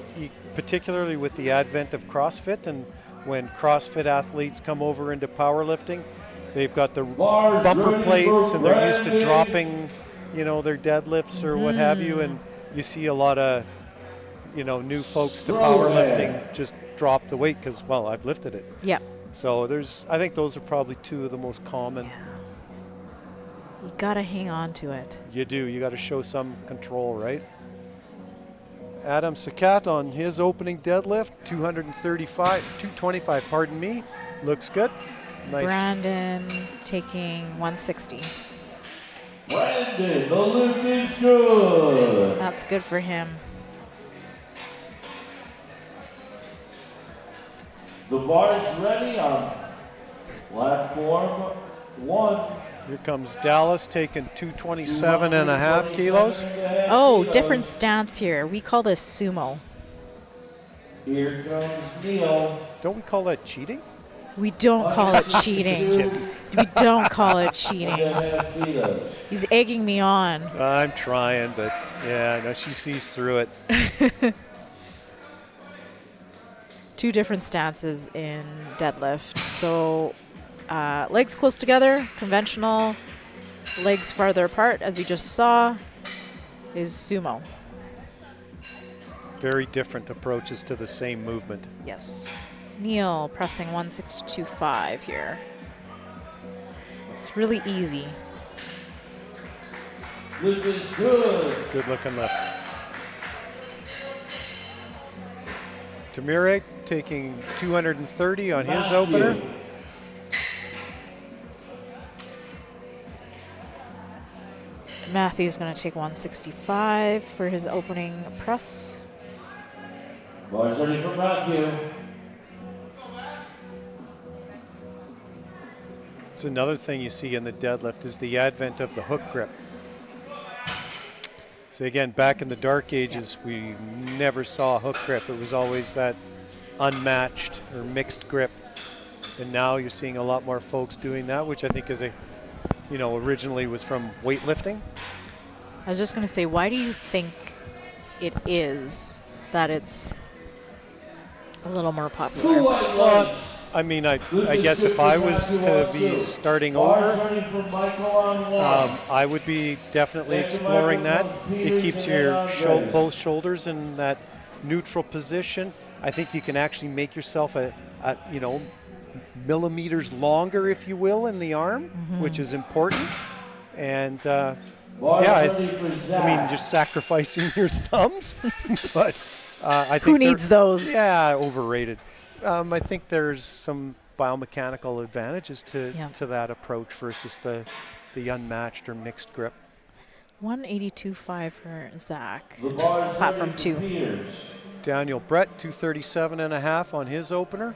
Speaker 2: particularly with the advent of CrossFit, and when CrossFit athletes come over into powerlifting, they've got the
Speaker 3: Bars
Speaker 2: bumper
Speaker 3: ready
Speaker 2: plates
Speaker 3: for
Speaker 2: and they're used to
Speaker 3: Randy.
Speaker 2: dropping, their deadlifts or what have you, and you see a lot of, new folks to powerlifting just drop the weight because, well, I've lifted it.
Speaker 1: Yeah.
Speaker 2: So I think those are probably two of the most common.
Speaker 1: You gotta hang on to it.
Speaker 2: You do. You got to show some control, right? Adam Sakat on his opening deadlift, 225, pardon me. Looks good. Nice.
Speaker 1: Brandon taking 160.
Speaker 3: Brandon, the lift is good.
Speaker 1: That's good for him.
Speaker 3: The bar's ready on platform 1.
Speaker 2: Here comes Dallas taking 227 and a half kilos.
Speaker 1: Oh, different stance here. We call this sumo.
Speaker 3: Here comes Neil.
Speaker 2: Don't we call that cheating?
Speaker 1: We don't call it
Speaker 2: Just
Speaker 1: cheating.
Speaker 2: kidding.
Speaker 1: We don't call it cheating.
Speaker 3: 2.5 kilos.
Speaker 1: He's egging me on.
Speaker 2: I'm trying, but yeah, no, she sees through it.
Speaker 1: Two different stances in deadlift. So legs close together, conventional. Legs farther apart, as you just saw, is sumo.
Speaker 2: Very different approaches to the same movement.
Speaker 1: Yes. Neil pressing 162.5 here. It's really easy.
Speaker 3: Lift is good.
Speaker 2: Good looking lift. Tamirek taking 230 on his
Speaker 3: Matthew.
Speaker 2: opener.
Speaker 1: Matthew's going to take 165 for his opening press.
Speaker 3: Bar's ready for Matthew.
Speaker 2: It's another thing you see in the deadlift is the advent of the hook grip. So again, back in the dark ages, we never saw a hook grip. It was always that unmatched or mixed grip. And now you're seeing a lot more folks doing that, which I think is originally was from weightlifting.
Speaker 1: I was just going to say, why do you think it is that it's a little more
Speaker 3: Two
Speaker 1: popular?
Speaker 3: white lights.
Speaker 2: I mean, I guess if I was to be starting
Speaker 3: Bar's
Speaker 2: over,
Speaker 3: ready for Michael on 1.
Speaker 2: I would be definitely exploring that. It keeps your both shoulders in that neutral position. I think you can actually make yourself a millimeters longer, if you will, in the arm, which is important. And
Speaker 3: Bar's
Speaker 2: yeah,
Speaker 3: ready for Zach.
Speaker 2: I mean, just sacrificing your thumbs, but I think
Speaker 1: Who needs those?
Speaker 2: Yeah, overrated. I think there's some biomechanical advantages to that approach versus the unmatched or mixed grip.
Speaker 1: 182.5 for Zach.
Speaker 3: The bar's
Speaker 1: Platform
Speaker 3: ready for
Speaker 1: 2.
Speaker 3: Peters.
Speaker 2: Daniel Brett, 237 and a half on his opener.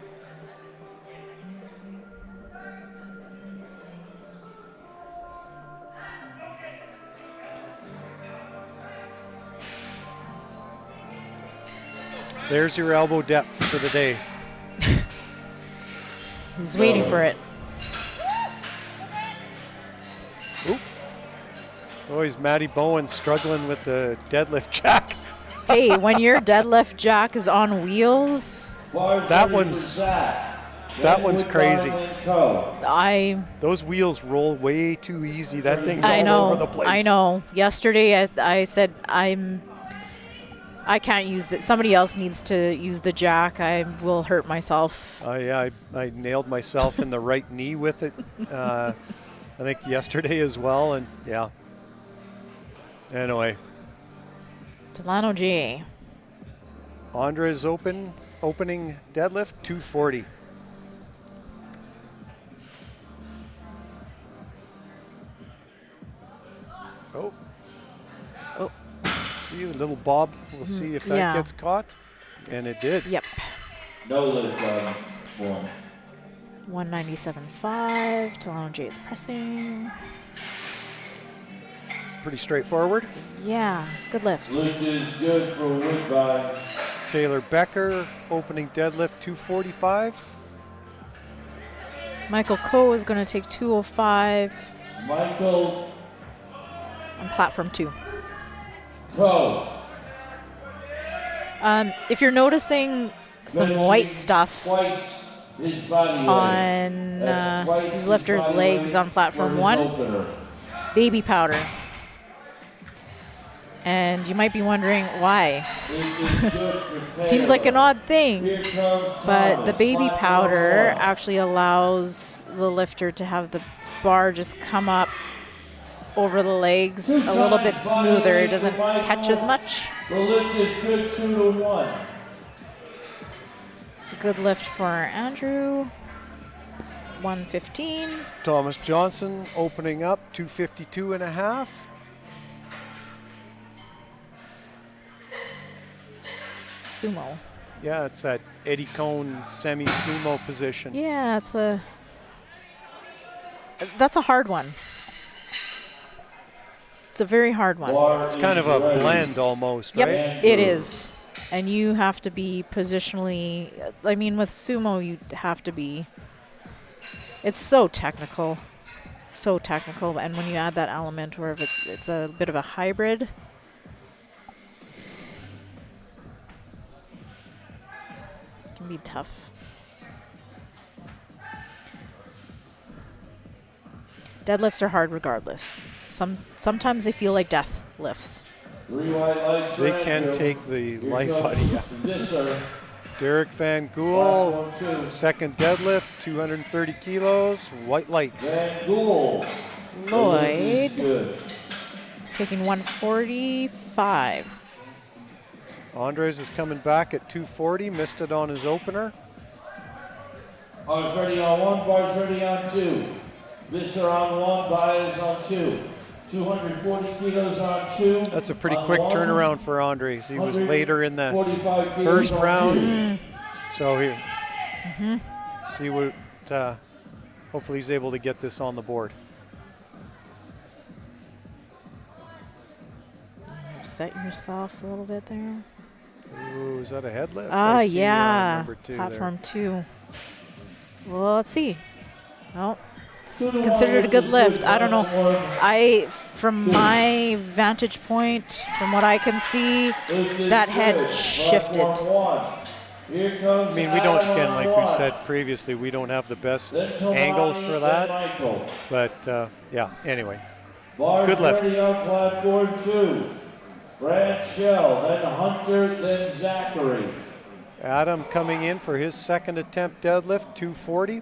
Speaker 2: There's your elbow depth for the day.
Speaker 1: Who's waiting for it?
Speaker 2: Oop. Oh, he's Matty Bowen struggling with the deadlift jack.
Speaker 1: Hey, when your deadlift jack is on wheels,
Speaker 3: Bar's
Speaker 2: That
Speaker 3: ready for
Speaker 2: one's-
Speaker 3: Zach.
Speaker 2: That one's crazy. Those wheels roll way too easy. That thing's all over the place.
Speaker 1: I know. Yesterday I said I can't use that. Somebody else needs to use the jack. I will hurt myself.
Speaker 2: I nailed myself in the right knee with it. I think yesterday as well, and yeah. Anyway.
Speaker 1: Delano J.
Speaker 2: Andre's opening deadlift 240. Oh. See a little bob. We'll see if that gets caught. And it did.
Speaker 1: Yep.
Speaker 3: No lift on 1.
Speaker 1: 197.5. Delano J is pressing.
Speaker 2: Pretty straightforward.
Speaker 1: Yeah, good lift.
Speaker 3: Lift is good for Woodbine.
Speaker 2: Taylor Becker, opening deadlift 245.
Speaker 1: Michael Coe is going to take 205
Speaker 3: Michael
Speaker 1: on platform 2.
Speaker 3: Coe.
Speaker 1: If you're noticing some white stuff
Speaker 3: Twice his body
Speaker 1: on these lifters' legs on platform 1, baby powder. And you might be wondering why. Seems like an odd thing, but the baby powder actually allows the lifter to have the bar just come up over the legs a little bit smoother. It doesn't catch as much.
Speaker 3: The lift is good 2-1.
Speaker 1: It's a good lift for Andrew. 115.
Speaker 2: Thomas Johnson opening up 252.5.
Speaker 1: Sumo.
Speaker 2: Yeah, it's that Eddie Cohn semi-sumo position.
Speaker 1: Yeah, that's a hard one. It's a very hard one.
Speaker 2: It's kind of a blend almost,
Speaker 1: Yep,
Speaker 2: right?
Speaker 1: it is. And you have to be positionally, I mean, with sumo, you have to be, it's so technical. So technical. And when you add that element where it's a bit of a hybrid, it can be tough. Deadlifts are hard regardless. Sometimes they feel like death lifts.
Speaker 2: They can take the life out of you. Derek Van Gool, second deadlift, 230 kilos, white lights.
Speaker 1: Lloyd taking 145.
Speaker 2: Andres is coming back at 240, missed it on his opener.
Speaker 3: Bars ready on 1, bars ready on 2. Visser on 1, bars on 2. 240 kilos on 2.
Speaker 2: That's a pretty quick turnaround for Andres. He was later in the first round. So here, see what, hopefully he's able to get this on the board.
Speaker 1: Set yourself a little bit there.
Speaker 2: Ooh, is that a head lift?
Speaker 1: Yeah,
Speaker 2: number 2
Speaker 1: platform there. 2. Well, let's see. Oh, it's considered a good lift. I don't know. From my vantage point, from what I can see, that head shifted.
Speaker 2: I mean, we don't, again, like we said previously, we don't have the best angles for that. But, yeah, anyway. Good lift.
Speaker 3: On platform 2. Brad Shell, then Hunter, then Zachary.
Speaker 2: Adam coming in for his second attempt deadlift, 240.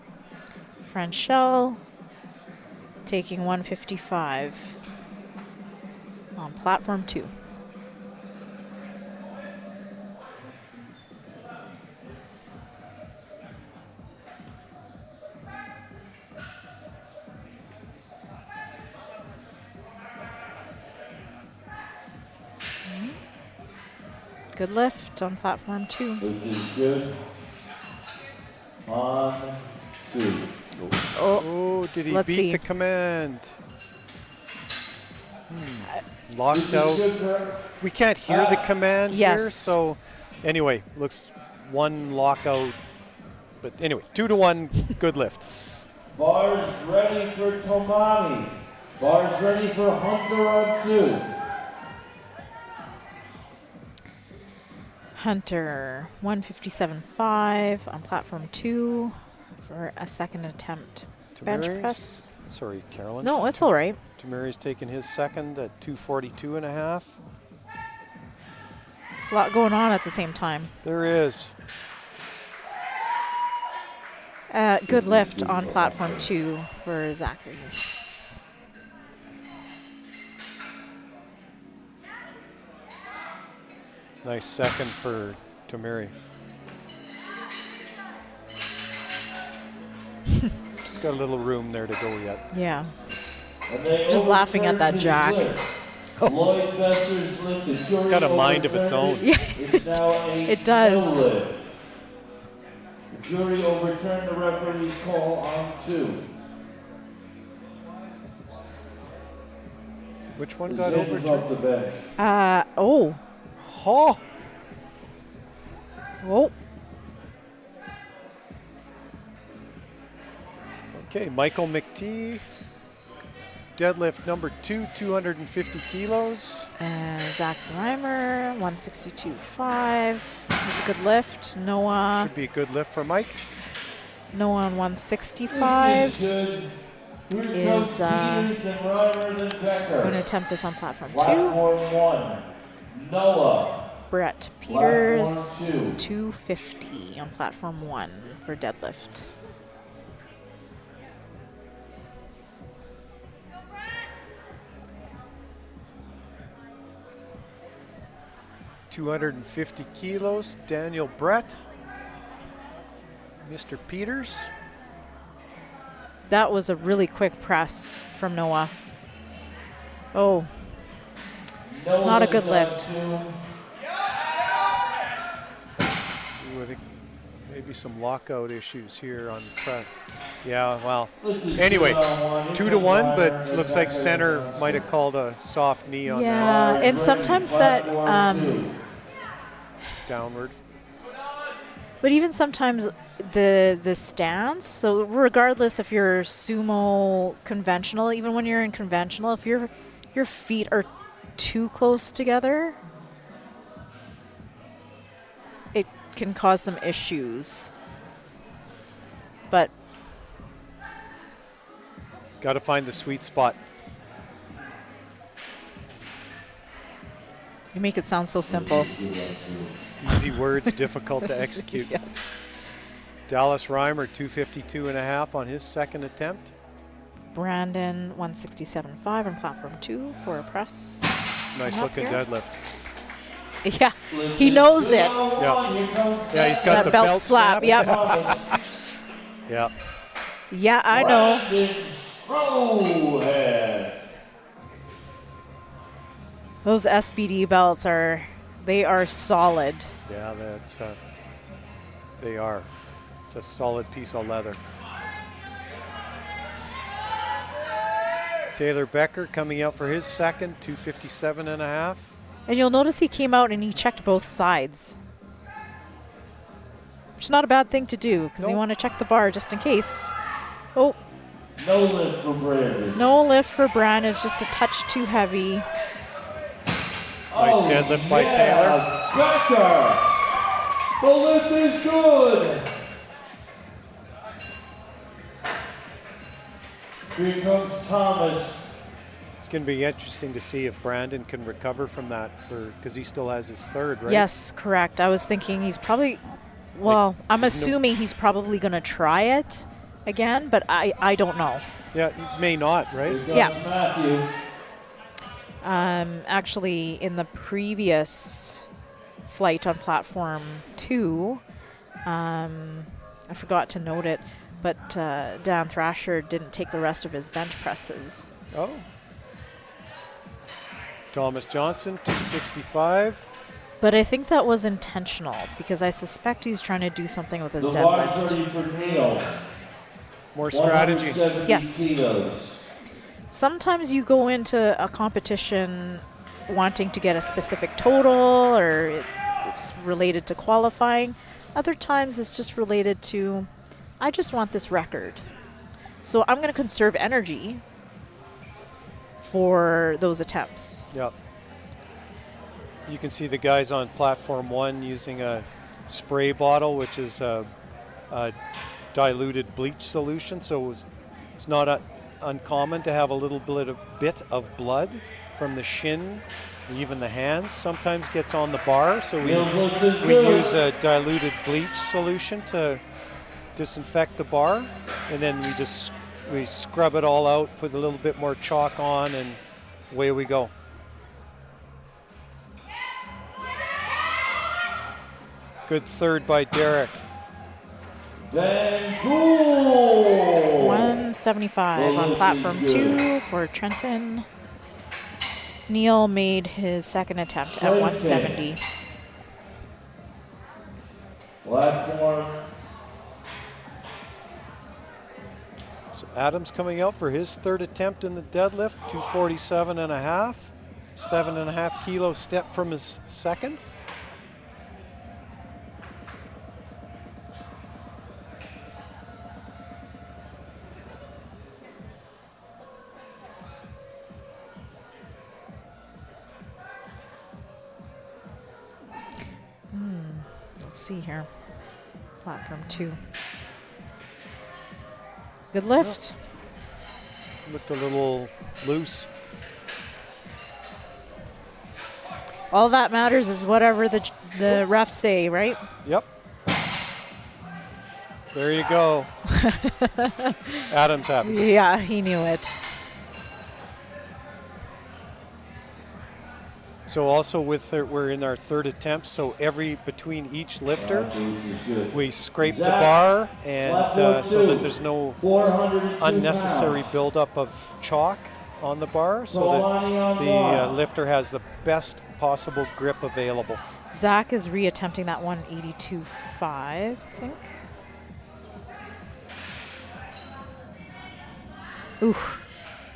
Speaker 1: Franchel taking 155 on platform 2. Good lift on platform 2.
Speaker 3: Lift is good on 2.
Speaker 2: Oh, did he beat the command? Locked out. We can't hear the command here, so anyway, looks one lockout. But anyway, 2-1, good lift.
Speaker 3: Bars ready for Tomani. Bars ready for Hunter on 2.
Speaker 1: Hunter, 157.5 on platform 2 for a second attempt. Bench
Speaker 2: Tamari's-
Speaker 1: press.
Speaker 2: Sorry, Carolyn.
Speaker 1: No, it's all right.
Speaker 2: Tamari's taking his second at 242.5.
Speaker 1: There's a lot going on at the same time.
Speaker 2: There is.
Speaker 1: Good lift on platform 2 for Zachary.
Speaker 2: Nice second for Tamari. She's got a little room there to go yet.
Speaker 1: Yeah.
Speaker 3: And they
Speaker 1: Just laughing at that
Speaker 3: overturned his
Speaker 1: jack.
Speaker 3: lift. Lloyd Besser's lift. The jury
Speaker 2: got a mind of its
Speaker 3: overturned
Speaker 2: own.
Speaker 3: it.
Speaker 1: Yeah,
Speaker 3: It's now a
Speaker 1: it does.
Speaker 3: no lift. The jury overturned the referee's call on 2.
Speaker 2: Which one
Speaker 3: The
Speaker 2: got
Speaker 3: Zed is
Speaker 2: overturned?
Speaker 3: off the bench.
Speaker 1: Oh.
Speaker 2: Oh!
Speaker 1: Oh.
Speaker 2: Okay, Michael McTee. Deadlift number 2, 250 kilos.
Speaker 1: Zach Reimer, 162.5. That's a good lift. Noah
Speaker 2: Should be a good lift for Mike.
Speaker 1: on 165.
Speaker 3: Good. Here
Speaker 1: Is,
Speaker 3: comes Peters, then Reimer, then Becker.
Speaker 1: Going to attempt this on platform 2.
Speaker 3: Platform 1. Noah.
Speaker 1: Brett Peters,
Speaker 3: Platform 2.
Speaker 1: 250 on platform 1 for deadlift.
Speaker 2: .250 kilos. Daniel Brett. Mr. Peters.
Speaker 1: That was a really quick press from Noah. Oh,
Speaker 3: Noah
Speaker 1: not a good
Speaker 3: on
Speaker 1: lift.
Speaker 3: 2.
Speaker 2: Ooh, I think maybe some lockout issues here on prep. Yeah, well, anyway, 2-1, but looks like center might have called a soft knee on that
Speaker 1: yeah, and sometimes that,
Speaker 2: downward.
Speaker 1: but even sometimes the stance. So regardless if you're sumo conventional, even when you're in conventional, if your feet are too close together, it can cause some issues. But
Speaker 2: Got to find the sweet spot.
Speaker 1: you make it sound so simple.
Speaker 2: Easy words, difficult to execute.
Speaker 1: Yes.
Speaker 2: Dallas Reimer, 252.5 on his second attempt.
Speaker 1: Brandon, 167.5 on platform 2 for a press.
Speaker 2: Nice
Speaker 1: Come up
Speaker 2: looking
Speaker 1: here.
Speaker 2: deadlift.
Speaker 1: Yeah, he knows it.
Speaker 2: Yeah, he's got
Speaker 1: That
Speaker 2: the
Speaker 1: belt slap, yep.
Speaker 2: Yeah.
Speaker 1: Yeah, I know. Those SBD belts they are solid.
Speaker 2: Yeah, that's they are. It's a solid piece of leather. Taylor Becker coming out for his second, 257.5.
Speaker 1: And you'll notice he came out and he checked both sides. Which is not a bad thing to do because you
Speaker 2: Nope.
Speaker 1: want to check the bar just in case. Oh,
Speaker 3: No lift for Brandon.
Speaker 1: no lift for Brandon. It's just a touch too heavy.
Speaker 2: Nice deadlift by Taylor.
Speaker 3: Becker. The lift is good. Here comes Thomas.
Speaker 2: It's going to be interesting to see if Brandon can recover from that because he still has his third, right?
Speaker 1: Yes, correct. I was thinking he's probably, well, I'm
Speaker 2: there's no-
Speaker 1: assuming he's probably going to try it again, but I don't know.
Speaker 2: Yeah, he may not, right?
Speaker 3: Here comes
Speaker 1: Yeah.
Speaker 3: Matthew.
Speaker 1: Actually, in the previous flight on platform 2, I forgot to note it, but Dan Thrasher didn't take the rest of his bench presses.
Speaker 2: Oh. Thomas Johnson, 265.
Speaker 1: But I think that was intentional because I suspect he's trying to do something with his
Speaker 3: The bar's
Speaker 1: deadlift.
Speaker 3: ready for Neil.
Speaker 2: More strategy.
Speaker 3: 170
Speaker 1: Yes.
Speaker 3: kilos.
Speaker 1: Sometimes you go into a competition wanting to get a specific total or it's related to qualifying. Other times it's just related to, I just want this record. So I'm going to conserve energy for those attempts.
Speaker 2: Yep. You can see the guys on platform 1 using a spray bottle, which is a diluted bleach solution, so it's not uncommon to have a little bit of blood from the shin, even the hands sometimes gets on the bar, so we use a diluted bleach solution to disinfect the bar, and then we scrub it all out, put a little bit more chalk on, and away we go. Good third by Derek.
Speaker 1: 175 on platform 2 for Trenton. Neil made his second attempt at 170.
Speaker 3: Platform.
Speaker 2: So Adam's coming out for his third attempt in the deadlift, 247 and a half, 7.5 kilo step from his second.
Speaker 1: Let's see here. Platform 2. Good lift.
Speaker 2: Looked a little loose.
Speaker 1: All that matters is whatever the refs say, right?
Speaker 2: Yep. There you go. Adam's happy.
Speaker 1: Yeah, he knew it.
Speaker 2: So also we're in our third attempt, so between each lifter, we scrape the bar, and so that there's no unnecessary buildup of chalk on the bar, so that the lifter has the best possible grip available.
Speaker 1: Zach is re-attempting that 182.5, I think. Ooh.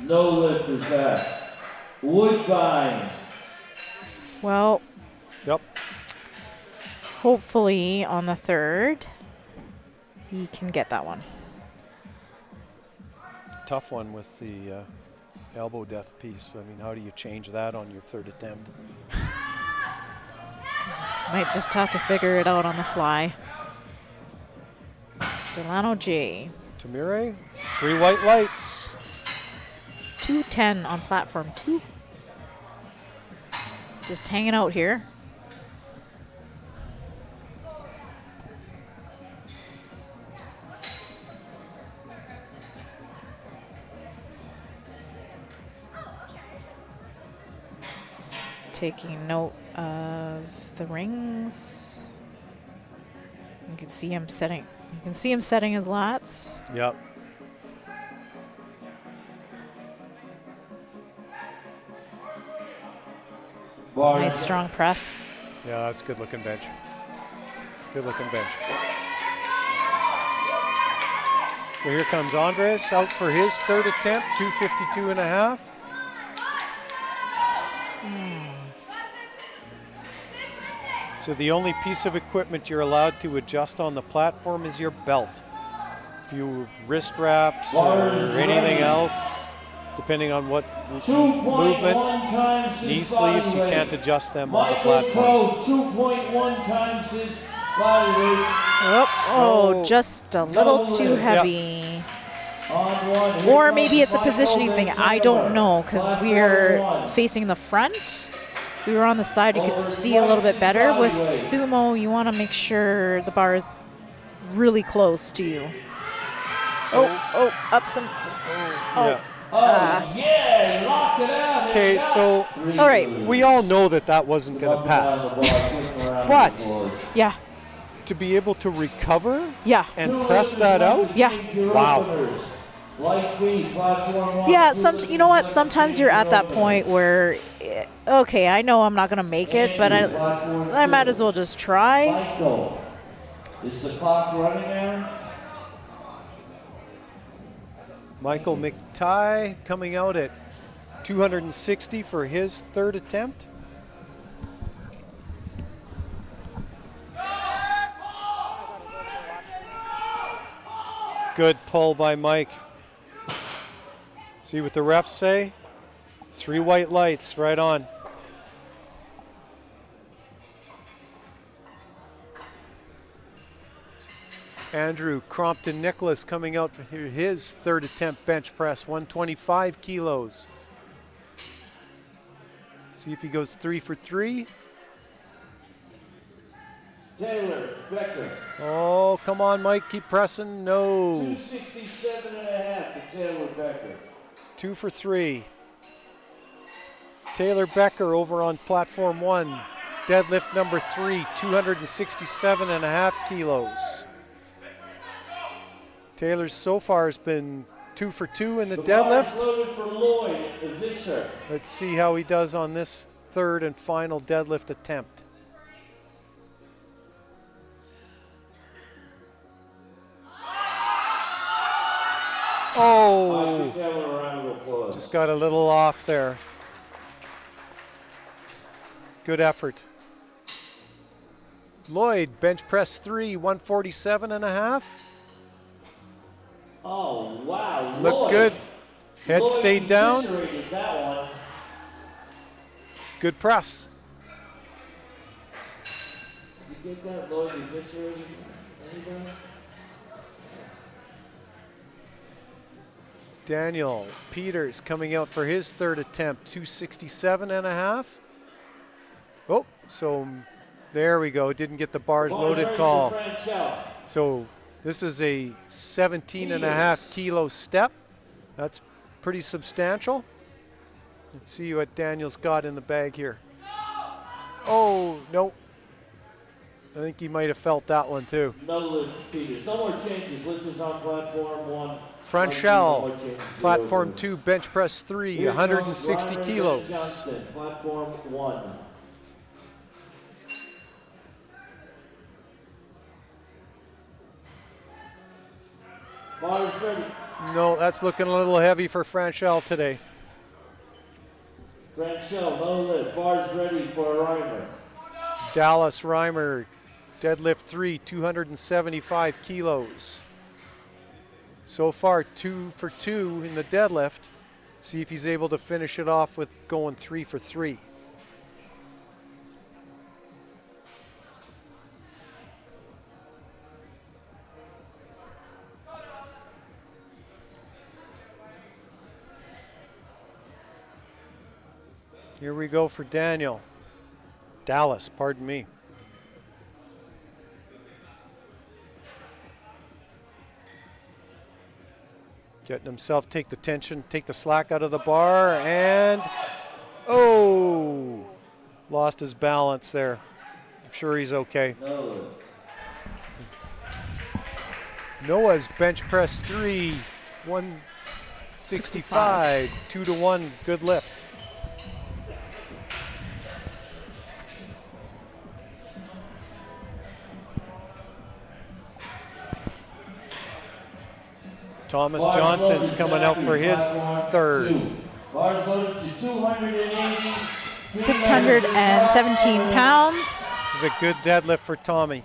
Speaker 3: No lifter, Zach. Woodbine.
Speaker 1: Well,
Speaker 2: Yep.
Speaker 1: hopefully on the third, he can get that one.
Speaker 2: Tough one with the elbow death piece. I mean, how do you change that on your third attempt?
Speaker 1: Might just have to figure it out on the fly. Delano J.
Speaker 2: Tamire, 3 white lights.
Speaker 1: 210 on platform 2. Just hanging out here. Taking note of the rings. You can see him setting. You can see him setting his lats.
Speaker 2: Yep.
Speaker 1: Nice strong press.
Speaker 2: Yeah, that's a good looking bench. Good looking bench. So here comes Andres out for his third attempt, 252 and a half. So the only piece of equipment you're allowed to adjust on the platform is your belt. A few wrist wraps or anything else, depending on what movement, knee sleeves, you can't adjust them on the platform.
Speaker 3: 2.1 times his body weight.
Speaker 1: Oh, just a little too heavy. Or maybe it's a positioning thing. I don't know, because we're facing the front. If we were on the side, you could see a little bit better. With sumo, you want to make sure the bar is really close to you. Up some.
Speaker 2: Yeah.
Speaker 3: Lock it out.
Speaker 2: Okay, so
Speaker 1: All right.
Speaker 2: we all know that wasn't going to pass. But
Speaker 1: Yeah.
Speaker 2: to be able to recover
Speaker 1: Yeah.
Speaker 2: and press that out,
Speaker 1: Yeah.
Speaker 2: wow.
Speaker 1: Yeah, you know what? Sometimes you're at that point where, okay, I know I'm not going to make it, but I might as well just try.
Speaker 3: Michael, is the clock running there?
Speaker 2: Michael McTighe coming out at 260 for his third attempt. Good pull by Mike. See what the refs say? 3 white lights, right on. Andrew Crompton Nicholas coming out for his third attempt bench press, 125 kilos. See if he goes 3 for 3.
Speaker 3: Taylor Becker.
Speaker 2: Oh, come on, Mike, keep pressing. No.
Speaker 3: 267.5 to Taylor Becker.
Speaker 2: 2 for 3. Taylor Becker over on platform 1. Deadlift number 3, 267.5 kilos. Taylor so far has been 2 for 2 in the deadlift.
Speaker 3: Loaded for Lloyd Visser.
Speaker 2: Let's see how he does on this third and final deadlift attempt. Oh, just got a little off there. Good effort. Lloyd, bench press 3, 147.5.
Speaker 3: Oh, wow.
Speaker 2: Looked
Speaker 3: Lloyd.
Speaker 2: good. Head
Speaker 3: Lloyd
Speaker 2: stayed down.
Speaker 3: eviscerated that one.
Speaker 2: Good press.
Speaker 3: Did you get that, Lloyd eviscerated? Anybody?
Speaker 2: Daniel Peters coming out for his third attempt, 267.5. Oh, so there we go. Didn't get the bars loaded call. So this is a 17.5 kilo step. That's pretty substantial. Let's see what Daniel's got in the bag here. Oh, no. I think he might have felt that one too.
Speaker 3: No lift, Peters. No more changes. Lift is on platform 1.
Speaker 2: Franchel, platform 2, bench press 3,
Speaker 3: Here
Speaker 2: 160
Speaker 3: comes
Speaker 2: kilos.
Speaker 3: Johnston, platform 1. Bars ready.
Speaker 2: No, that's looking a little heavy for Franchel today.
Speaker 3: Franchel, no lift. Bars ready for Reimer.
Speaker 2: Dallas Reimer, deadlift 3, 275 kilos. So far, 2 for 2 in the deadlift. See if he's able to finish it off with going 3 for 3. Here we go for Daniel. Dallas, pardon me. Getting himself, take the tension, take the slack out of the bar, and oh, lost his balance there. I'm sure he's okay. Noah's bench press 3, 165, 2 to 1, good lift. Thomas Johnson's coming out for his third.
Speaker 3: Bars loaded to 280.
Speaker 1: 617 pounds.
Speaker 2: This is a good deadlift for Tommy.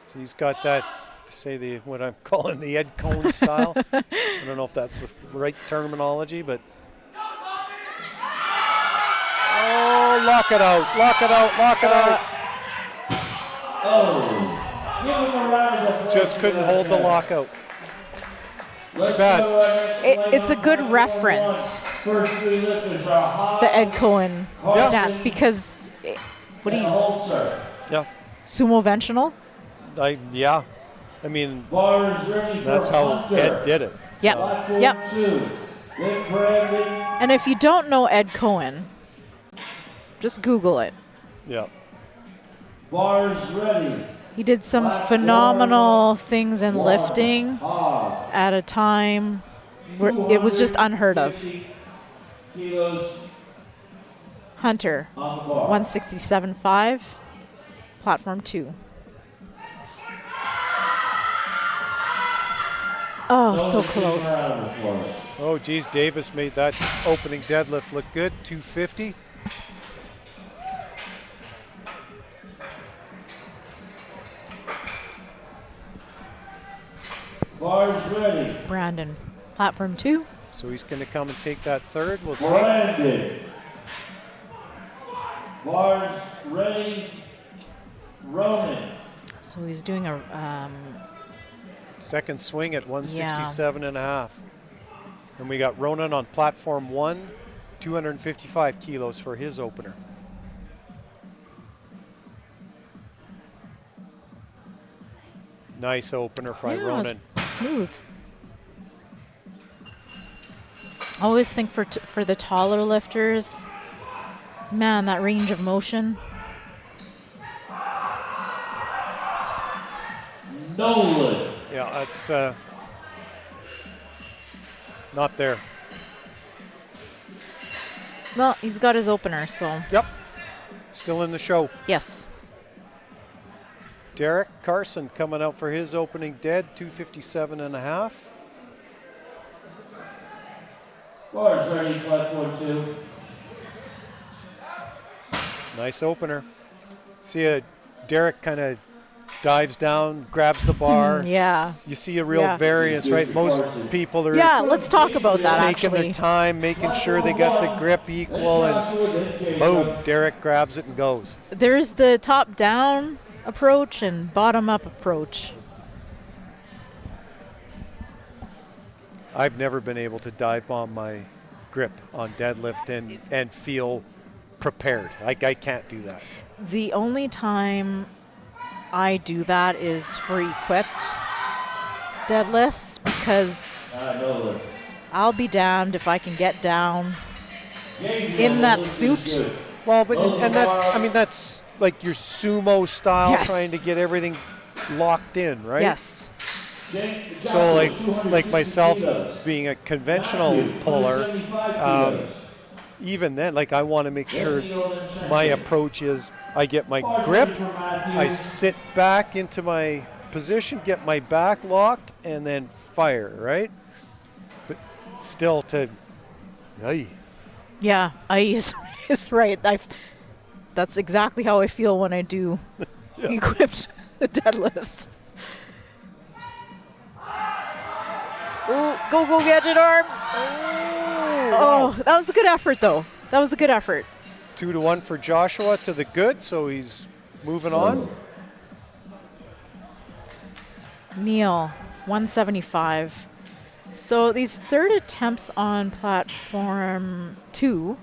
Speaker 2: So he's got that, say what I'm calling the Ed Cohn style. I don't know if that's the right terminology, but oh, lock it out, lock it out, lock it out.
Speaker 3: Oh, give him a round of applause.
Speaker 2: Just couldn't hold the lockout. Too bad.
Speaker 1: It's a good reference,
Speaker 3: First 3 lifters are hot.
Speaker 1: the Ed Cohen stats, because what do you,
Speaker 3: Holzer.
Speaker 2: Yeah,
Speaker 1: sumo-ventional?
Speaker 2: yeah. I mean,
Speaker 3: Bars ready for
Speaker 2: that's how
Speaker 3: Hunter.
Speaker 2: Ed did it.
Speaker 1: Yep,
Speaker 3: Platform
Speaker 1: yep.
Speaker 3: 2. Lift Brandon.
Speaker 1: And if you don't know Ed Cohen, just Google it.
Speaker 2: Yeah.
Speaker 3: Bars ready.
Speaker 1: He did some phenomenal things in lifting
Speaker 3: Hard.
Speaker 1: at a time where it was just unheard of.
Speaker 3: 250 kilos
Speaker 1: Hunter,
Speaker 3: on the bar.
Speaker 1: 167.5, platform 2. Oh, so close.
Speaker 3: Round of applause.
Speaker 2: Oh, geez, Davis made that opening deadlift look good, 250.
Speaker 3: Bars ready.
Speaker 1: Brandon, platform 2.
Speaker 2: So he's going to come and take that third. We'll see.
Speaker 3: Brandon. Bars ready. Ronan.
Speaker 1: So he's doing a
Speaker 2: Second swing at 167.5. And we got Ronan on platform 1, 255 kilos for his opener. Nice opener by Ronan.
Speaker 1: Smooth. I always think for the taller lifters, man, that range of motion.
Speaker 3: Nolan.
Speaker 2: Yeah, that's not there.
Speaker 1: Well, he's got his opener, so
Speaker 2: Yep. Still in the show.
Speaker 1: yes.
Speaker 2: Derek Carson coming out for his opening dead, 257.5.
Speaker 3: Bars ready. Platform 2.
Speaker 2: Nice opener. See, Derek kind of dives down, grabs the bar.
Speaker 1: Yeah.
Speaker 2: You see a real
Speaker 1: Yeah.
Speaker 2: variance, right? Most people are
Speaker 1: Yeah, let's talk about that
Speaker 2: taking
Speaker 1: actually.
Speaker 2: their time, making sure they got the grip equal, and boom, Derek grabs it and goes.
Speaker 1: There's the top-down approach and bottom-up approach.
Speaker 2: I've never been able to dive bomb my grip on deadlift and feel prepared. I can't do that.
Speaker 1: The only time I do that is for equipped deadlifts because
Speaker 3: Nolan.
Speaker 1: I'll be damned if I can get down in that suit.
Speaker 2: Well, but and that, I mean, that's like your sumo style,
Speaker 1: Yes.
Speaker 2: trying to get everything locked in, right?
Speaker 1: Yes.
Speaker 2: So like myself being a conventional puller, even then, like I want to make sure my approach is I get my grip, I sit back into my position, get my back locked, and then fire, right? But still
Speaker 1: Yeah, is right. That's exactly how I feel when I do equipped deadlifts. Oh, go gadget arms. Oh, that was a good effort though. That was a good effort.
Speaker 2: 2-1 for Joshua to the good, so he's moving on.
Speaker 1: Neil, 175. So these third attempts on platform 2,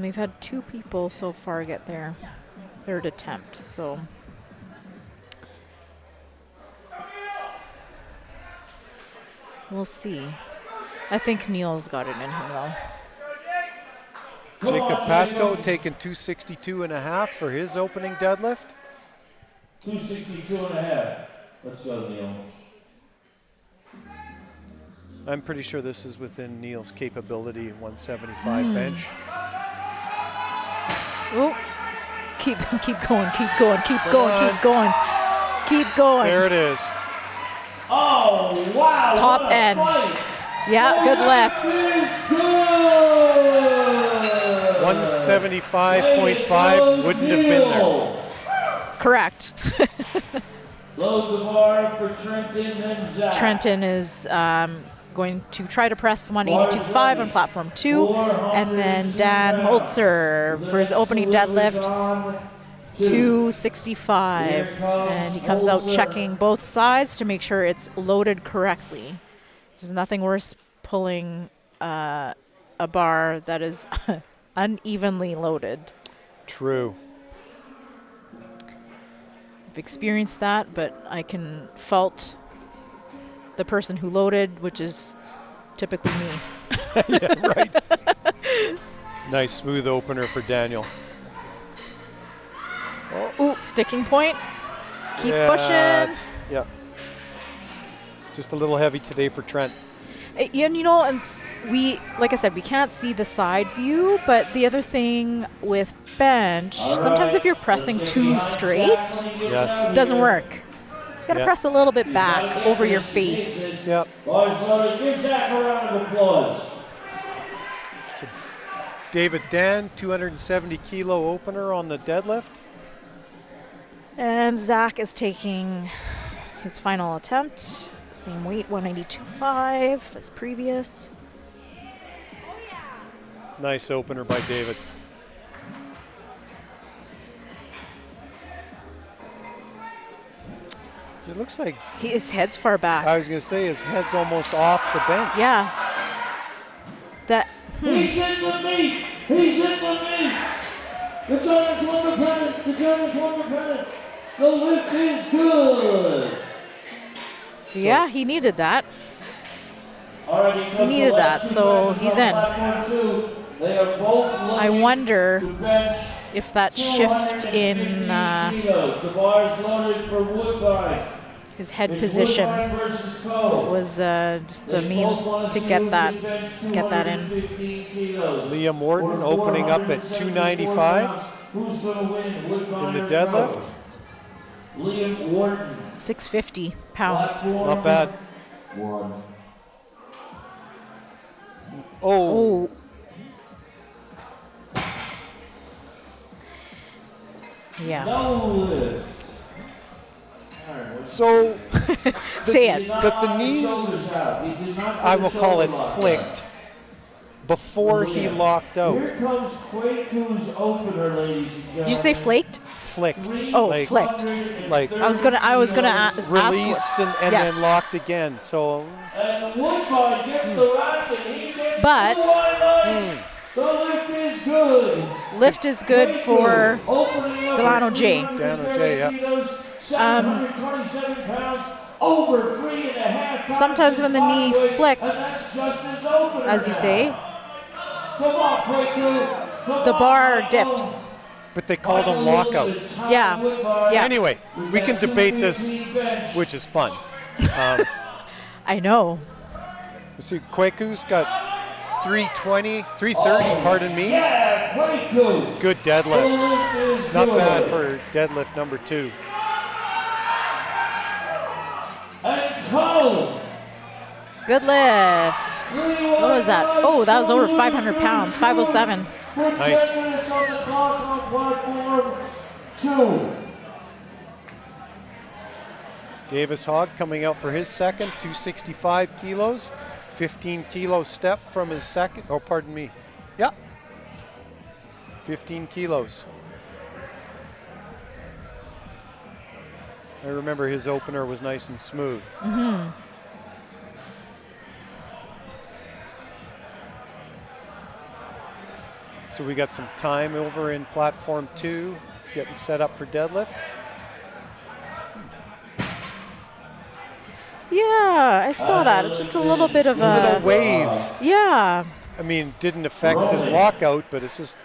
Speaker 1: we've had 2 people so far get their third attempt. So we'll see. I think Neil's got it in him though.
Speaker 2: Jacob Pascoe taking 262.5 for his opening deadlift.
Speaker 3: 262.5. Let's go, Neil.
Speaker 2: I'm pretty sure this is within Neil's capability, 175 bench.
Speaker 1: Oh, keep going, keep going, keep going, keep going, keep going.
Speaker 2: There it is.
Speaker 3: Oh, wow.
Speaker 1: Top
Speaker 3: what a
Speaker 1: end.
Speaker 3: fight.
Speaker 1: Yeah, good left.
Speaker 3: Is good.
Speaker 2: 175.5 wouldn't have been there.
Speaker 1: Correct.
Speaker 3: Load the bar for Trenton and Zach.
Speaker 1: Trenton is going to try to press 182.5 on platform 2, and then Dan Holzer for his opening deadlift, 265, and he comes out checking both sides to make sure it's loaded correctly. There's nothing worse pulling a bar that is unevenly loaded.
Speaker 2: True.
Speaker 1: I've experienced that, but I can fault the person who loaded, which is typically me.
Speaker 2: Yeah, right. Nice smooth opener for Daniel.
Speaker 1: Ooh, sticking point. Keep
Speaker 2: Yeah,
Speaker 1: pushing.
Speaker 2: yeah. Just a little heavy today for Trent.
Speaker 1: And you know, and we, like I said, we can't see the side view, but the other thing with bench, sometimes if you're pressing too straight,
Speaker 2: Yes.
Speaker 1: it doesn't work. You gotta
Speaker 2: Yeah.
Speaker 1: press a little bit back over your face.
Speaker 2: Yep.
Speaker 3: Bars loaded. Give Zach a round of applause.
Speaker 2: So David Dan, 270 kilo opener on the deadlift.
Speaker 1: And Zach is taking his final attempt, Same weight, 192.5 as previous.
Speaker 2: Nice opener by David. It looks like,
Speaker 1: His head's far back.
Speaker 2: I was going to say, his head's almost off the bench.
Speaker 1: Yeah. That.
Speaker 3: He's in the meat. He's in the meat. The Giants won the pennant. The Giants won the pennant. The lift is good.
Speaker 1: Yeah, he needed that.
Speaker 3: All right,
Speaker 1: He needed that, so he's in.
Speaker 3: They are both
Speaker 1: I wonder
Speaker 3: to bench
Speaker 1: if that shift in
Speaker 3: kilos. The bar is loaded for Woodbine.
Speaker 1: his head
Speaker 3: It's
Speaker 1: position
Speaker 3: Woodbine versus Cole.
Speaker 1: was just a
Speaker 3: They
Speaker 1: means
Speaker 3: both want
Speaker 1: to
Speaker 3: see
Speaker 1: get
Speaker 3: who
Speaker 1: that,
Speaker 3: can bench
Speaker 1: get that in.
Speaker 3: 215 kilos.
Speaker 2: Liam Wharton
Speaker 3: Or
Speaker 2: opening up at
Speaker 3: 474
Speaker 2: 295
Speaker 3: pounds. Who's going to win, Woodbine
Speaker 2: in the
Speaker 3: or
Speaker 2: deadlift.
Speaker 3: Cole? Liam Wharton.
Speaker 1: 650 pounds.
Speaker 3: Platform
Speaker 2: Not bad.
Speaker 3: 1.
Speaker 2: Oh,
Speaker 1: Oh. Yeah.
Speaker 3: No lift.
Speaker 2: so
Speaker 1: Say it.
Speaker 2: but the knees, I will call it flicked before he locked out.
Speaker 3: Here comes Kwaku's opener, ladies and gentlemen.
Speaker 1: Did you say flaked?
Speaker 2: Flicked.
Speaker 1: Oh,
Speaker 2: like,
Speaker 1: flicked.
Speaker 2: Like
Speaker 1: I was gonna ask.
Speaker 2: released and
Speaker 1: Yes.
Speaker 2: then locked again. So
Speaker 3: And Woodbine gets the rack and he gets
Speaker 1: But-
Speaker 3: the line. The lift is good.
Speaker 1: Lift is good for
Speaker 3: Opening up
Speaker 1: Delano
Speaker 3: at
Speaker 1: J.
Speaker 3: 330
Speaker 2: Delano J, yeah.
Speaker 3: kilos, 727 pounds, over 3.5 pounds
Speaker 1: Sometimes when the
Speaker 3: in
Speaker 1: knee
Speaker 3: body weight,
Speaker 1: flicks,
Speaker 3: and that's just his opener
Speaker 1: as you
Speaker 3: now.
Speaker 1: say,
Speaker 3: Come on, Kwaku. Come
Speaker 1: the
Speaker 3: on,
Speaker 1: bar
Speaker 3: Michael.
Speaker 1: dips.
Speaker 2: but they called him lockout.
Speaker 1: Yeah. Yeah.
Speaker 2: Anyway, we can debate this, which is fun.
Speaker 1: I know.
Speaker 2: You see, Kwaku's got 320, 330, pardon me.
Speaker 3: Yeah, Kwaku.
Speaker 2: Good
Speaker 3: The
Speaker 2: deadlift.
Speaker 3: lift is
Speaker 2: Not
Speaker 3: good.
Speaker 2: bad for deadlift number 2.
Speaker 3: And Cole.
Speaker 1: Good lift. What was that? Oh, that was over 500 pounds. 507.
Speaker 3: With
Speaker 2: Nice.
Speaker 3: 10 minutes on the clock on platform 2.
Speaker 2: Davis Hogg coming out for his second, 265 kilos. 15 kilo step from his second. Oh, pardon me. Yeah. 15 kilos. I remember his opener was nice and smooth. So we got some time over in platform 2, getting set up for deadlift.
Speaker 1: Yeah, I saw that. Just a little bit of
Speaker 2: Little
Speaker 1: a.
Speaker 2: wave.
Speaker 1: Yeah.
Speaker 2: I mean, didn't affect his lockout, but it's just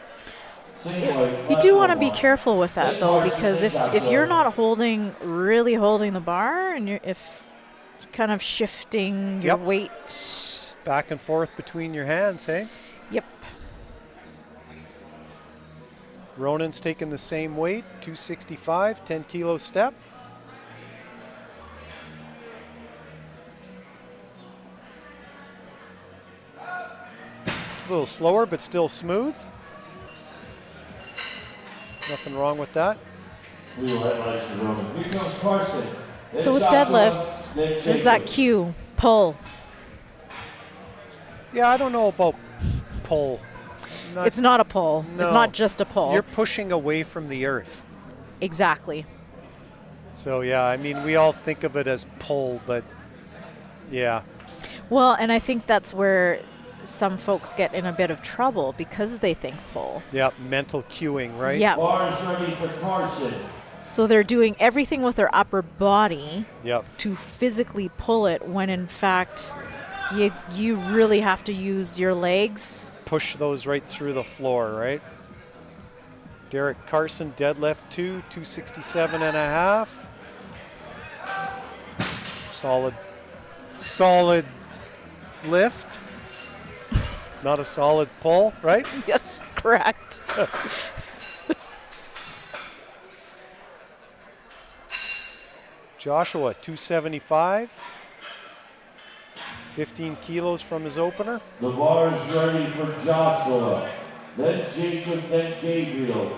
Speaker 1: You do want to be careful with that though, because if you're not really holding the bar, and if you're kind of shifting your
Speaker 2: Yep.
Speaker 1: weight.
Speaker 2: back and forth between your hands, hey?
Speaker 1: Yep.
Speaker 2: Ronan's taking the same weight, 265, 10 kilo step. A little slower, but still smooth. Nothing wrong with that.
Speaker 3: We will have lights for Roman. Here comes Carson.
Speaker 1: So with deadlifts, there's that cue, pull.
Speaker 2: Yeah, I don't know about pull.
Speaker 1: It's not a pull. It's
Speaker 2: No.
Speaker 1: not just a pull.
Speaker 2: You're pushing away from the earth.
Speaker 1: Exactly.
Speaker 2: So yeah, I mean, we all think of it as pull, but yeah.
Speaker 1: Well, and I think that's where some folks get in a bit of trouble because they think pull.
Speaker 2: Yeah, mental cueing, right?
Speaker 1: Yeah.
Speaker 3: Bars ready for Carson.
Speaker 1: So they're doing everything with their upper body
Speaker 2: Yep.
Speaker 1: to physically pull it when in fact you really have to use your legs.
Speaker 2: Push those right through the floor, right? Derek Carson, deadlift 2, 267 and a half. Solid lift. Not a solid pull, right?
Speaker 1: That's correct.
Speaker 2: Joshua, 275. 15 kilos from his opener.
Speaker 3: The bar is ready for Joshua. Then Jacob, then Gabriel.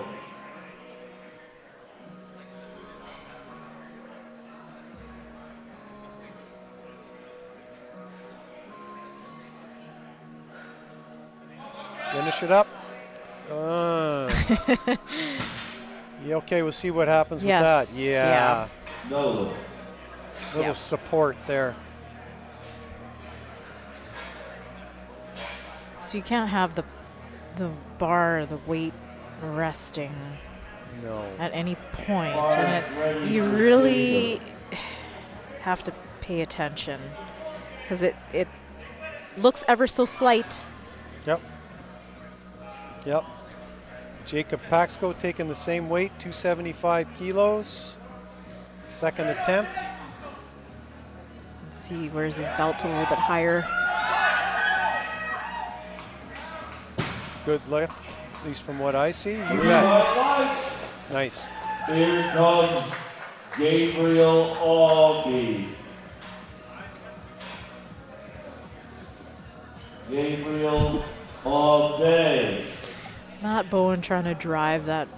Speaker 2: Finish it up. Yeah, okay, we'll see what happens
Speaker 1: Yes,
Speaker 2: with that. Yeah.
Speaker 3: No.
Speaker 2: Little
Speaker 1: Yep.
Speaker 2: support there.
Speaker 1: So you can't have the bar, the weight resting
Speaker 2: No.
Speaker 1: at any point. And you really have to pay attention because it looks ever so slight.
Speaker 2: Yep. Yep. Jacob Paxco taking the same weight, 275 kilos. Second attempt.
Speaker 1: Let's see, where's his belt a little bit higher?
Speaker 2: Good lift, at least from what I see. You
Speaker 3: Green
Speaker 2: bet.
Speaker 3: white lights.
Speaker 2: Nice.
Speaker 3: Here comes Gabriel Augie. Gabriel Augie.
Speaker 1: Matt Bowen trying to drive that.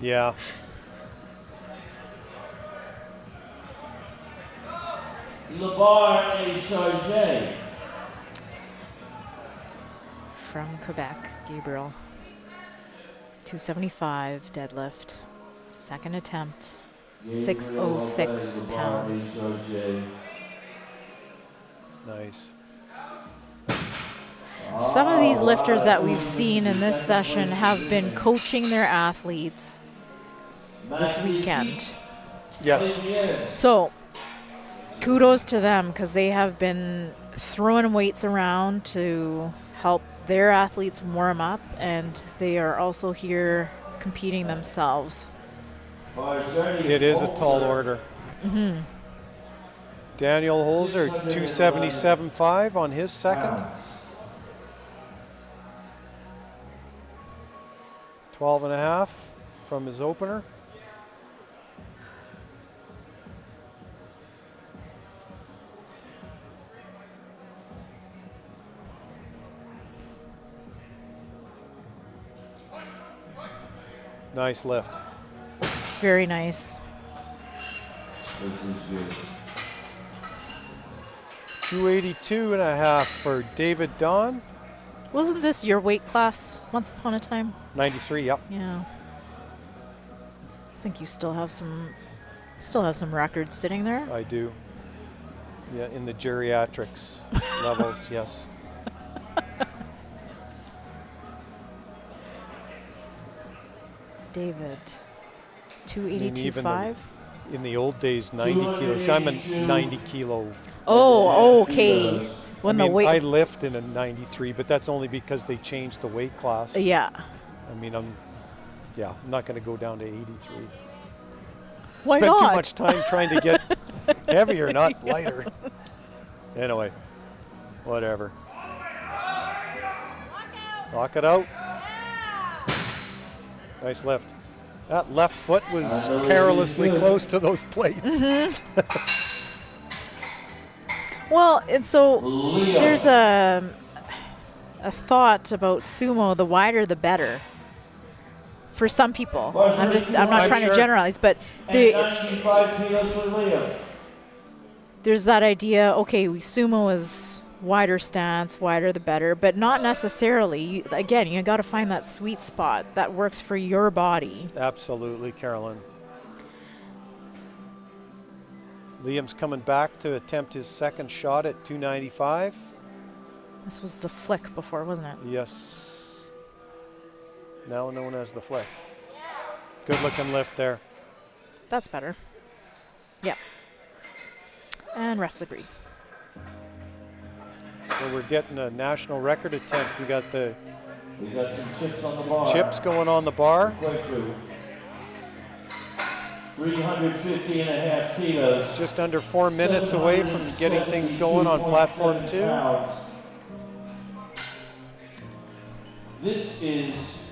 Speaker 2: Yeah.
Speaker 3: Labar A. Charget.
Speaker 1: From Quebec, Gabriel. 275 deadlift. Second attempt. 606 pounds.
Speaker 2: Nice.
Speaker 1: Some of these lifters that we've seen in this session have been coaching their athletes this weekend.
Speaker 2: Yes.
Speaker 1: So, kudos to them because they have been throwing weights around to help their athletes warm up, and they are also here competing themselves.
Speaker 2: It is a tall order.
Speaker 1: Mm-hmm.
Speaker 2: Daniel Holzer, 277.5 on his second. 12.5 from his opener. Nice lift.
Speaker 1: Very nice.
Speaker 2: 282.5 for David Don.
Speaker 1: Wasn't this your weight class once upon a time?
Speaker 2: 93, yep.
Speaker 1: Yeah. I think you still have some records sitting there.
Speaker 2: I do. Yeah, in the geriatrics levels, yes.
Speaker 1: David,
Speaker 2: Even
Speaker 1: 282.5.
Speaker 2: In the old days, 90 kilos. I'm a 90 kilo.
Speaker 1: Oh, okay. When
Speaker 2: I
Speaker 1: the
Speaker 2: mean,
Speaker 1: weight.
Speaker 2: I lift in a 93, but that's only because they changed the weight class.
Speaker 1: Yeah.
Speaker 2: I mean, I'm not going to go down to 83.
Speaker 1: Why
Speaker 2: Spent
Speaker 1: not?
Speaker 2: too much time trying to get heavier, not lighter. Anyway, whatever. Lock it out. Nice lift. That left foot was perilously close to those plates.
Speaker 1: Well, and so there's a thought about sumo: the wider, the better. For some people, I'm not trying to generalize, but
Speaker 3: And 95 kilos for Liam.
Speaker 1: there's that idea. Okay, sumo is wider stance, wider the better, but not necessarily. Again, you got to find that sweet spot that works for your body.
Speaker 2: Absolutely, Carolyn. Liam's coming back to attempt his second shot at 295.
Speaker 1: This was the flick before, wasn't it?
Speaker 2: Yes. Now known as the flick. Good looking lift there.
Speaker 1: That's better. Yep. And refs agree.
Speaker 2: So we're getting a national record attempt. We got the
Speaker 3: We got some chips on the bar.
Speaker 2: chips going on the bar.
Speaker 3: Quick move. 350.5 kilos.
Speaker 2: Just under 4 minutes away from getting things going on platform 2.
Speaker 3: This is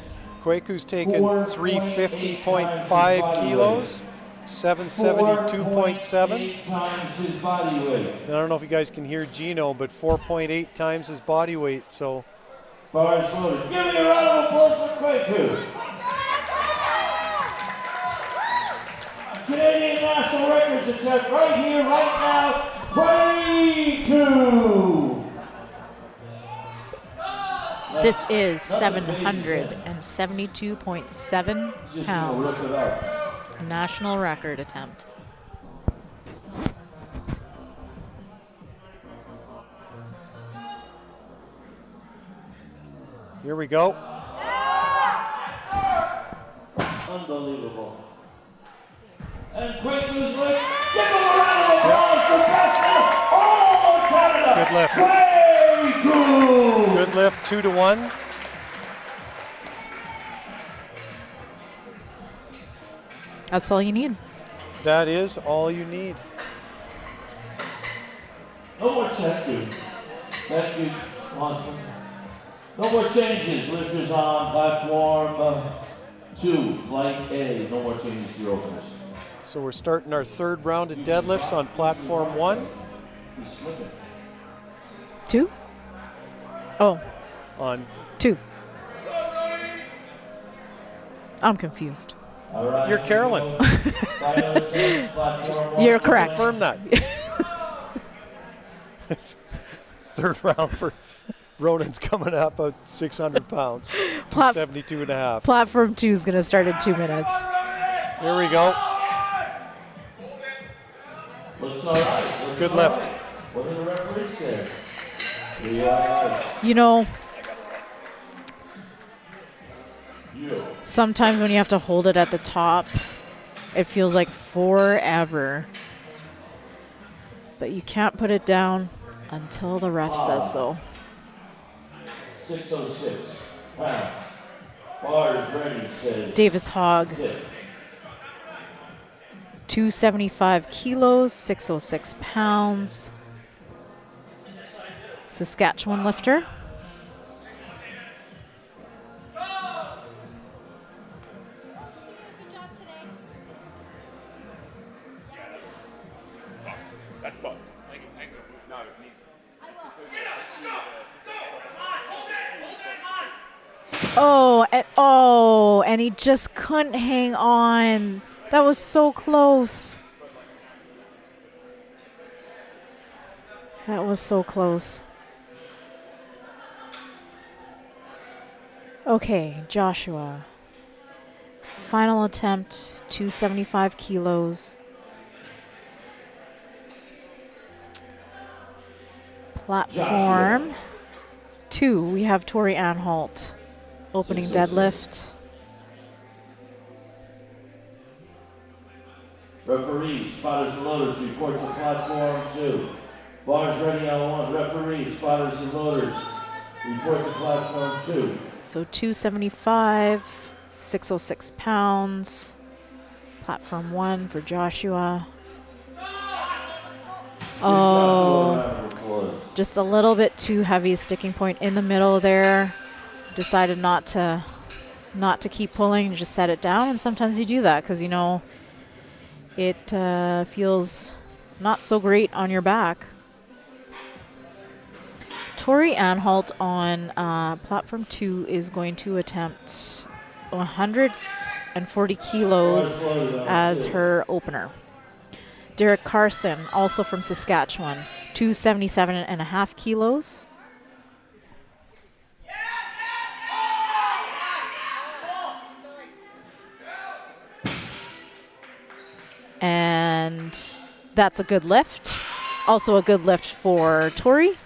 Speaker 2: Kweku's taking 350.5 kilos, 772.7.
Speaker 3: 8 times his body weight.
Speaker 2: I don't know if you guys can hear Gino, but 4.8 times his body weight. So
Speaker 3: Bars loaded. Give me a round of applause for Kwaku. Canadian National Records attempt right here, right now. Kwaku.
Speaker 1: This is 772.7
Speaker 3: Just
Speaker 1: pounds.
Speaker 3: look it up.
Speaker 1: A national record attempt.
Speaker 2: Here we go.
Speaker 3: Unbelievable. And quick loose lift. Give them a round of applause for best lift all of Canada.
Speaker 2: Good lift.
Speaker 3: Very cool.
Speaker 2: Good lift, 2-1.
Speaker 1: That's all you need.
Speaker 2: That is all you need.
Speaker 3: No more check, dude. Thank you, Austin. No more changes. Lifters on platform 2, flight A. No more changes to your openers.
Speaker 2: So we're starting our third round of deadlifts on platform 1.
Speaker 3: He's slipping.
Speaker 1: 2? Oh,
Speaker 2: On
Speaker 1: 2. I'm confused.
Speaker 3: All right.
Speaker 2: You're Carolyn.
Speaker 3: Final attempts, platform 1.
Speaker 1: You're correct.
Speaker 2: Confirm that. Third round for Ronan's coming up at 600 pounds. 72 and a half.
Speaker 1: Platform 2 is going to start in 2 minutes.
Speaker 2: Here we go.
Speaker 3: Looks all right. Looks
Speaker 2: Good
Speaker 3: all
Speaker 2: lift.
Speaker 3: right. What did the referee say? Yeah.
Speaker 1: You know,
Speaker 3: You.
Speaker 1: sometimes when you have to hold it at the top, it feels like forever. But you can't put it down until the ref says so.
Speaker 3: 606 pounds. Bars ready, says.
Speaker 1: Davis Hogg,
Speaker 3: Sit.
Speaker 1: 275 kilos, 606 pounds. Saskatchewan lifter.
Speaker 5: That's box. No, it needs.
Speaker 1: And he just couldn't hang on. That was so close. That was so close. Okay, Joshua. Final attempt, 275 kilos. Platform 2, we have Tori Anholt. Opening deadlift.
Speaker 3: Referee, spotters and loaders, report to platform 2. Bars ready on 1. Referee, spotters and loaders, report to platform 2.
Speaker 1: So 275, 606 pounds. Platform 1 for Joshua. Oh, just a little bit too heavy. Sticking point in the middle there. Decided not to keep pulling, just set it down. And sometimes you do that because, you know, it feels not so great on your back. Tori Anholt on platform 2 is going to attempt 140 kilos as her opener. Derek Carson, also from Saskatchewan, 277.5 kilos. And that's a good lift. Also a good lift for Tori.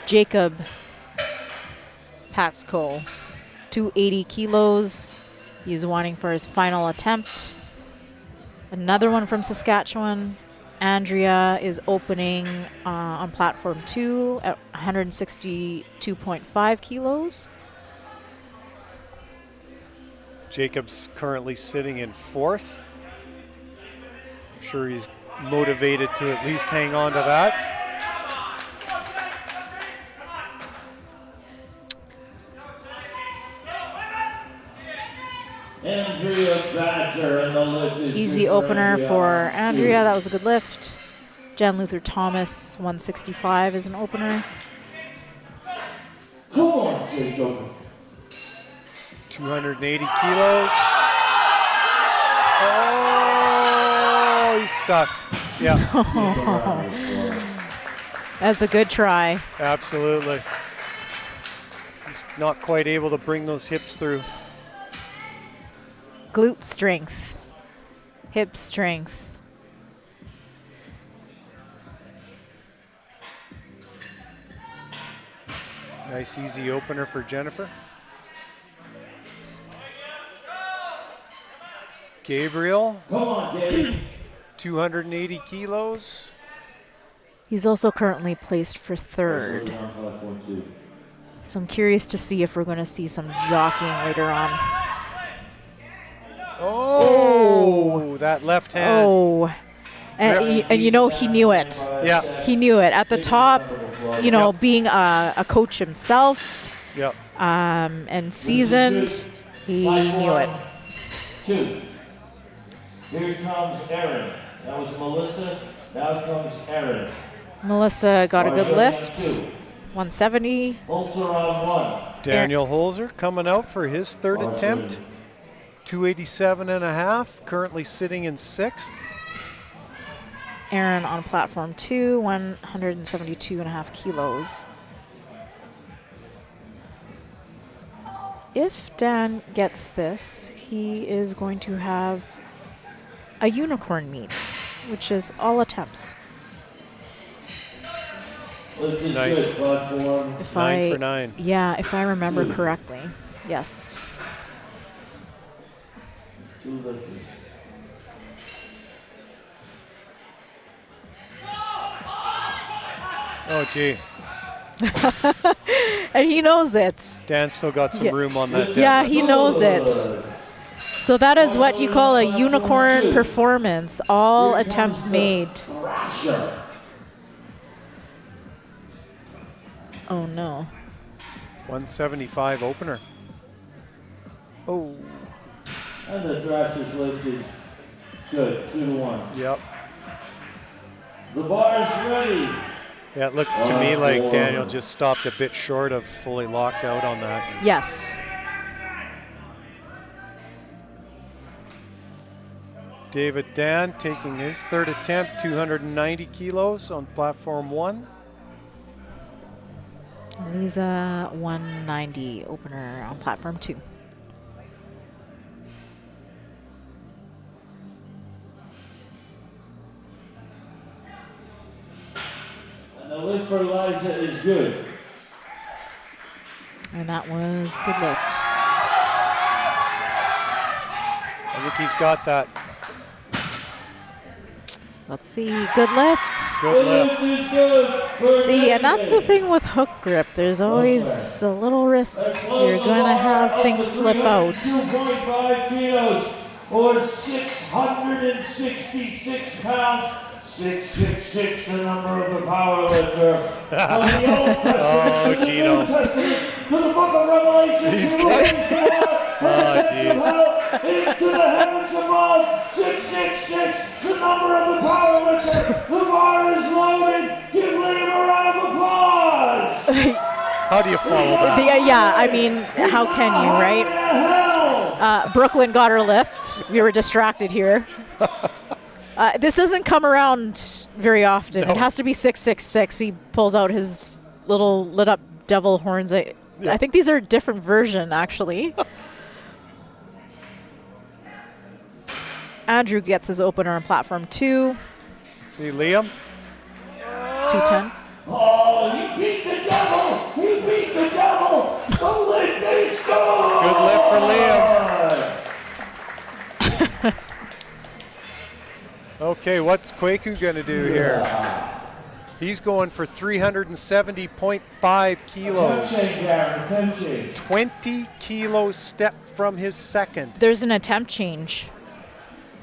Speaker 1: Jacob Pasco, 280 kilos. He's wanting for his final attempt. Another one from Saskatchewan. Andrea is opening on platform 2 at 162.5 kilos.
Speaker 2: Jacob's currently sitting in 4th. I'm sure he's motivated to at least hang on to that.
Speaker 3: Andrea Badger and the lift is
Speaker 1: Easy opener for Andrea. That was a good lift. Jen Luther Thomas, 165 is an opener.
Speaker 3: Come on, Jacob.
Speaker 2: 280 kilos. Oh, he's stuck. Yeah.
Speaker 1: That's a good try.
Speaker 2: Absolutely. He's not quite able to bring those hips through.
Speaker 1: Glute strength, hip strength.
Speaker 2: Nice easy opener for Jennifer. Gabriel,
Speaker 3: Come on, Gabe.
Speaker 2: 280 kilos.
Speaker 1: He's also currently placed for third. So I'm curious to see if we're going to see some jockeying later on.
Speaker 2: Oh, that left hand.
Speaker 1: Oh, and you know he knew it.
Speaker 2: Yeah,
Speaker 1: He knew it. At the top, you know, being a coach himself
Speaker 2: yeah.
Speaker 1: and seasoned, he knew it.
Speaker 3: 2. Here comes Aaron. That was Melissa. Now comes Aaron.
Speaker 1: Melissa got a good
Speaker 3: Marcia,
Speaker 1: lift,
Speaker 3: 2.
Speaker 1: 170.
Speaker 3: Holtz around 1.
Speaker 2: Daniel Holzer coming out for his third attempt. 287 and a half, currently sitting in 6th.
Speaker 1: Aaron on platform 2, 172 and a half kilos. If Dan gets this, he is going to have a unicorn meet, which is all attempts.
Speaker 3: Lift is
Speaker 2: Nice.
Speaker 3: good. Platform.
Speaker 1: If
Speaker 2: 9 for 9.
Speaker 1: Yeah, if I remember correctly. Yes.
Speaker 3: 2 lifters.
Speaker 2: Oh, gee.
Speaker 1: And he knows it.
Speaker 2: Dan still got some
Speaker 1: Yeah.
Speaker 2: room on that deck.
Speaker 1: Yeah, he knows it. So that is what you call a unicorn performance. All attempts made.
Speaker 3: Thrasher.
Speaker 1: Oh no.
Speaker 2: 175 opener. Oh,
Speaker 3: And the Thrasher's lift is good. 2 to 1.
Speaker 2: yep.
Speaker 3: The bar is ready.
Speaker 2: Yeah, it looked to me like Daniel just stopped a bit short of fully locked out on that.
Speaker 1: Yes.
Speaker 2: David Dan taking his third attempt, 290 kilos on platform 1.
Speaker 1: Lisa 190 opener on platform 2.
Speaker 3: And the lift for Liza is good.
Speaker 1: And that was good lift.
Speaker 2: I think he's got that.
Speaker 1: Let's see. Good lift.
Speaker 2: Good lift.
Speaker 3: is good.
Speaker 1: See, and that's the thing with hook grip. There's always a little risk. You're going to have things slip out.
Speaker 3: 2.5 kilos or 666 pounds. 666, the number of the power lifter. From the Old Testament to the
Speaker 2: Gino.
Speaker 3: New Testament to the book of Revelation.
Speaker 2: He's
Speaker 3: to the
Speaker 2: good.
Speaker 3: ways of God,
Speaker 2: Oh,
Speaker 3: and the gates of
Speaker 2: jeez.
Speaker 3: hell, into the heavens above. 666, the number of the power lifter. The bar is loaded. Give Liam a round of applause.
Speaker 2: How do you follow that?
Speaker 1: Yeah, I mean, how can you, right?
Speaker 3: Hell.
Speaker 1: Brooklyn got her lift. We were distracted here. This doesn't come around very often. It has to be 666. He pulls out his little lit up devil horns. I think these are a different version, actually. Andrew gets his opener on platform 2,
Speaker 2: See Liam?
Speaker 1: 210.
Speaker 3: Oh, he beat the devil! He beat the devil! The lift is good!
Speaker 2: Good lift for Liam. Okay, what's Kwaku going to do here? He's going for 370.5 kilos.
Speaker 3: 10 change.
Speaker 2: 20 kilos step from his second.
Speaker 1: There's an attempt change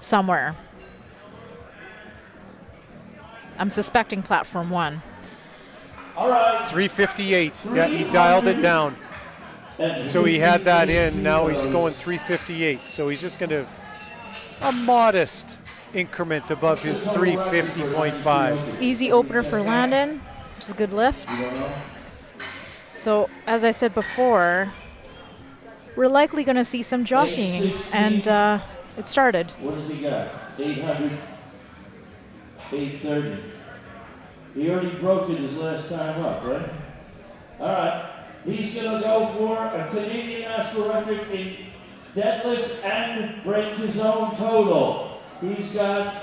Speaker 1: somewhere. I'm suspecting platform 1.
Speaker 3: All right.
Speaker 2: 358. Yeah, he dialed it down. So he had that in. Now he's going 358. So he's just going to a modest increment above his 350.5.
Speaker 1: Easy opener for Landon, which is a good lift. So, as I said before, we're likely going to see some jockeying, and it started.
Speaker 3: What does he got? 800. 830. He already broke it his last time up, right? All right. He's going to go for a Canadian national record in deadlift and break his own total. He's got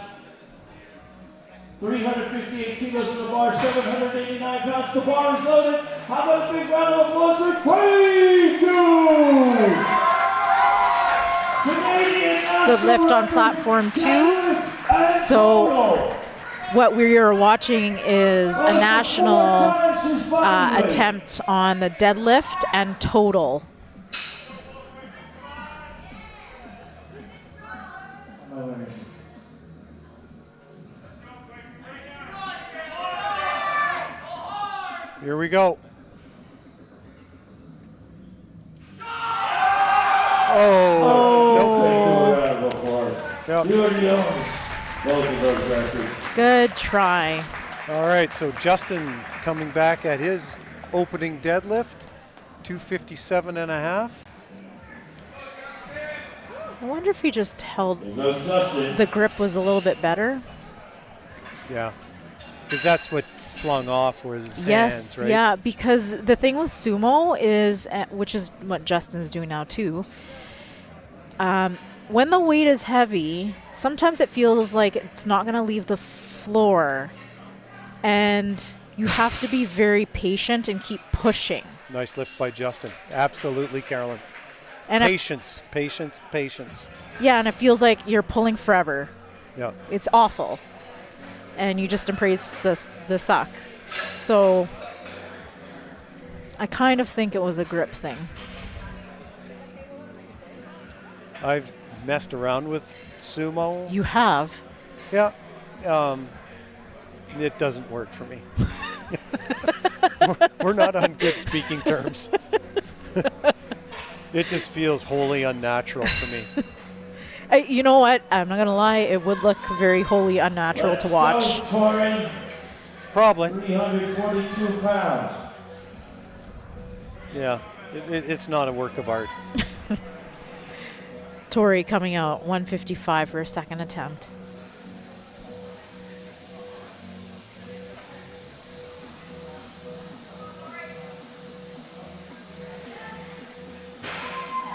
Speaker 3: 358 kilos to the bar, 789 pounds. The bar is loaded. How about a big round of applause for Quay Canadian
Speaker 1: Good lift on platform 2. So what we are watching is a national attempt on the deadlift and total.
Speaker 2: Here we go. Yep.
Speaker 3: He already owns both of those records.
Speaker 1: Good try.
Speaker 2: All right, so Justin coming back at his opening deadlift, 257 and a half.
Speaker 1: I wonder if he just held,
Speaker 3: Here goes Justin.
Speaker 1: the grip was a little bit better.
Speaker 2: Yeah, because that's what flung off was his
Speaker 1: Yes,
Speaker 2: hands, right?
Speaker 1: yeah, because the thing with sumo is, which is what Justin's doing now too, when the weight is heavy, sometimes it feels like it's not going to leave the floor, and you have to be very patient and keep pushing.
Speaker 2: Nice lift by Justin. Absolutely, Carolyn.
Speaker 1: And
Speaker 2: Patience, patience, patience.
Speaker 1: yeah, and it feels like you're pulling forever.
Speaker 2: Yeah.
Speaker 1: It's awful. And you just embrace the suck. So I kind of think it was a grip thing.
Speaker 2: I've messed around with sumo.
Speaker 1: You have.
Speaker 2: Yeah. It doesn't work for me. we're not on good speaking terms. It just feels wholly unnatural for me.
Speaker 1: You know what? I'm not going to lie. It would look very wholly unnatural to watch.
Speaker 3: Tori,
Speaker 2: Probably.
Speaker 3: 342 pounds.
Speaker 2: Yeah. It's not a work of art.
Speaker 1: Tori coming out 155 for a second attempt.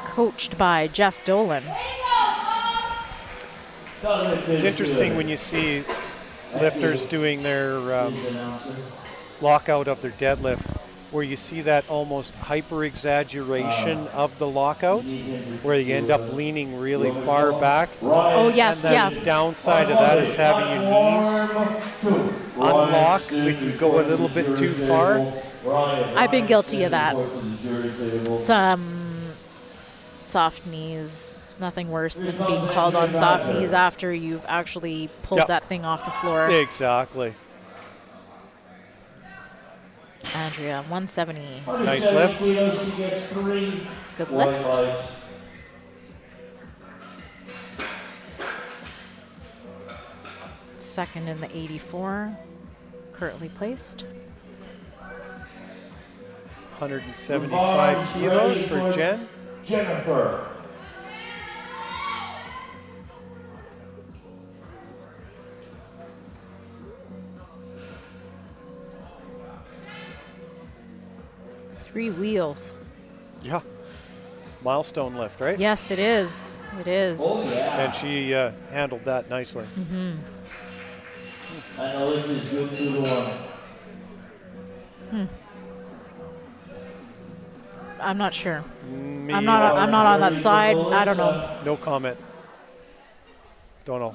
Speaker 1: Coached by Jeff Dolan.
Speaker 2: It's interesting when you see lifters doing their lockout of their deadlift, where you see that almost hyper exaggeration of the lockout, where you end up leaning really far back.
Speaker 1: Oh, yes,
Speaker 2: And
Speaker 1: yeah.
Speaker 2: the downside of that is having your knees unlock if you go a little bit too far.
Speaker 1: I've been guilty of that. Some soft knees. There's nothing worse than being called on soft knees after you've actually pulled
Speaker 2: Yep.
Speaker 1: that thing off the floor.
Speaker 2: Exactly.
Speaker 1: Andrea, 170.
Speaker 2: Nice lift.
Speaker 1: Good lift. Second in the 84, currently placed.
Speaker 2: 175 kilos for Jen.
Speaker 3: Jennifer.
Speaker 1: Three wheels.
Speaker 2: Yeah. Milestone lift, right?
Speaker 1: Yes, it is. It is.
Speaker 3: Oh, yeah.
Speaker 2: And she handled that nicely.
Speaker 3: I know this is good 2-1.
Speaker 1: I'm not sure.
Speaker 2: Me
Speaker 1: I'm not on that side. I don't know.
Speaker 2: No comment. Don't know.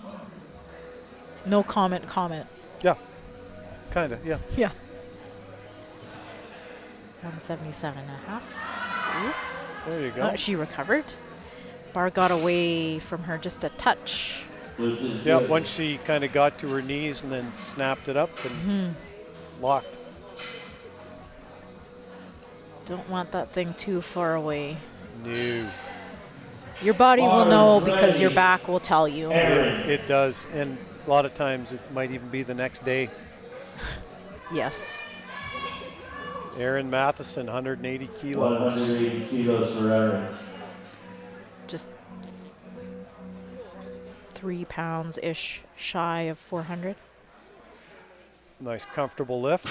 Speaker 1: No comment.
Speaker 2: Yeah. Kind of, yeah.
Speaker 1: Yeah. 177 and a half.
Speaker 2: There you go.
Speaker 1: She recovered. Bar got away from her just a touch.
Speaker 2: Yeah, once she kind of got to her knees and then snapped it up and locked.
Speaker 1: Don't want that thing too far away.
Speaker 2: No.
Speaker 1: Your body will know because your back will tell you.
Speaker 2: It does. And a lot of times it might even be the next day.
Speaker 1: Yes.
Speaker 2: Aaron Matheson, 180 kilos.
Speaker 3: 180 kilos for Aaron.
Speaker 1: Just 3 pounds-ish shy of 400.
Speaker 2: Nice, comfortable lift.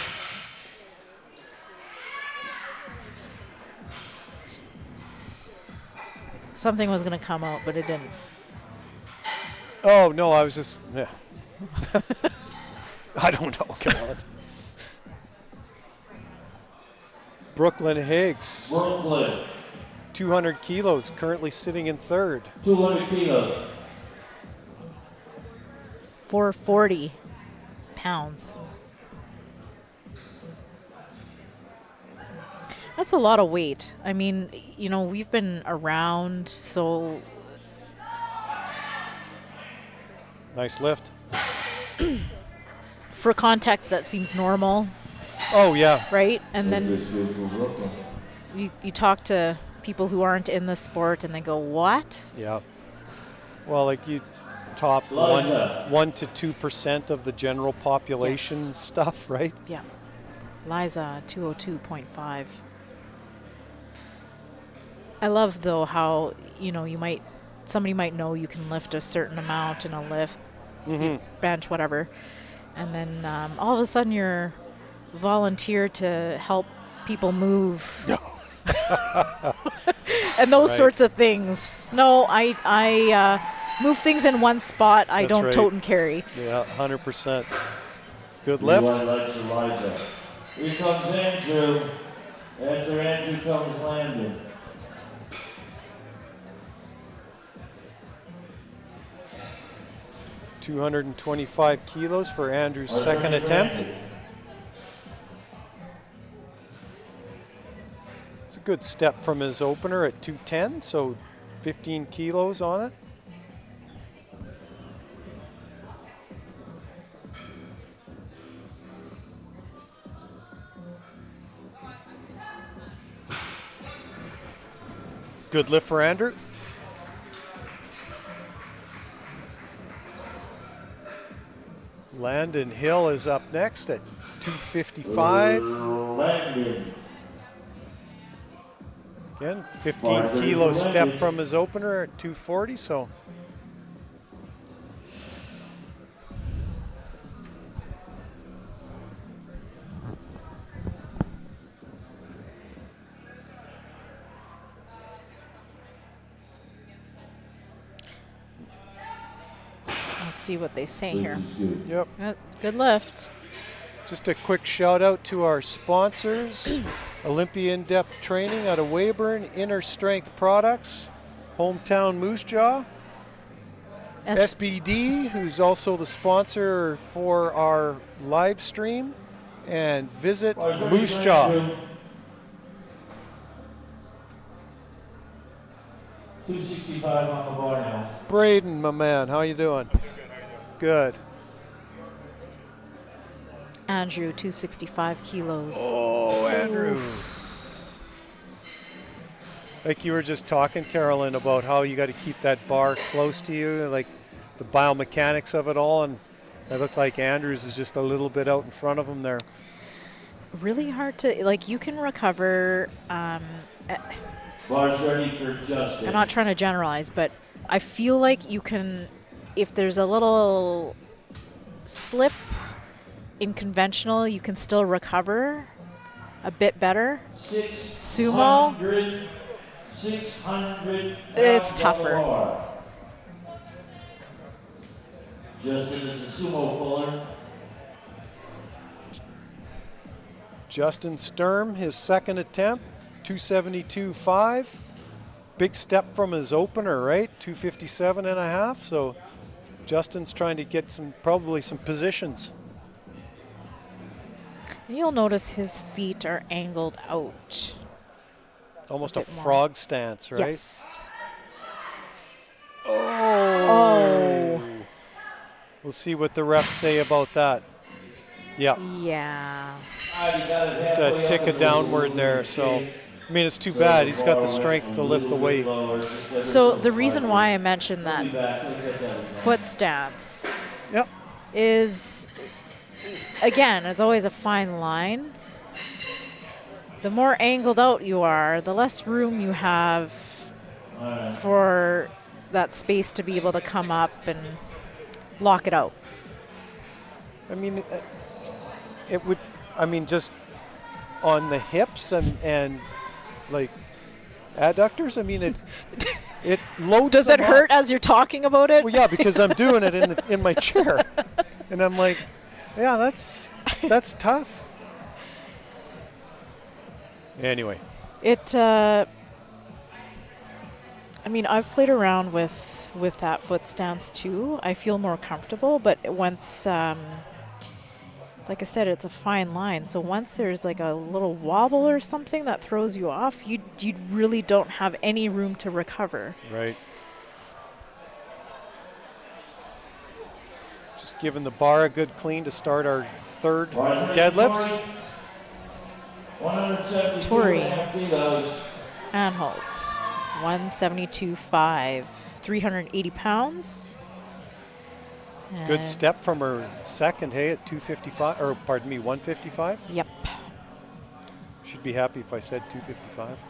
Speaker 1: Something was going to come out, but it didn't.
Speaker 2: Oh, no, I was just, yeah. I don't know, Carolyn. Brooklyn Higgs,
Speaker 3: Brooklyn,
Speaker 2: 200 kilos, currently sitting in third.
Speaker 3: 200 kilos.
Speaker 1: 440 pounds. That's a lot of weight. I mean, you know, we've been around, so
Speaker 2: Nice lift.
Speaker 1: for context, that seems normal,
Speaker 2: Oh, yeah.
Speaker 1: right? And then
Speaker 3: This good for Brooklyn.
Speaker 1: you talk to people who aren't in the sport and they go, what?
Speaker 2: Yeah. Well, like you top
Speaker 3: Liza.
Speaker 2: 1 to 2% of the general population
Speaker 1: Yes.
Speaker 2: stuff, right?
Speaker 1: Yeah. Liza, 202.5. I love, though, how, you know, somebody might know you can lift a certain amount in a lift, bench, whatever. And then all of a sudden you're volunteer to help people move. And those
Speaker 2: Right.
Speaker 1: sorts of things. No, I move things in one spot. I
Speaker 2: That's
Speaker 1: don't
Speaker 2: right.
Speaker 1: tote and carry.
Speaker 2: Yeah, 100%. Good lift.
Speaker 3: Everyone likes Elijah. Here comes Andrew. After Andrew comes Landon.
Speaker 2: $225 kilos for Andrew's second attempt. It's a good step from his opener at 210, so 15 kilos on it. Good lift for Andrew. Landon Hill is up next at 255.
Speaker 3: Landon.
Speaker 2: Again, 15 kilo step from his opener at 240, so.
Speaker 1: Let's see what they say here.
Speaker 2: Yep.
Speaker 1: Good lift.
Speaker 2: Just a quick shout out to our sponsors, Olympia In-Depth Training out of Weyburn, Inner Strength Products, Hometown Moose Jaw, SBD, who's also the sponsor for our live stream, and Visit Moose Jaw.
Speaker 3: 265 on the bar now.
Speaker 2: Braden, my man, how you doing? Good.
Speaker 1: Andrew, 265 kilos.
Speaker 2: Oh, Andrew. Like you were just talking, Carolyn, about how you got to keep that bar close to you, like the biomechanics of it all, and it looked like Andrew's is just a little bit out in front of him there.
Speaker 1: Really hard to, like, you can recover.
Speaker 3: Bar's ready for Justin.
Speaker 1: I'm not trying to generalize, but I feel like you can, if there's a little slip in conventional, you can still recover a bit better.
Speaker 3: 600. 600.
Speaker 1: It's
Speaker 3: pounds
Speaker 1: tougher.
Speaker 3: on the bar. Justin is the sumo puller.
Speaker 2: Justin Sturm, his second attempt, 272.5. Big step from his opener, right? 257 and a half. So Justin's trying to get probably some positions.
Speaker 1: And you'll notice his feet are angled out.
Speaker 2: Almost a
Speaker 1: bit more.
Speaker 2: frog stance, right?
Speaker 1: Yes.
Speaker 2: Oh. We'll see what the refs say about that. Yeah,
Speaker 1: Yeah.
Speaker 2: just a tick of downward there. So, I mean, it's too bad. He's got the strength to lift the weight.
Speaker 1: So the reason why I mentioned that foot stance
Speaker 2: Yep.
Speaker 1: is, again, it's always a fine line. The more angled out you are, the less room you have for that space to be able to come up and lock it out.
Speaker 2: I mean, It would, I mean, just on the hips and like adductors. I mean, it loads.
Speaker 1: Does it
Speaker 2: them
Speaker 1: hurt
Speaker 2: up.
Speaker 1: as you're talking about it?
Speaker 2: Well, yeah, because I'm doing it in my chair, and I'm like, yeah, that's tough. Anyway,
Speaker 1: I mean, I've played around with that foot stance too. I feel more comfortable, but once, like I said, it's a fine line. So once there's like a little wobble or something that throws you off, you really don't have any room to recover.
Speaker 2: right. Just giving the bar a good clean to start our third deadlifts.
Speaker 3: 172
Speaker 1: Tori.
Speaker 3: and a half kilos.
Speaker 1: Anhalt, 172.5, 380 pounds.
Speaker 2: Good
Speaker 1: And-
Speaker 2: step from her second, hey, at 255, or pardon me, 155.
Speaker 1: Yep.
Speaker 2: She'd be happy if I said 255.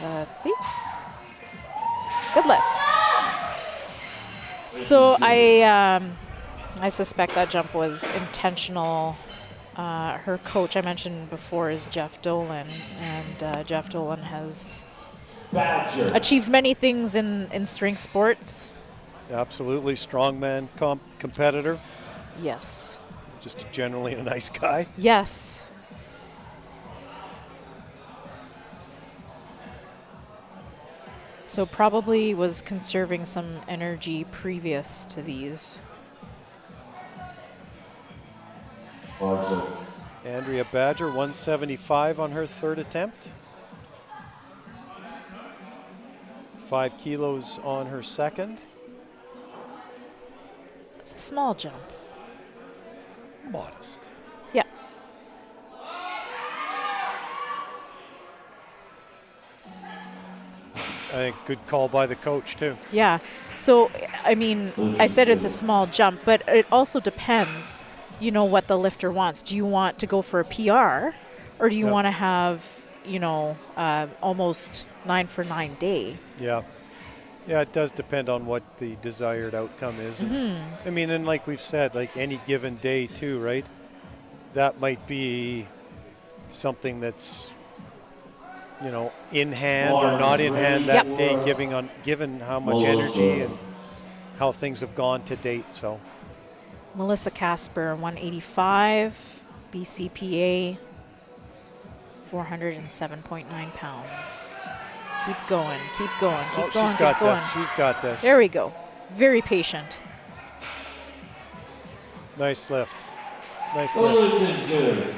Speaker 1: Let's see. Good lift. So I suspect that jump was intentional. Her coach I mentioned before is Jeff Dolan, and Jeff Dolan has
Speaker 3: Badger.
Speaker 1: achieved many things in strength sports.
Speaker 2: Absolutely, strongman competitor.
Speaker 1: Yes.
Speaker 2: Just generally a nice guy.
Speaker 1: Yes. So probably was conserving some energy previous to these.
Speaker 3: Awesome.
Speaker 2: Andrea Badger, 175 on her third attempt. 5 kilos on her second.
Speaker 1: It's a small jump.
Speaker 2: Modest.
Speaker 1: Yeah.
Speaker 2: I think good call by the coach too.
Speaker 1: Yeah. So, I mean, I said it's a small jump, but it also depends, you know, what the lifter wants. Do you want to go for a PR, or do you
Speaker 2: Yep.
Speaker 1: want to have, you know, almost 9 for 9 day?
Speaker 2: Yeah. Yeah, it does depend on what the desired outcome is. I mean, and like we've said, like any given day too, right? That might be something that's, you know, in hand or not in hand that
Speaker 1: Yep.
Speaker 2: day, given how much energy and how things have gone to date. So
Speaker 1: Melissa Casper, 185, BCPA, 407.9 pounds. Keep going, keep going, keep going,
Speaker 2: she's got
Speaker 1: keep going.
Speaker 2: this. She's got this.
Speaker 1: There we go. Very patient.
Speaker 2: Nice lift. Nice lift.
Speaker 3: Good is good.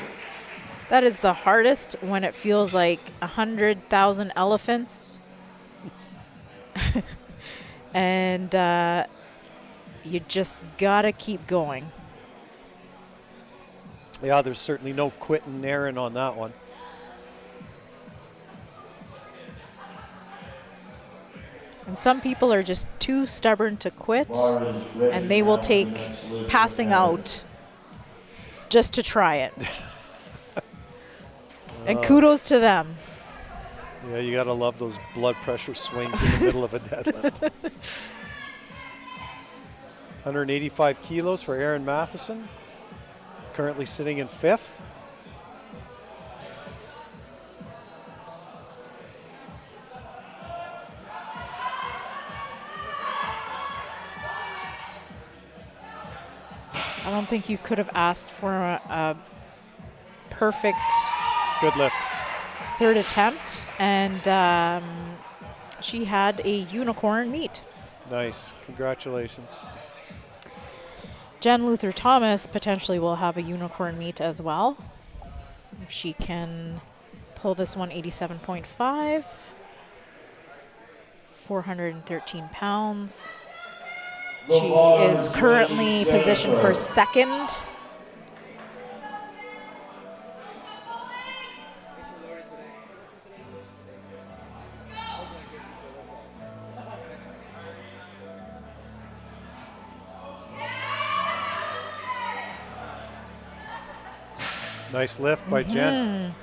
Speaker 1: That is the hardest when it feels like 100,000 elephants. And you just gotta keep going.
Speaker 2: Yeah, there's certainly no quitting Aaron on that one.
Speaker 1: And some people are just too stubborn to quit,
Speaker 3: Bar is ready
Speaker 1: and they will
Speaker 3: now for
Speaker 1: take
Speaker 3: the next lift.
Speaker 1: passing out just to try it. And kudos to them.
Speaker 2: Yeah, you got to love those blood pressure swings in the middle of a deadlift. 185 kilos for Aaron Matheson, currently sitting in fifth.
Speaker 1: I don't think you could have asked for a perfect
Speaker 2: Good lift.
Speaker 1: third attempt, and she had a unicorn meet.
Speaker 2: Nice. Congratulations.
Speaker 1: Jen Luther Thomas potentially will have a unicorn meet as well, if she can pull this 187.5, 413 pounds.
Speaker 3: The
Speaker 1: She
Speaker 3: bar
Speaker 1: is currently
Speaker 3: ready,
Speaker 1: positioned for
Speaker 3: Jennifer.
Speaker 1: second.
Speaker 2: Nice lift by Jen.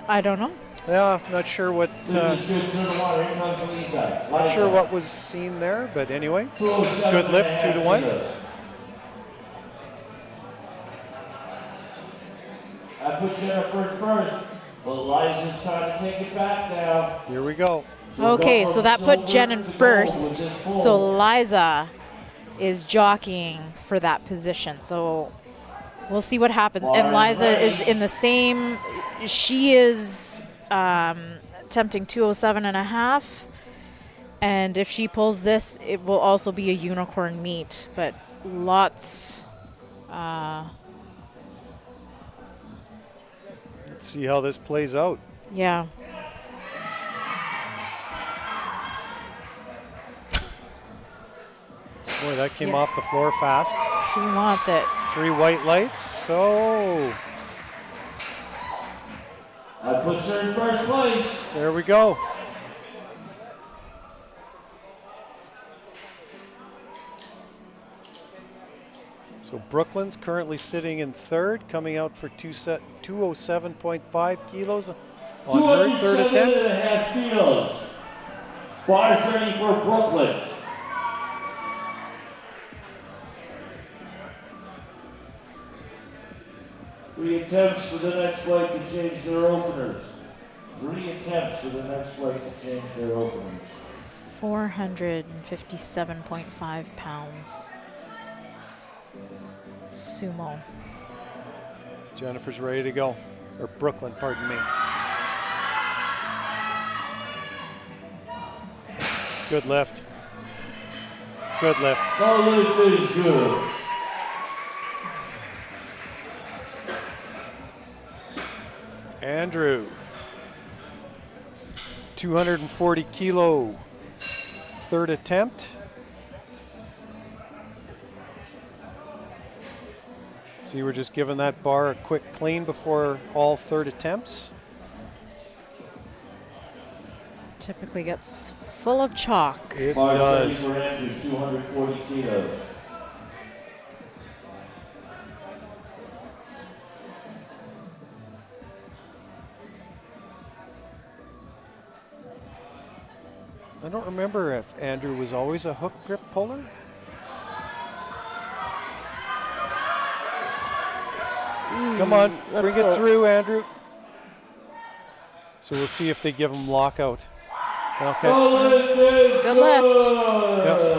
Speaker 1: I don't know.
Speaker 2: Yeah, not sure what
Speaker 3: This is good. Turn the water. Here comes Lisa.
Speaker 2: not sure what was seen there, but anyway,
Speaker 3: 207
Speaker 2: good lift,
Speaker 3: and a half
Speaker 2: 2-1.
Speaker 3: kilos. I put Jennifer in first, but Liza's trying to take it back now.
Speaker 2: Here we go.
Speaker 1: Okay, so that put Jen in
Speaker 3: Silver to gold
Speaker 1: first.
Speaker 3: with this pull.
Speaker 1: So Liza is jockeying for that position. So we'll see what happens. And Liza is in the same, she is attempting 207 and a half. And if she pulls this, it will also be a unicorn meet. But lots,
Speaker 2: Let's see how this plays out.
Speaker 1: yeah.
Speaker 2: Boy, that came
Speaker 1: Yeah.
Speaker 2: off the floor fast.
Speaker 1: She wants it.
Speaker 2: 3 white lights. So
Speaker 3: I put her in first place.
Speaker 2: there we go. So Brooklyn's currently sitting in third, coming out for 207.5 kilos on her third
Speaker 3: 207
Speaker 2: attempt.
Speaker 3: and a half kilos. Bars ready for Brooklyn. Three attempts for the next flight to change their openers. 3 attempts for the next flight to change their openers.
Speaker 1: 457.5 pounds. Sumo.
Speaker 2: Jennifer's ready to go. Or Brooklyn, pardon me. Good lift. Good lift.
Speaker 3: The lift is good.
Speaker 2: Andrew. 240 kilo. Third attempt. So you were just giving that bar a quick clean before all third attempts.
Speaker 1: Typically gets full of chalk.
Speaker 2: It
Speaker 3: Bars ready
Speaker 2: does.
Speaker 3: for Andrew, 240 kilos.
Speaker 2: I don't remember if Andrew was always a hook grip puller. Come on,
Speaker 1: let's
Speaker 2: bring it
Speaker 1: go.
Speaker 2: through, Andrew. So we'll see if they give him lockout. Okay.
Speaker 3: The lift is
Speaker 1: Good lift.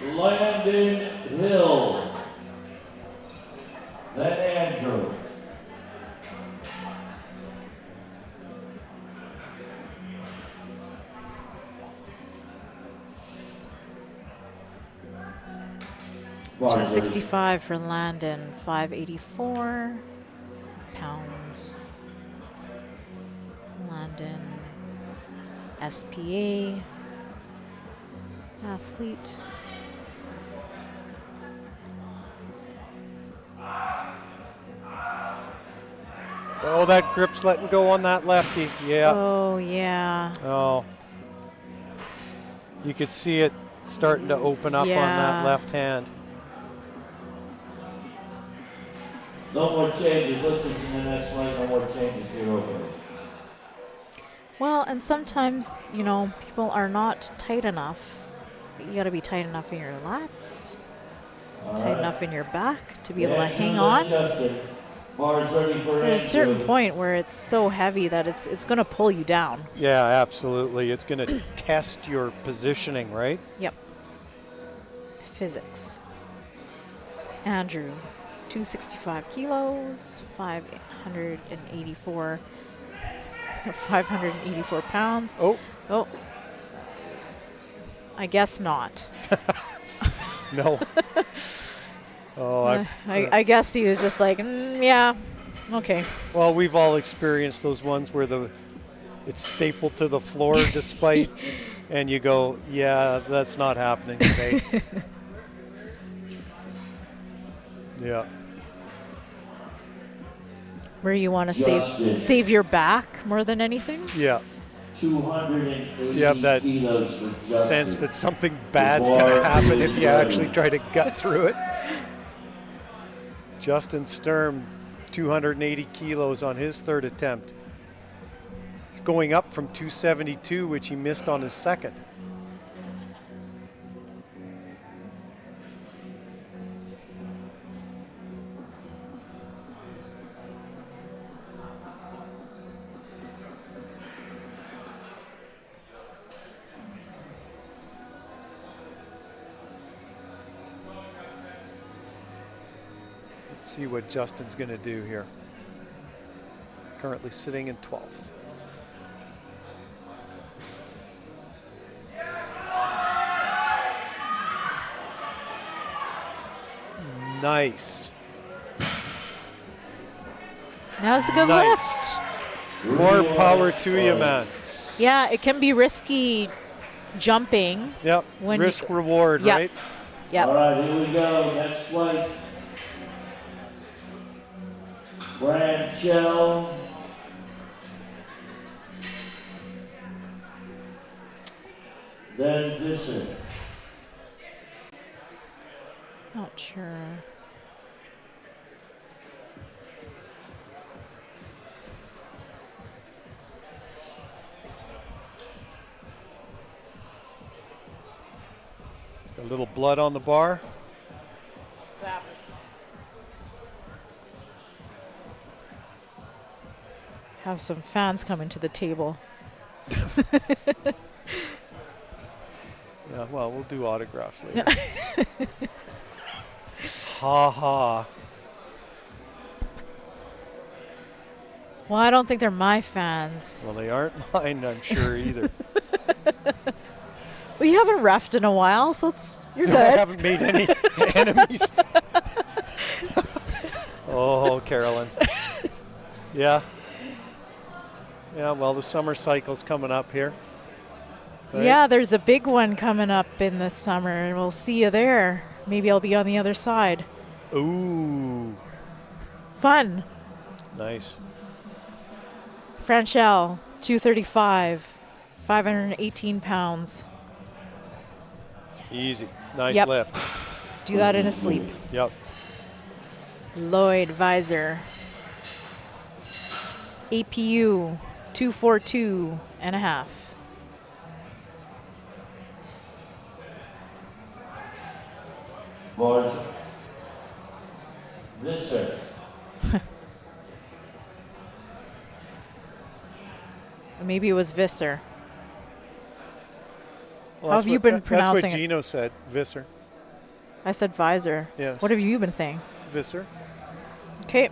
Speaker 3: good. Landon Hill. Then Andrew. Bars ready.
Speaker 1: 265 for Landon. 584 pounds. Landon. SPA. Athlete.
Speaker 2: Oh, that grip's letting go on that lefty. Yeah.
Speaker 1: Oh, yeah.
Speaker 2: Oh. You could see it starting to open up on
Speaker 1: Yeah.
Speaker 2: that left hand.
Speaker 3: No more changes. Look this in the next line. No more changes to your openers.
Speaker 1: Well, and sometimes, you know, people are not tight enough. You got to be tight enough in your lats, tight enough in your back to be able to hang on.
Speaker 3: Justin. Bars ready for
Speaker 1: So there's a certain
Speaker 3: Andrew.
Speaker 1: point where it's so heavy that it's going to pull you down.
Speaker 2: Yeah, absolutely. It's going to test your positioning, right?
Speaker 1: Yep. Physics. Andrew, 265 kilos, 584 pounds.
Speaker 2: Oh,
Speaker 1: Oh, I guess not.
Speaker 2: no. Oh,
Speaker 1: I guess he was just like, yeah, okay.
Speaker 2: well, we've all experienced those ones where it's stapled to the floor despite, and you go, yeah, that's not happening today. Yeah.
Speaker 1: Where you want to
Speaker 3: Justin.
Speaker 1: save your back more than anything.
Speaker 2: Yeah.
Speaker 3: 280
Speaker 2: You have that
Speaker 3: kilos for Justin.
Speaker 2: Sense that something bad's going to happen if you actually try to gut through it. Justin Sturm, 280 kilos on his third attempt. He's going up from 272, which he missed on his second. Let's see what Justin's going to do here. Currently sitting in 12th. Nice.
Speaker 1: That was a good
Speaker 2: Nice.
Speaker 1: lift.
Speaker 2: More power to you, man.
Speaker 1: Yeah, it can be risky jumping.
Speaker 2: Yep.
Speaker 1: When
Speaker 2: Risk reward,
Speaker 1: Yep.
Speaker 2: right?
Speaker 1: Yep.
Speaker 3: All right, here we go. Next flight. Franchel. Then Visser.
Speaker 1: Not sure.
Speaker 2: A little blood on the bar.
Speaker 1: Have some fans coming to the table.
Speaker 2: Yeah, well, we'll do autographs later. Ha ha.
Speaker 1: Well, I don't think they're my fans.
Speaker 2: Well, they aren't mine, I'm sure, either.
Speaker 1: Well, you haven't reffed in a while, so you're
Speaker 2: I
Speaker 1: good.
Speaker 2: haven't made any enemies. Oh, Carolyn. Yeah. Yeah, well, the summer cycle's coming up here. Right?
Speaker 1: Yeah, there's a big one coming up in the summer, and we'll see you there. Maybe I'll be on the other side.
Speaker 2: Ooh,
Speaker 1: Fun.
Speaker 2: nice.
Speaker 1: Franchel, 235, 518 pounds.
Speaker 2: Easy. Nice
Speaker 1: Yep.
Speaker 2: lift.
Speaker 1: Do that in his sleep.
Speaker 2: Yep.
Speaker 1: Lloyd Visor, APU, 242 and a half.
Speaker 3: Boys. Visser.
Speaker 1: Maybe it was Visser.
Speaker 2: Well,
Speaker 1: How
Speaker 2: that's
Speaker 1: have you
Speaker 2: what-
Speaker 1: been
Speaker 2: That's
Speaker 1: pronouncing
Speaker 2: what
Speaker 1: it?
Speaker 2: Gino said. Visser.
Speaker 1: I said Visor.
Speaker 2: Yes.
Speaker 1: What have you been saying?
Speaker 2: Visser.
Speaker 1: Okay.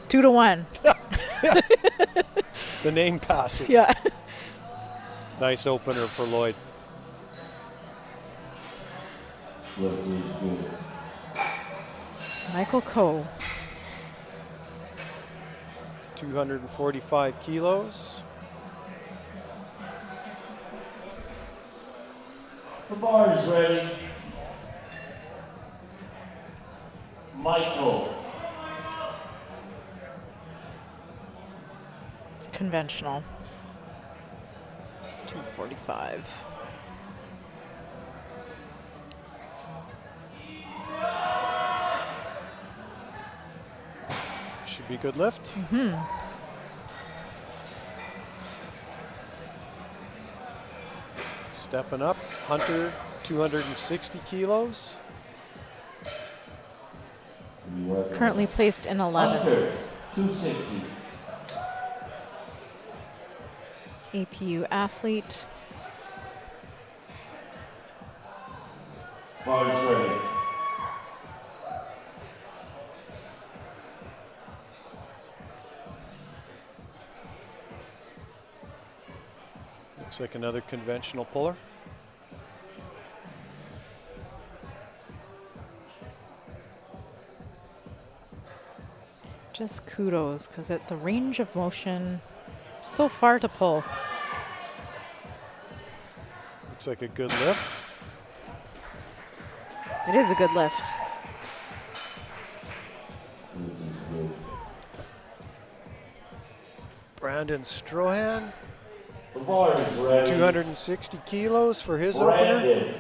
Speaker 1: 2-1.
Speaker 2: The name passes.
Speaker 1: Yeah.
Speaker 2: Nice opener for Lloyd.
Speaker 3: Lift is good.
Speaker 1: Michael Coe.
Speaker 2: 245 kilos.
Speaker 3: The bar is ready. Michael.
Speaker 1: Conventional. 245.
Speaker 2: Should be good lift.
Speaker 1: Mm-hmm.
Speaker 2: Stepping up. Hunter, 260 kilos.
Speaker 1: Currently placed in 11th.
Speaker 3: Hunter, 260.
Speaker 1: APU athlete.
Speaker 3: Bar is ready.
Speaker 2: Looks like another conventional puller.
Speaker 1: Just kudos, because at the range of motion, so far to pull.
Speaker 2: Looks like a good lift.
Speaker 1: It is a good lift.
Speaker 2: Brandon Strohan,
Speaker 3: The bar is ready.
Speaker 2: 260 kilos for his opener.
Speaker 3: Brandon.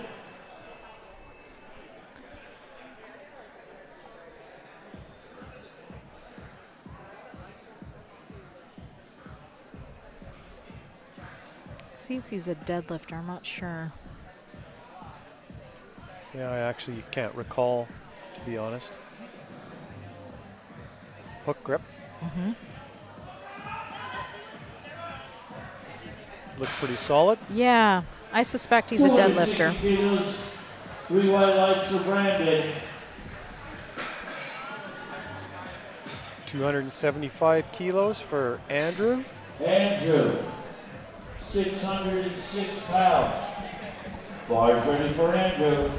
Speaker 1: See if he's a deadlifter. I'm not sure.
Speaker 2: Yeah, I actually can't recall, to be honest. Hook grip. Look pretty solid.
Speaker 1: Yeah, I suspect he's a
Speaker 3: 260
Speaker 1: deadlifter.
Speaker 3: kilos, 3 white lights for Brandon.
Speaker 2: 275 kilos for Andrew.
Speaker 3: Andrew, 606 pounds. Bars ready for Andrew.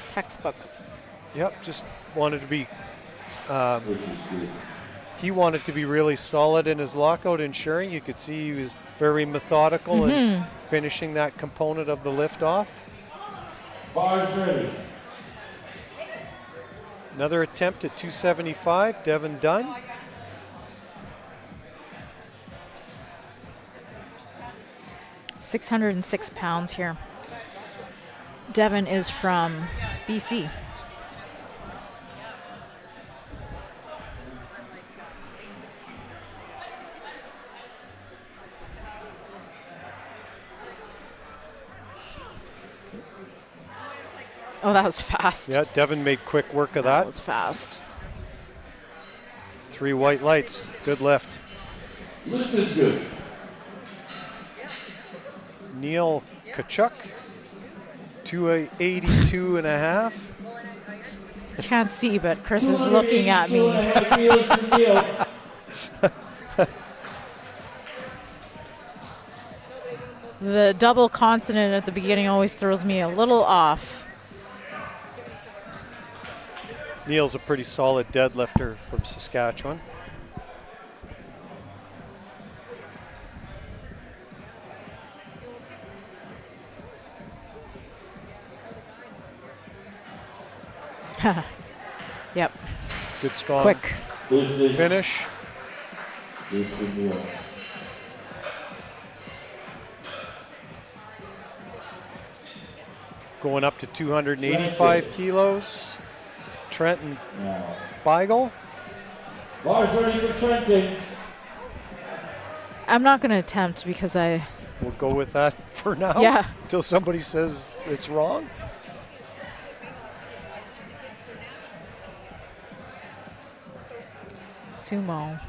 Speaker 1: Textbook.
Speaker 2: Yep, just wanted to be,
Speaker 3: This is good.
Speaker 2: he wanted to be really solid in his lockout, ensuring you could see he was very methodical in finishing that component of the lift off.
Speaker 3: Bars ready.
Speaker 2: Another attempt at 275, Devin Dunn.
Speaker 1: £606 here. Devin is from BC. Oh, that was fast.
Speaker 2: Yeah, Devin made quick work of
Speaker 1: That
Speaker 2: that.
Speaker 1: was fast.
Speaker 2: 3 white lights, good lift.
Speaker 3: Lift is good.
Speaker 2: Neil Kachuk, 282 and a half.
Speaker 1: Can't see, but Chris is looking at me.
Speaker 3: 282.5 kilos for Neil.
Speaker 1: The double consonant at the beginning always throws me a little off.
Speaker 2: Neil's a pretty solid deadlifter from Saskatchewan.
Speaker 1: Yep.
Speaker 2: Good strong
Speaker 1: Quick.
Speaker 3: Lift is
Speaker 2: finish.
Speaker 3: good for Neil.
Speaker 2: Going up to 285 kilos. Trenton
Speaker 3: Now,
Speaker 2: Beigel.
Speaker 3: bars ready for Trenton.
Speaker 1: I'm not going to attempt because I.
Speaker 2: We'll go with that for now.
Speaker 1: Yeah.
Speaker 2: Until somebody says it's wrong.
Speaker 1: Sumo.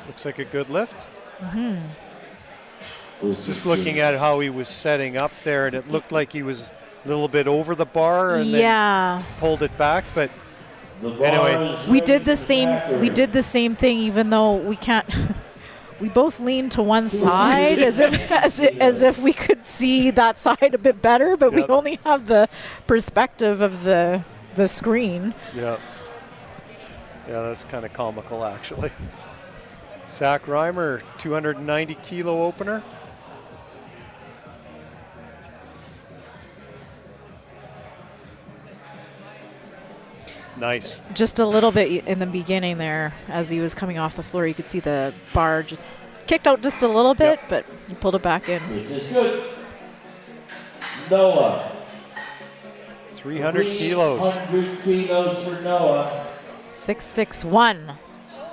Speaker 2: Looks like a good lift.
Speaker 3: This
Speaker 2: Just
Speaker 3: is
Speaker 2: looking
Speaker 3: good.
Speaker 2: at how he was setting up there, and it looked like he was a little bit over the bar and
Speaker 1: Yeah.
Speaker 2: then pulled it back. But
Speaker 3: The bar
Speaker 2: Anyway.
Speaker 3: is
Speaker 1: We
Speaker 3: ready
Speaker 1: did the
Speaker 3: for
Speaker 1: same. We
Speaker 3: Packer.
Speaker 1: did the same thing, even though we can't. We both leaned to one side as if we could see that side a bit better, but we
Speaker 2: Yep.
Speaker 1: only have the perspective of the screen.
Speaker 2: yeah, that's kind of comical actually. Zach Reimer, 290 kilo opener. Nice.
Speaker 1: Just a little bit in the beginning there, as he was coming off the floor, you could see the bar just kicked out just a little bit, but he pulled it back in.
Speaker 3: Lift is good. Noah.
Speaker 2: 300 kilos.
Speaker 3: 300 kilos for Noah.
Speaker 1: 661,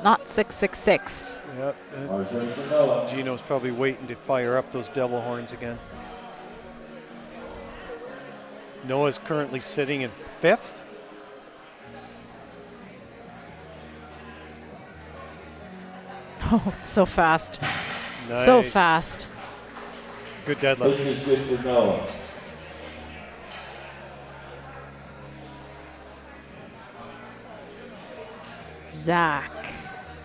Speaker 1: not 666.
Speaker 2: Yep.
Speaker 3: Bars ready for Noah.
Speaker 2: Gino's probably waiting to fire up those devil horns again. Noah's currently sitting in 5th.
Speaker 1: Oh, so fast.
Speaker 2: Nice.
Speaker 1: So fast.
Speaker 2: Good
Speaker 3: Lift
Speaker 2: deadlift.
Speaker 3: is good for Noah.
Speaker 1: Zach,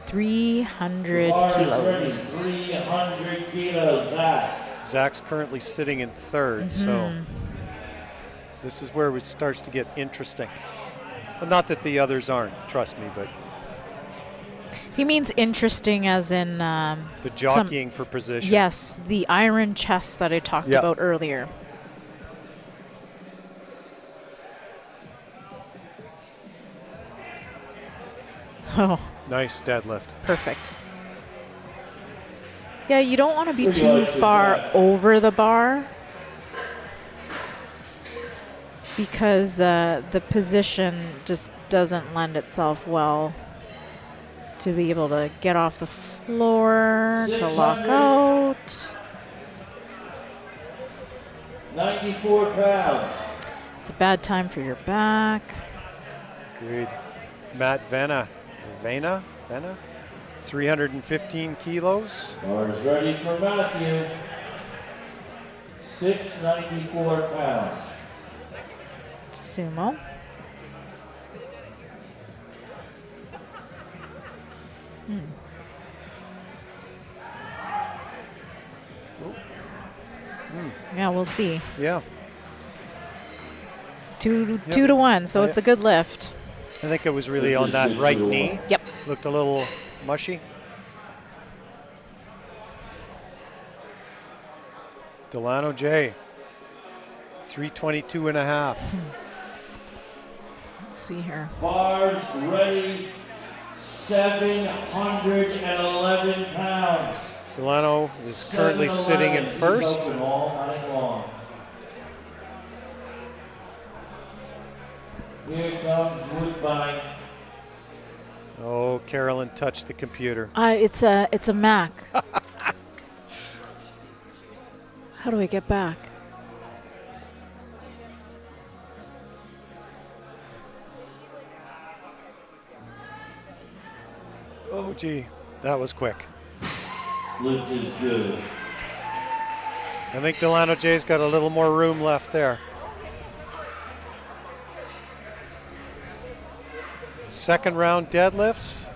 Speaker 1: 300
Speaker 3: Bars ready.
Speaker 1: kilos.
Speaker 3: 300 kilos, Zach.
Speaker 2: Zach's currently sitting in 3rd, so this is where it starts to get interesting. Well, not that the others aren't, trust me, but
Speaker 1: He means interesting as in,
Speaker 2: the jockeying for position.
Speaker 1: yes, the iron chest that I talked
Speaker 2: Yeah.
Speaker 1: about earlier. Oh,
Speaker 2: Nice deadlift.
Speaker 1: perfect. Yeah, you don't want to be
Speaker 3: Pretty
Speaker 1: too
Speaker 3: much
Speaker 1: far
Speaker 3: exact.
Speaker 1: over the bar because the position just doesn't lend itself well to be able to get off the floor, to lock
Speaker 3: 600.
Speaker 1: out.
Speaker 3: 94 pounds.
Speaker 1: It's a bad time for your back.
Speaker 2: Agreed. Matt Vena, 315 kilos.
Speaker 3: Bars ready for Matthew. 694 pounds.
Speaker 1: Sumo. Yeah, we'll see.
Speaker 2: Yeah,
Speaker 1: Two to one, so
Speaker 2: Oh,
Speaker 1: it's
Speaker 2: yeah.
Speaker 1: a good lift.
Speaker 2: I think it was really on that right knee.
Speaker 1: Yep.
Speaker 2: Looked a little mushy. Delano J, 322 and a half.
Speaker 1: Let's see here.
Speaker 3: Bars ready. 711 pounds.
Speaker 2: Delano is currently sitting in
Speaker 3: 711. He's
Speaker 2: first.
Speaker 3: open all night long. Here comes Woodbine.
Speaker 2: Oh, Carolyn touched the computer.
Speaker 1: It's a Mac. How do I get back?
Speaker 2: Oh, gee, that was quick.
Speaker 3: Lift is good.
Speaker 2: I think Delano J's got a little more room left there. Second round deadlifts.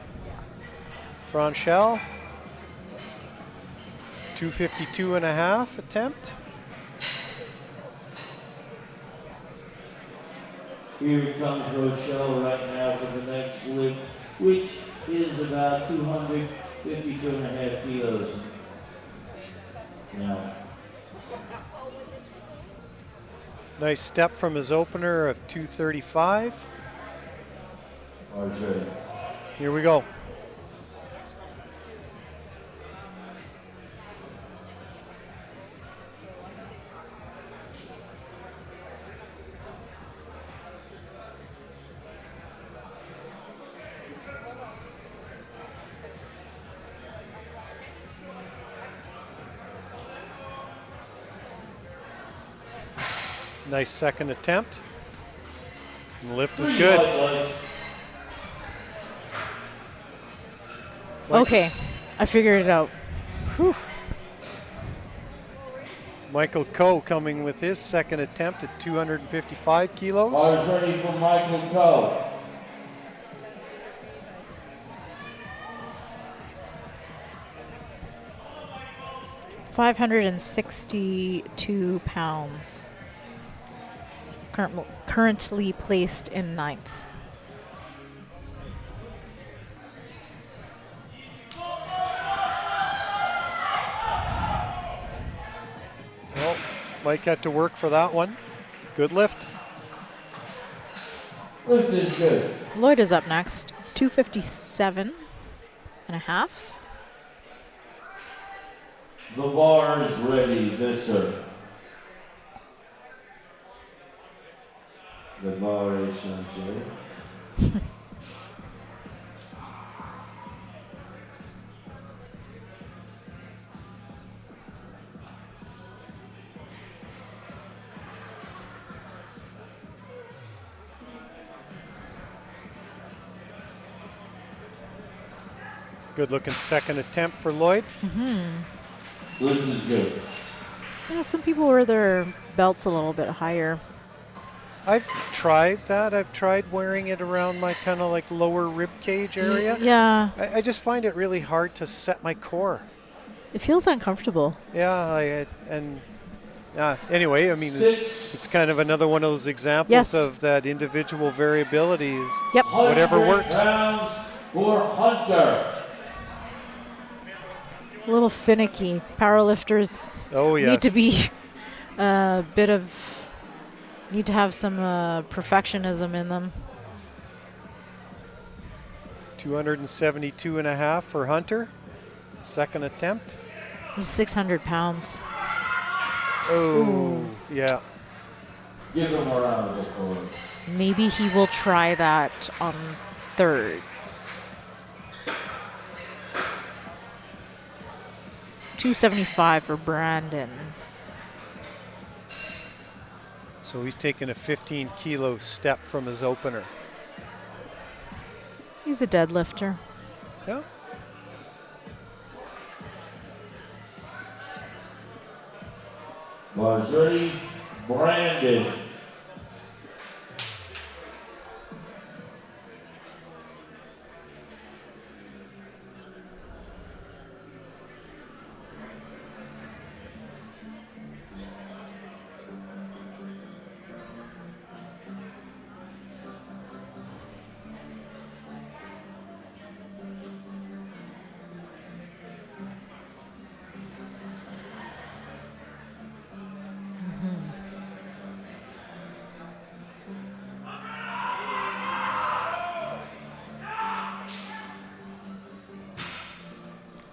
Speaker 2: Franchel. 252 and a half attempt.
Speaker 3: Here comes Rochelle right now for the next lift, which is about 252 and a half kilos. Now,
Speaker 2: Nice step from his opener of 235.
Speaker 3: bars ready.
Speaker 2: Here we go. Nice second attempt. And the lift is
Speaker 3: Pretty
Speaker 2: good.
Speaker 3: light legs.
Speaker 1: Okay, I figured it out. Whew.
Speaker 2: Michael Coe coming with his second attempt at 255 kilos.
Speaker 3: Bars ready for Michael Coe.
Speaker 1: £562. Currently placed in ninth.
Speaker 2: Well, Mike had to work for that one. Good lift.
Speaker 3: Lift is good.
Speaker 1: Lloyd is up next. 257 and a half.
Speaker 3: The bar is ready, Visser. The bar is ready.
Speaker 2: Good looking second attempt for Lloyd.
Speaker 3: Lift is good.
Speaker 1: Yeah, some people wear their belts a little bit higher.
Speaker 2: I've tried that. I've tried wearing it around my kind of like lower rib cage area.
Speaker 1: Yeah,
Speaker 2: I just find it really hard to set my core.
Speaker 1: it feels uncomfortable.
Speaker 2: Yeah, anyway, I mean, it's kind of another one of those examples
Speaker 1: Yes.
Speaker 2: of that individual variability. Is
Speaker 1: Yep.
Speaker 2: Whatever
Speaker 3: 100
Speaker 2: works.
Speaker 3: pounds for Hunter.
Speaker 1: A little finicky. Powerlifters
Speaker 2: Oh, yes.
Speaker 1: need to be need to have some perfectionism in them.
Speaker 2: 272.5 for Hunter. Second attempt.
Speaker 1: He's 600 pounds.
Speaker 2: Oh, yeah.
Speaker 3: Give him a round of applause.
Speaker 1: Maybe he will try that on thirds. 275 for Brandon.
Speaker 2: So he's taken a 15-kilo step from his opener.
Speaker 1: He's a deadlifter.
Speaker 2: Yeah.
Speaker 3: Was ready, Brandon.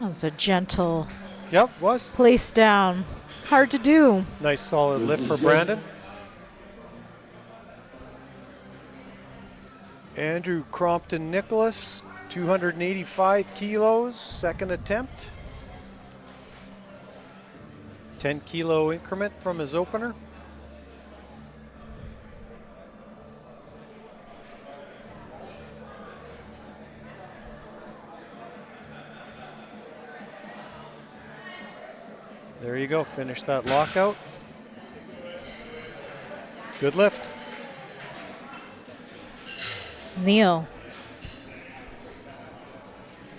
Speaker 1: That was a gentle
Speaker 2: Yep, was.
Speaker 1: place down. Hard to do.
Speaker 2: Nice solid lift for Brandon. Andrew Crompton Nicholas, 285 kilos, second attempt. 10-kilo increment from his opener. There you go, finish that lockout. Good lift.
Speaker 1: Neil.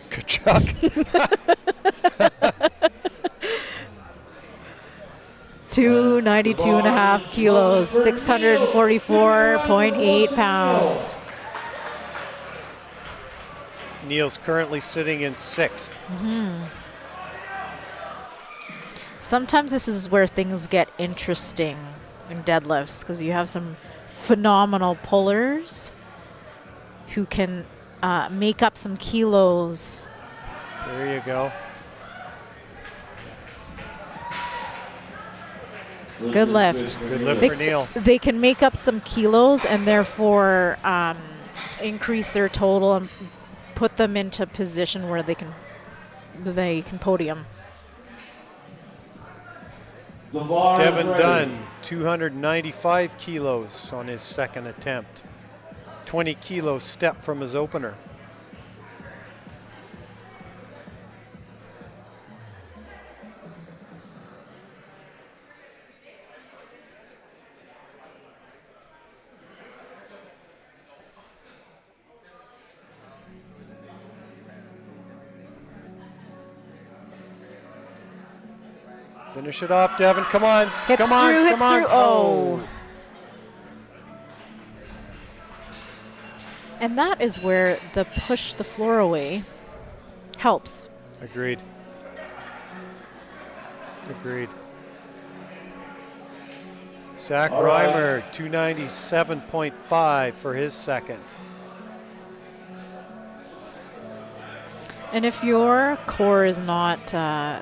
Speaker 2: Kachuk.
Speaker 1: 292.5 kilos, 644.8 pounds.
Speaker 2: Neil's currently sitting in sixth.
Speaker 1: Sometimes this is where things get interesting in deadlifts because you have some phenomenal pullers who can make up some kilos.
Speaker 2: There you go.
Speaker 1: Good lift.
Speaker 2: Good lift
Speaker 1: They,
Speaker 2: for Neil.
Speaker 1: they can make up some kilos and therefore increase their total and put them into a position where they can podium.
Speaker 3: The bar is
Speaker 2: Devin
Speaker 3: ready.
Speaker 2: Dunn, 295 kilos on his second attempt. 20-kilo step from his opener. Finish it off, Devin. Come on.
Speaker 1: Hips
Speaker 2: come on.
Speaker 1: through,
Speaker 2: come
Speaker 1: hips
Speaker 2: on.
Speaker 1: through. Oh. And that is where the push the floor away helps.
Speaker 2: Agreed. Agreed. Zach
Speaker 3: All right.
Speaker 2: Reimer, 297.5 for his second.
Speaker 1: And if your core is not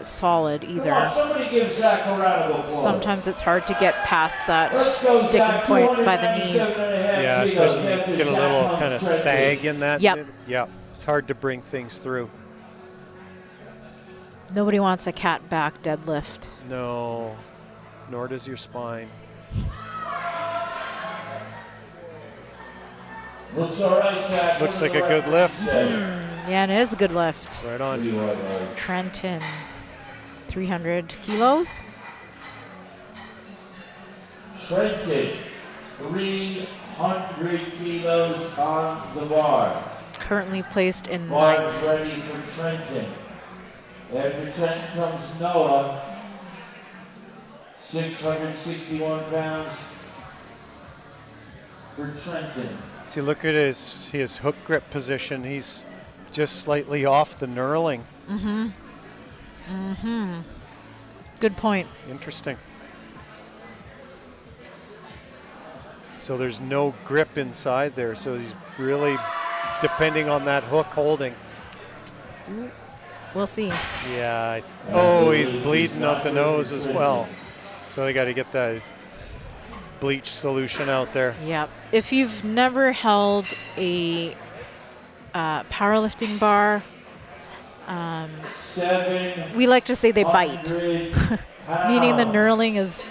Speaker 1: solid
Speaker 3: Come on,
Speaker 1: either,
Speaker 3: somebody give Zach a round of applause.
Speaker 1: sometimes it's hard to get past that
Speaker 3: Let's go,
Speaker 1: sticking
Speaker 3: Zach.
Speaker 1: point by the knees.
Speaker 3: 297.5
Speaker 2: Yeah,
Speaker 3: kilos.
Speaker 2: especially
Speaker 3: After
Speaker 2: you get a
Speaker 3: Zach
Speaker 2: little
Speaker 3: comes
Speaker 2: kind of
Speaker 3: Trent
Speaker 2: sag in that.
Speaker 1: Yep.
Speaker 2: Yeah, it's hard to bring things through.
Speaker 1: Nobody wants a cat back deadlift.
Speaker 2: No, nor does your spine.
Speaker 3: Looks all right, Zach.
Speaker 2: Looks like
Speaker 3: Under
Speaker 2: a
Speaker 3: the
Speaker 2: good lift.
Speaker 3: referee.
Speaker 1: Yeah, and it is a good lift.
Speaker 2: Right
Speaker 3: What do you
Speaker 2: on.
Speaker 3: want, Mike?
Speaker 1: Trenton, 300 kilos.
Speaker 3: Trenton, 300 kilos on the bar.
Speaker 1: Currently placed in
Speaker 3: Bar's
Speaker 1: ninth.
Speaker 3: ready for Trenton. After Trenton comes Noah, 661 pounds for Trenton.
Speaker 2: See, look at his hook grip position. He's just slightly off the knurling.
Speaker 1: Good point.
Speaker 2: Interesting. So there's no grip inside there. So he's really depending on that hook holding.
Speaker 1: We'll see.
Speaker 2: Yeah. Oh, he's bleeding out the nose as well. So they got to get the bleach solution out there.
Speaker 1: Yep. If you've never held a powerlifting bar, we like to say they bite, meaning the knurling is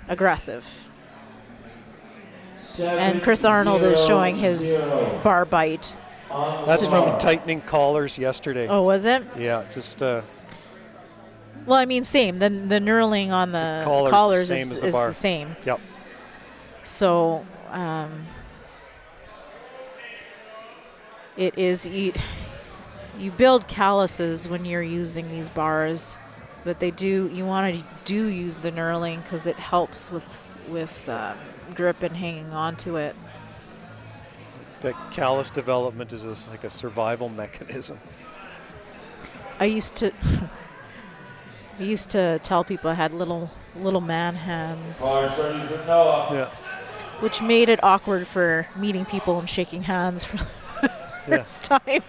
Speaker 1: aggressive. And Chris Arnold is showing his bar bite.
Speaker 2: That's from tightening collars yesterday.
Speaker 1: Oh, was it?
Speaker 2: Yeah, just
Speaker 1: Well, I mean, same. The knurling on the collars is the same.
Speaker 2: Yep.
Speaker 1: So it is you build calluses when you're using these bars, but you want to use the knurling because it helps with grip and hanging on to it.
Speaker 2: The callus development is like a survival mechanism.
Speaker 1: I used to tell people I had little man hands,
Speaker 2: Yeah.
Speaker 1: which made it awkward for meeting people and shaking hands for the first time.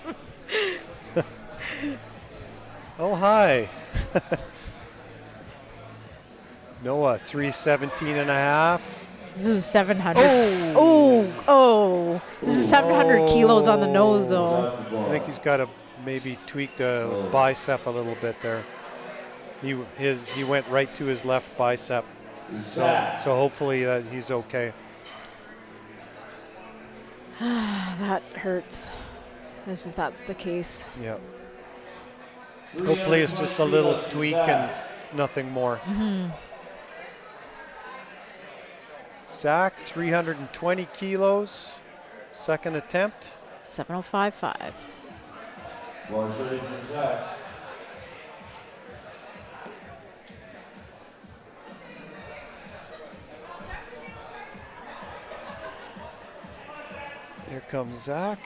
Speaker 2: Oh, hi. Noah, 317 and a half.
Speaker 1: This is 700. Oh. This is 700 kilos on the nose, though.
Speaker 2: I think he's got to maybe tweak the bicep a little bit there. He went right to his left bicep. So hopefully he's okay.
Speaker 1: That hurts. If that's the case.
Speaker 2: Yeah. Hopefully it's just a little tweak and nothing more.
Speaker 1: Mm-hmm.
Speaker 2: Zach, 320 kilos. Second attempt.
Speaker 1: 705.5.
Speaker 3: Bars ready for Zach.
Speaker 2: Here comes Zach.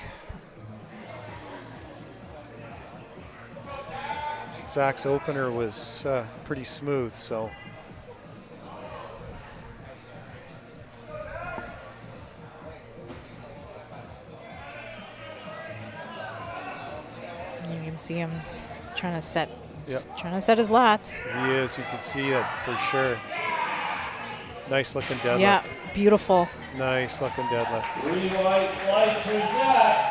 Speaker 2: Zach's opener was pretty smooth, so.
Speaker 1: You can see him trying to set his lats.
Speaker 2: He is, you can see it for sure. Nice looking deadlift.
Speaker 1: Yeah, beautiful.
Speaker 2: Nice looking deadlift.
Speaker 3: 3 white lights for Zach.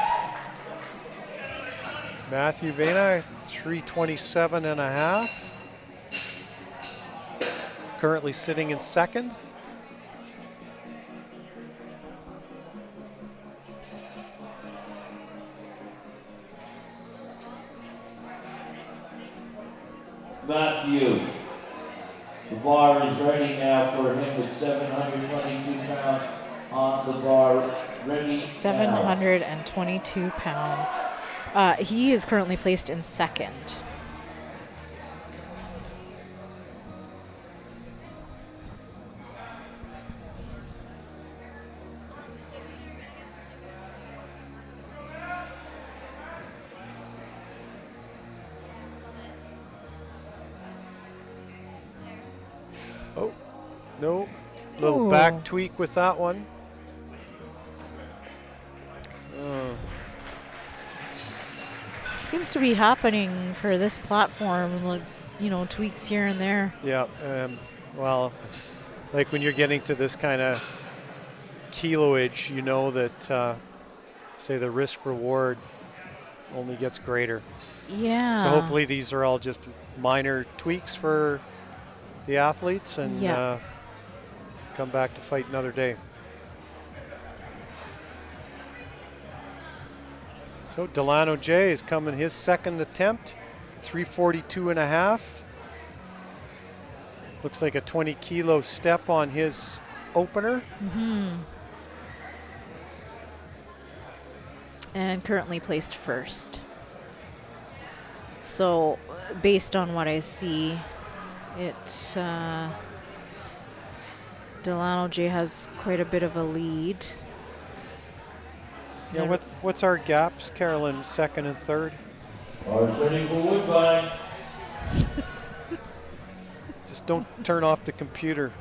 Speaker 2: Matthew Vena, 327 and a half. Currently sitting in second.
Speaker 3: Matthew. The bar is ready now for him with 722 pounds on the bar. Ready
Speaker 1: 722 pounds. He is currently placed in second.
Speaker 2: Oh, no. Little back tweak with that one.
Speaker 1: Seems to be happening for this platform, like, tweaks here and there.
Speaker 2: Yeah, well, like when you're getting to this kind of kiloage, you know that, say, the risk reward only gets greater.
Speaker 1: Yeah.
Speaker 2: So hopefully these are all just minor tweaks for the athletes and come back to fight another day. So Delano J is coming his second attempt, 342 and a half. Looks like a 20 kilo step on his opener.
Speaker 1: Mm-hmm. And currently placed first. So based on what I see, Delano J has quite a bit of a lead.
Speaker 2: Yeah, what's our gaps, Carolyn, second and third?
Speaker 3: Bars ready for Woodbine.
Speaker 2: Just don't turn off the computer.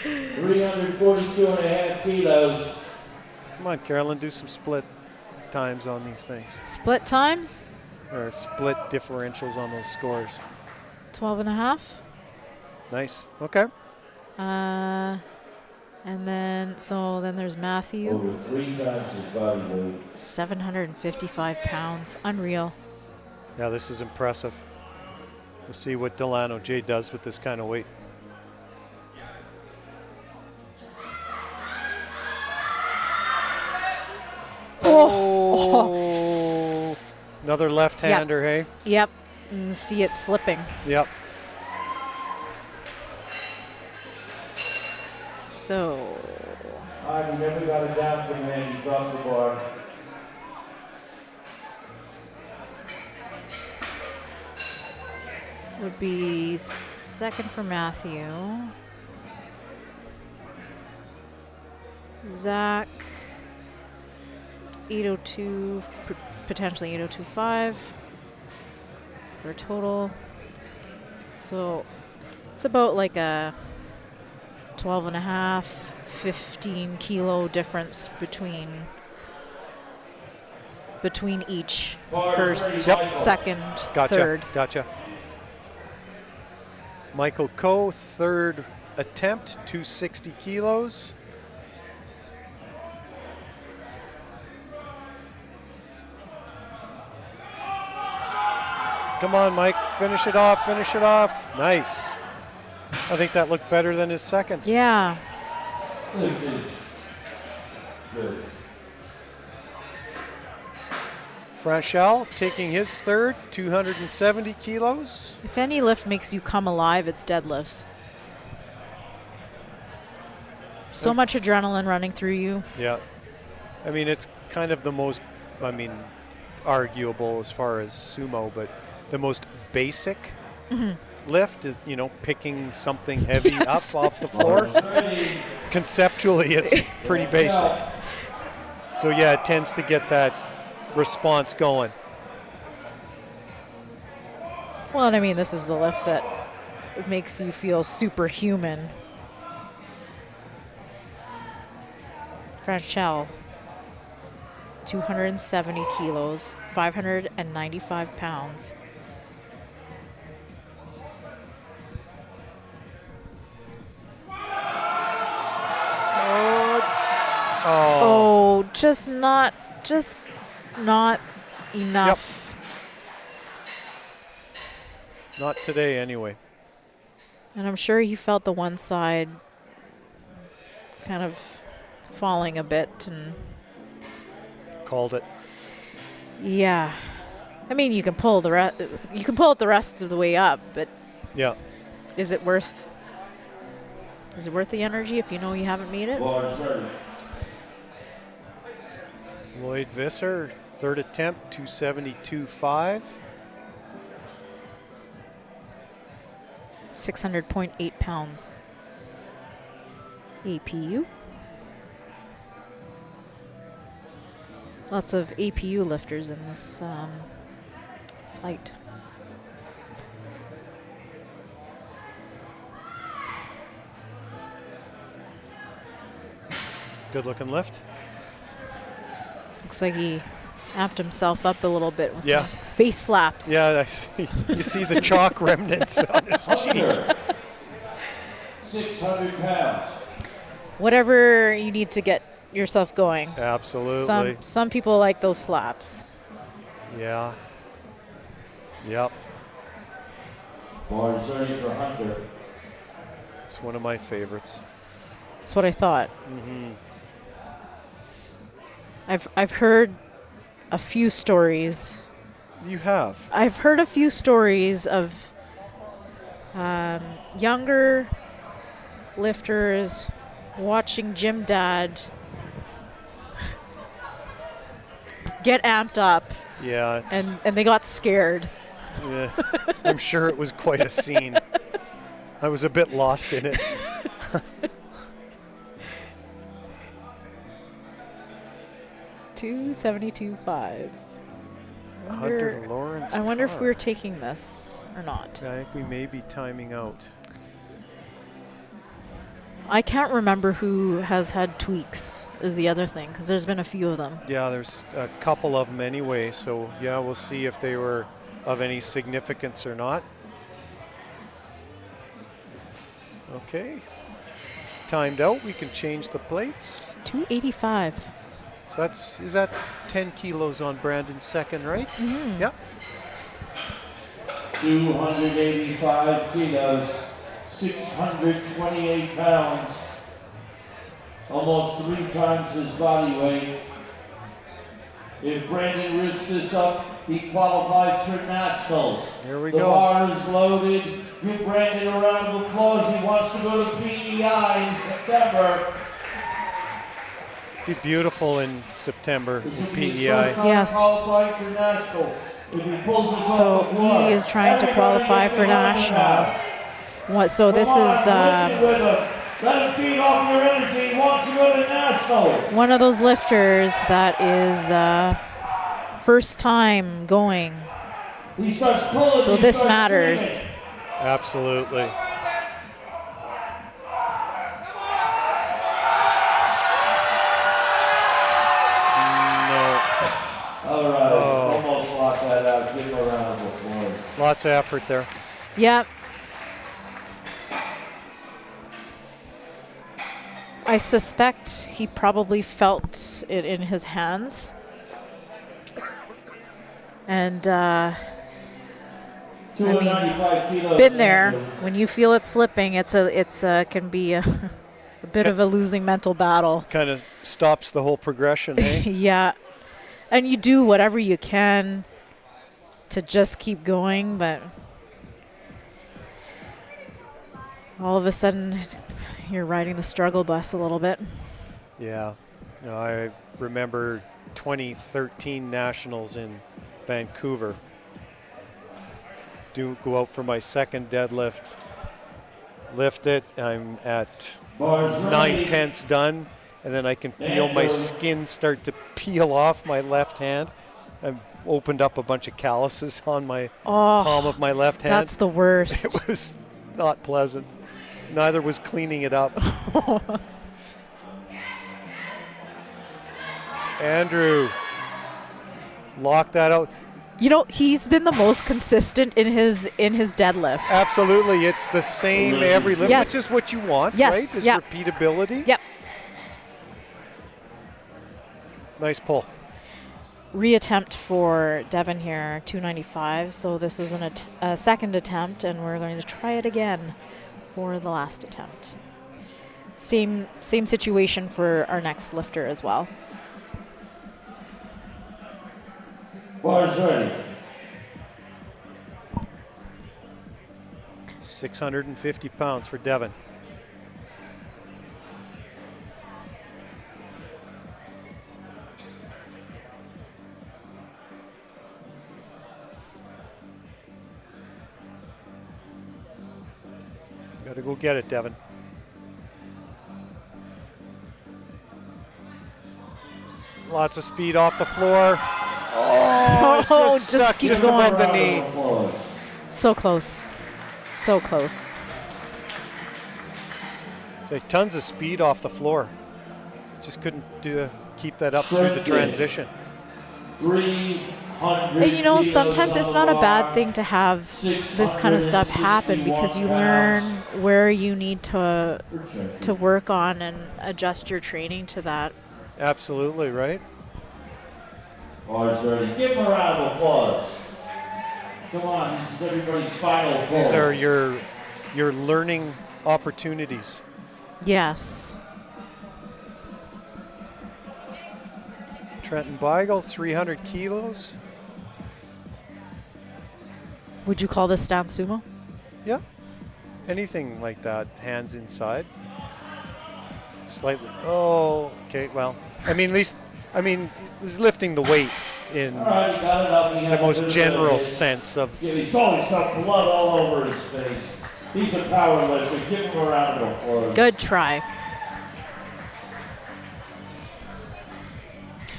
Speaker 3: 342 and a half kilos.
Speaker 2: Come on, Carolyn, do some split times on these things.
Speaker 1: Split times?
Speaker 2: Or split differentials on those scores.
Speaker 1: 12.5.
Speaker 2: Nice. Okay.
Speaker 1: And then, so then there's Matthew.
Speaker 3: Over 3 times his body weight.
Speaker 1: 755 pounds. Unreal.
Speaker 2: Yeah, this is impressive. We'll see what Delano J does with this kind of weight. Oh. Another left-hander, hey?
Speaker 1: Yep. And see it slipping.
Speaker 2: Yep.
Speaker 1: So.
Speaker 3: You never got it down from him. You dropped the bar.
Speaker 1: Would be second for Matthew. Zach, 802, potentially 802.5 for a total. So it's about like a 12.5, 15 kilo difference between each. First,
Speaker 2: Yep.
Speaker 1: second,
Speaker 2: Gotcha.
Speaker 1: third.
Speaker 2: Gotcha. Michael Coe, third attempt, 260 kilos. Come on, Mike, finish it off, finish it off. Nice. I think that looked better than his second.
Speaker 1: Yeah.
Speaker 3: Good.
Speaker 2: Franchel taking his third, 270 kilos.
Speaker 1: If any lift makes you come alive, it's deadlifts. So much adrenaline running through you.
Speaker 2: Yeah. I mean, it's kind of the most, arguable as far as sumo, but the most basic lift is, picking something heavy up off the floor. Conceptually, it's pretty basic. So, yeah, it tends to get that response going.
Speaker 1: Well, and I mean, this is the lift that makes you feel superhuman. Franchel, 270 kilos, 595 pounds. Oh, just not enough.
Speaker 2: Not today, anyway.
Speaker 1: And I'm sure he felt the one side kind of falling a bit, and
Speaker 2: Called it.
Speaker 1: yeah. I mean, you can pull it the rest of the way up, but
Speaker 2: Yeah.
Speaker 1: is it worth the energy if you know you haven't made it?
Speaker 3: Bar's ready.
Speaker 2: Lloyd Visser, third attempt, 272.5.
Speaker 1: 600.8 pounds. APU. Lots of APU lifters in this flight.
Speaker 2: Good looking lift.
Speaker 1: Looks like he amped himself up a little bit with
Speaker 2: Yeah.
Speaker 1: some face slaps.
Speaker 2: Yeah, I see. You see the chalk remnants on his cheek.
Speaker 3: 600 pounds.
Speaker 1: Whatever you need to get yourself going.
Speaker 2: Absolutely.
Speaker 1: Some people like those slaps.
Speaker 2: Yeah. Yep.
Speaker 3: Bar's ready for Hunter.
Speaker 2: It's one of my favorites.
Speaker 1: That's what I thought.
Speaker 2: Mm-hmm.
Speaker 1: I've heard a few stories.
Speaker 2: You have.
Speaker 1: I've heard a few stories of younger lifters watching Gym Dad get amped up,
Speaker 2: Yeah. It's,
Speaker 1: and they got scared.
Speaker 2: yeah, I'm sure it was quite a scene. I was a bit lost in it.
Speaker 1: $272.5.
Speaker 2: Hunter Lawrence.
Speaker 1: I wonder if
Speaker 2: Carr.
Speaker 1: we're taking this or not.
Speaker 2: I think we may be timing out.
Speaker 1: I can't remember who has had tweaks is the other thing, because there's been a few of them.
Speaker 2: Yeah, there's a couple of them anyway. So yeah, we'll see if they were of any significance or not. Okay, timed out. We can change the plates.
Speaker 1: 285.
Speaker 2: So is that 10 kilos on Brandon's second, right?
Speaker 1: Mm-hmm.
Speaker 2: Yep.
Speaker 3: 285 kilos, 628 pounds, almost 3 times his body weight. If Brandon rips this up, he qualifies for nationals.
Speaker 2: Here we
Speaker 3: The
Speaker 2: go.
Speaker 3: bar is loaded. Give Brandon a round of applause. He wants to go to PEI in September.
Speaker 2: Be beautiful in September in
Speaker 3: This will be his first
Speaker 2: PEI.
Speaker 3: time
Speaker 1: Yes.
Speaker 3: qualifying for nationals. If he pulls this
Speaker 1: So
Speaker 3: off the floor,
Speaker 1: he is trying to qualify for nationals. So this is
Speaker 3: Let him feed off your energy. He wants to go to nationals.
Speaker 1: one of those lifters that is first time going.
Speaker 3: He starts pulling.
Speaker 1: So
Speaker 3: he
Speaker 1: this
Speaker 3: starts
Speaker 1: matters.
Speaker 3: screaming.
Speaker 2: Absolutely. No.
Speaker 3: All right, almost locked that out. Give him a round of applause.
Speaker 2: Lots of effort there.
Speaker 1: Yep. I suspect he probably felt it in his hands. And
Speaker 3: 295 kilos.
Speaker 1: been there. When you feel it slipping, it's can be a bit of a losing mental battle.
Speaker 2: Kind of stops the whole progression, hey?
Speaker 1: Yeah. And you do whatever you can to just keep going, but all of a sudden you're riding the struggle bus a little bit.
Speaker 2: Yeah. No, I remember 2013 Nationals in Vancouver. Go out for my second deadlift. Lift it. I'm at
Speaker 3: Bars ready.
Speaker 2: 9/10 done, and then I can feel my skin start to peel off my left hand. I've opened up a bunch of calluses on my palm of my left hand.
Speaker 1: That's the worst.
Speaker 2: It was not pleasant. Neither was cleaning it up. Andrew, lock that out.
Speaker 1: You know, he's been the most consistent in his deadlift.
Speaker 2: Absolutely, it's the same every lift,
Speaker 1: Yes.
Speaker 2: which is what you want,
Speaker 1: Yes,
Speaker 2: right? Is
Speaker 1: yeah.
Speaker 2: repeatability.
Speaker 1: Yep.
Speaker 2: Nice pull.
Speaker 1: Reattempt for Devin here, 295. So this was a second attempt, and we're going to try it again for the last attempt. Same situation for our next lifter as well.
Speaker 3: Bars ready.
Speaker 2: 650 pounds for Devin. Gotta go get it, Devin. Lots of speed off the floor. Oh, it's just stuck
Speaker 1: keep
Speaker 2: just
Speaker 1: going.
Speaker 2: above the knee.
Speaker 3: Applause.
Speaker 1: So close. So close.
Speaker 2: So tons of speed off the floor. Just couldn't keep that up through the transition.
Speaker 3: 300
Speaker 1: And you know,
Speaker 3: kilos
Speaker 1: sometimes
Speaker 3: on
Speaker 1: it's
Speaker 3: the
Speaker 1: not a bad
Speaker 3: bar.
Speaker 1: thing to have this kind of stuff happen, because you learn where you need to work on and adjust your training to that.
Speaker 2: Absolutely, right?
Speaker 3: Bars ready. Give him a round of applause. Come on, this is everybody's final pull.
Speaker 2: These are your learning opportunities.
Speaker 1: Yes.
Speaker 2: Trenton Beigel, 300 kilos.
Speaker 1: Would you call this stand sumo?
Speaker 2: Yeah, anything like that, hands inside. Slightly, oh, okay, well, I mean, at least, he's lifting the weight in
Speaker 3: All right, he got it up. He
Speaker 2: the
Speaker 3: had a
Speaker 2: most
Speaker 3: good
Speaker 2: general
Speaker 3: day.
Speaker 2: sense of,
Speaker 3: Yeah, he's always got blood all over his face. He's a power lifter. Give him a round of applause.
Speaker 1: Good try.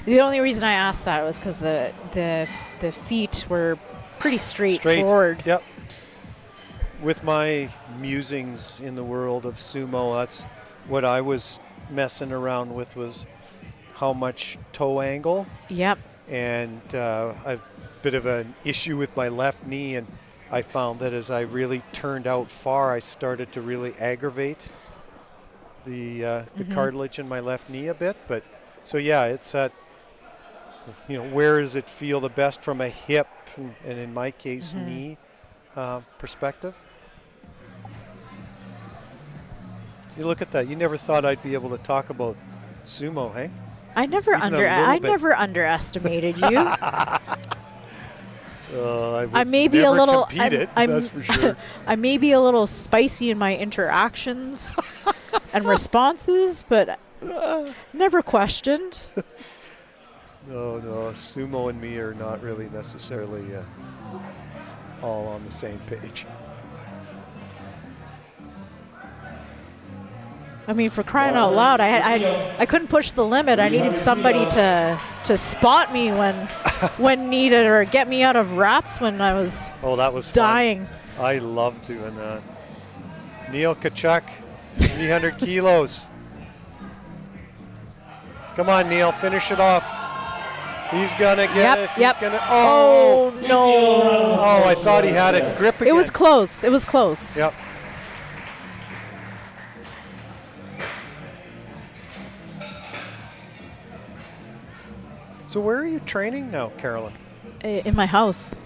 Speaker 1: The only reason I asked that was because the feet were pretty straight forward.
Speaker 2: Yep. With my musings in the world of sumo, what I was messing around with was how much toe angle,
Speaker 1: Yep.
Speaker 2: and I've a bit of an issue with my left knee, and I found that as I really turned out far, I started to really aggravate the cartilage in my left knee a bit. But so yeah, it's at, you know, where does it feel the best from a hip and in my case knee perspective. So you look at that. You never thought I'd be able to talk about sumo, hey?
Speaker 1: I never underestimated you. I may be a
Speaker 2: never
Speaker 1: little.
Speaker 2: competed, that's for sure.
Speaker 1: I may be a little spicy in my interactions and responses, but never questioned.
Speaker 2: No, sumo and me are not really necessarily all on the same page.
Speaker 1: I mean, for crying out loud, I couldn't push the limit. I needed somebody to spot me when needed, or get me out of wraps when I was
Speaker 2: that was
Speaker 1: dying.
Speaker 2: Fun. I loved doing that. Neil Kachuk, 300 kilos. Come on, Neil, finish it off. He's gonna get it.
Speaker 1: Yep.
Speaker 2: He's gonna.
Speaker 1: Oh no!
Speaker 2: Oh, I thought he had it. Grip again.
Speaker 1: It was close. It was close.
Speaker 2: Yep. So where are you training now, Carolyn?
Speaker 1: In my house.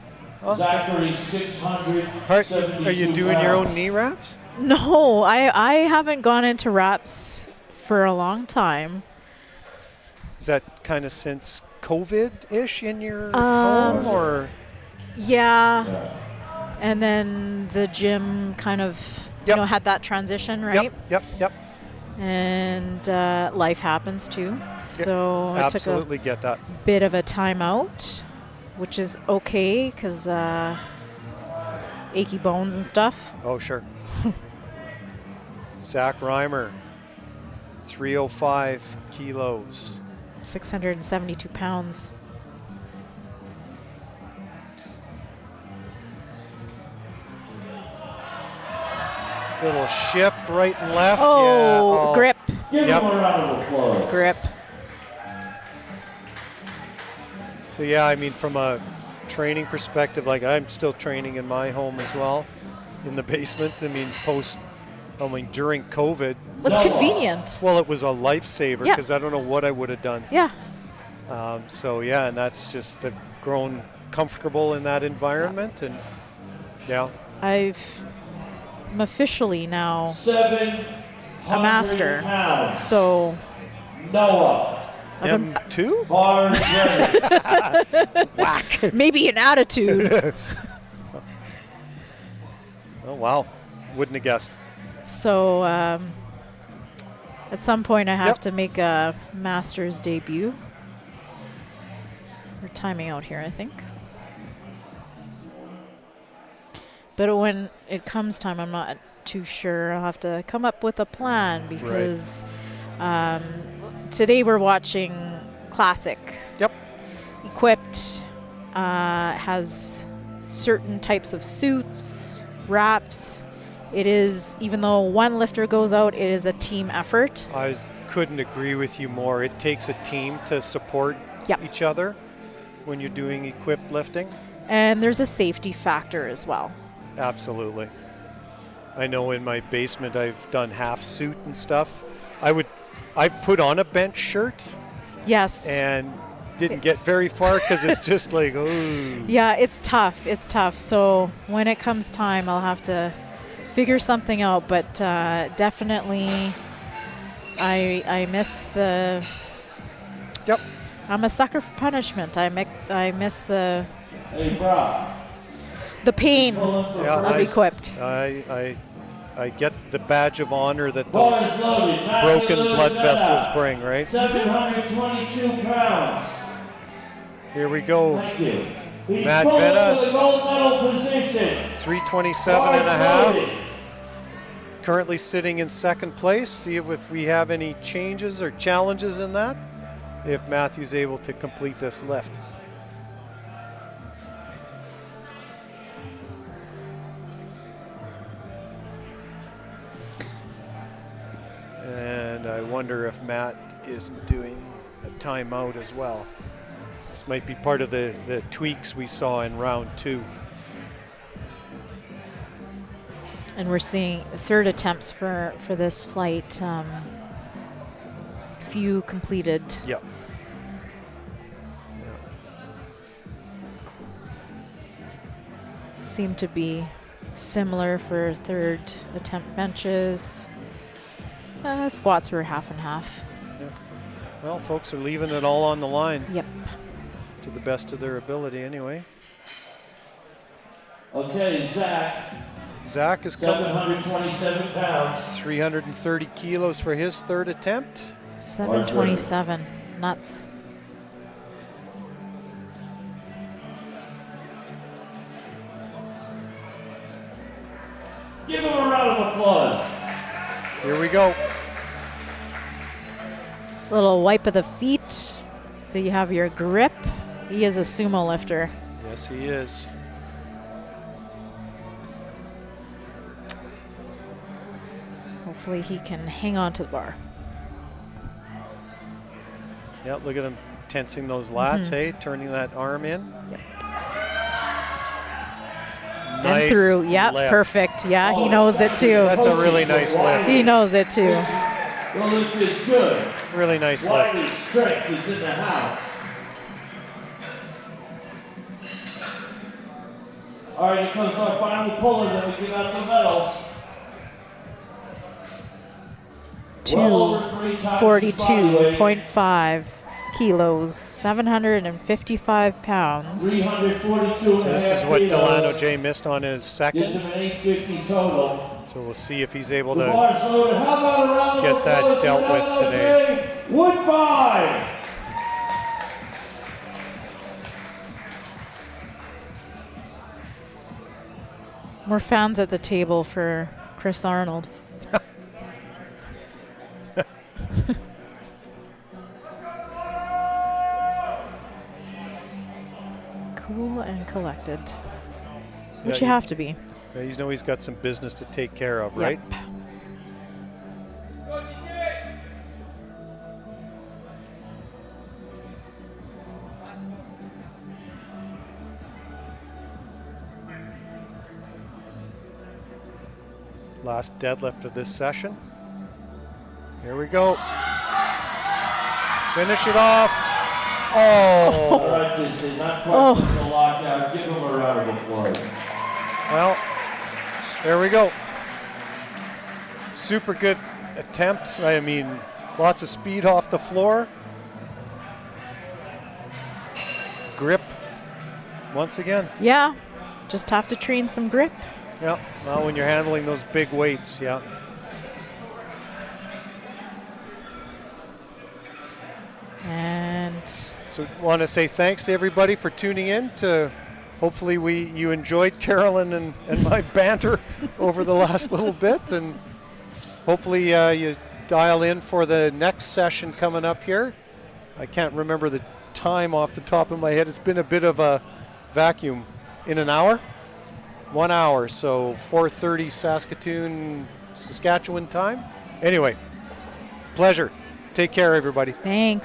Speaker 3: Zachary, 672
Speaker 2: Are you doing your own knee wraps?
Speaker 1: No, I haven't gone into wraps for a long time.
Speaker 2: Is that kind of since COVID-ish in your home, or?
Speaker 1: Yeah. And then the gym kind of, you know, had that transition, right?
Speaker 2: Yep.
Speaker 1: And life happens too. So I took
Speaker 2: absolutely get that.
Speaker 1: bit of a time out, which is okay because achy bones and stuff.
Speaker 2: Oh, sure. Zach Reimer, 305 kilos.
Speaker 1: 672 pounds.
Speaker 2: Little shift right and left.
Speaker 1: Oh, grip.
Speaker 3: Give him a round of applause.
Speaker 1: Grip.
Speaker 2: So yeah, I mean, from a training perspective, like I'm still training in my home as well, in the basement. I mean, during COVID.
Speaker 1: What's convenient?
Speaker 2: Well, it was a lifesaver because I don't know what I would have done.
Speaker 1: Yeah.
Speaker 2: So yeah, and that's just I've grown comfortable in that environment, and yeah.
Speaker 1: I'm officially now
Speaker 3: 700
Speaker 1: a master.
Speaker 3: pounds.
Speaker 1: So
Speaker 3: Noah.
Speaker 2: M2?
Speaker 3: Bars ready.
Speaker 2: Whack.
Speaker 1: maybe an attitude.
Speaker 2: Oh wow, wouldn't have guessed.
Speaker 1: So at some point I have to make a master's debut. We're timing out here, I think. But when it comes time, I'm not too sure. I'll have to come up with a plan because today we're watching Classic.
Speaker 2: Yep.
Speaker 1: Equipped, has certain types of suits, wraps. It is, even though one lifter goes out, it is a team effort.
Speaker 2: I couldn't agree with you more. It takes a team to support each other when you're doing equipped lifting.
Speaker 1: And there's a safety factor as well.
Speaker 2: Absolutely. I know in my basement I've done half suit and stuff. I've put on a bench shirt.
Speaker 1: Yes.
Speaker 2: And didn't get very far because it's just like, oh.
Speaker 1: Yeah, it's tough. It's tough. So when it comes time, I'll have to figure something out. But definitely, I miss the.
Speaker 2: Yep.
Speaker 1: I'm a sucker for punishment. I miss the.
Speaker 3: Hey, Brock.
Speaker 1: The pain
Speaker 2: of
Speaker 1: equipped.
Speaker 2: I get the badge of honor that those broken blood vessels bring, right?
Speaker 3: 722 pounds.
Speaker 2: Here we go.
Speaker 3: Thank you.
Speaker 2: Matt Venna,
Speaker 3: for the gold medal position.
Speaker 2: 327 and a half. Currently sitting in second place. See if we have any changes or challenges in that. If Matthew's able to complete this lift. wonder if Matt is doing a timeout as well. This might be part of the tweaks we saw in round 2.
Speaker 1: And we're seeing third attempts for this flight. Few completed.
Speaker 2: Yep.
Speaker 1: Seem to be similar for third attempt benches. Squats were half and half.
Speaker 2: Well, folks are leaving it all on the line.
Speaker 1: Yep.
Speaker 2: To the best of their ability anyway.
Speaker 3: Okay, Zach.
Speaker 2: Zach is coming.
Speaker 3: 727 pounds.
Speaker 2: 330 kilos for his third attempt.
Speaker 1: 727. Nuts.
Speaker 3: Give him a round of applause.
Speaker 2: Here we go.
Speaker 1: Little wipe of the feet. So you have your grip. He is a sumo lifter.
Speaker 2: Yes, he is.
Speaker 1: Hopefully he can hang on to the bar.
Speaker 2: Yep, look at him tensing those lats, hey, turning that arm in.
Speaker 1: Yep.
Speaker 2: Nice
Speaker 1: And through, yeah,
Speaker 2: lift.
Speaker 1: perfect. Yeah, he knows it too.
Speaker 2: That's a really nice lift.
Speaker 1: He knows it too.
Speaker 3: The lift is good.
Speaker 2: Really nice lift.
Speaker 3: Wiley's strength is in the house. All right, here comes our final puller, then we give out the medals. Well over 3 times his body weight.
Speaker 1: 242.5 kilos, 755 pounds.
Speaker 3: 342
Speaker 2: So this is what Delano J missed on his
Speaker 3: Gives
Speaker 2: second.
Speaker 3: him an 850 total.
Speaker 2: So we'll see if he's able
Speaker 3: The
Speaker 2: to
Speaker 3: bar's loaded. How about a round of
Speaker 2: get that
Speaker 3: applause
Speaker 2: dealt
Speaker 3: for
Speaker 2: with
Speaker 3: Delano
Speaker 2: today.
Speaker 3: J. Woodbine.
Speaker 1: More fans at the table for Chris Arnold. Cool and collected. Which you
Speaker 2: Yeah,
Speaker 1: have to be.
Speaker 2: Yeah, you know he's got some business to take care of, right?
Speaker 1: Yep.
Speaker 2: Last deadlift of this session. Here we go. Finish it off.
Speaker 3: All
Speaker 2: Oh,
Speaker 3: right, Disney, not quite with the lockout. Give him a round of applause.
Speaker 2: well, there we go. Super good attempt. I mean, lots of speed off the floor. Grip, once again.
Speaker 1: Yeah, just have to train some grip.
Speaker 2: Yeah, well, when you're handling those big weights, yeah.
Speaker 1: And
Speaker 2: So want to say thanks to everybody for tuning in. To hopefully you enjoyed Carolyn and my banter over the last little bit, and hopefully you dial in for the next session coming up here. I can't remember the time off the top of my head. It's been a bit of a vacuum. In an hour? 1 hour, so 4:30 Saskatoon, Saskatchewan time. Anyway, pleasure. Take care, everybody.
Speaker 1: thanks.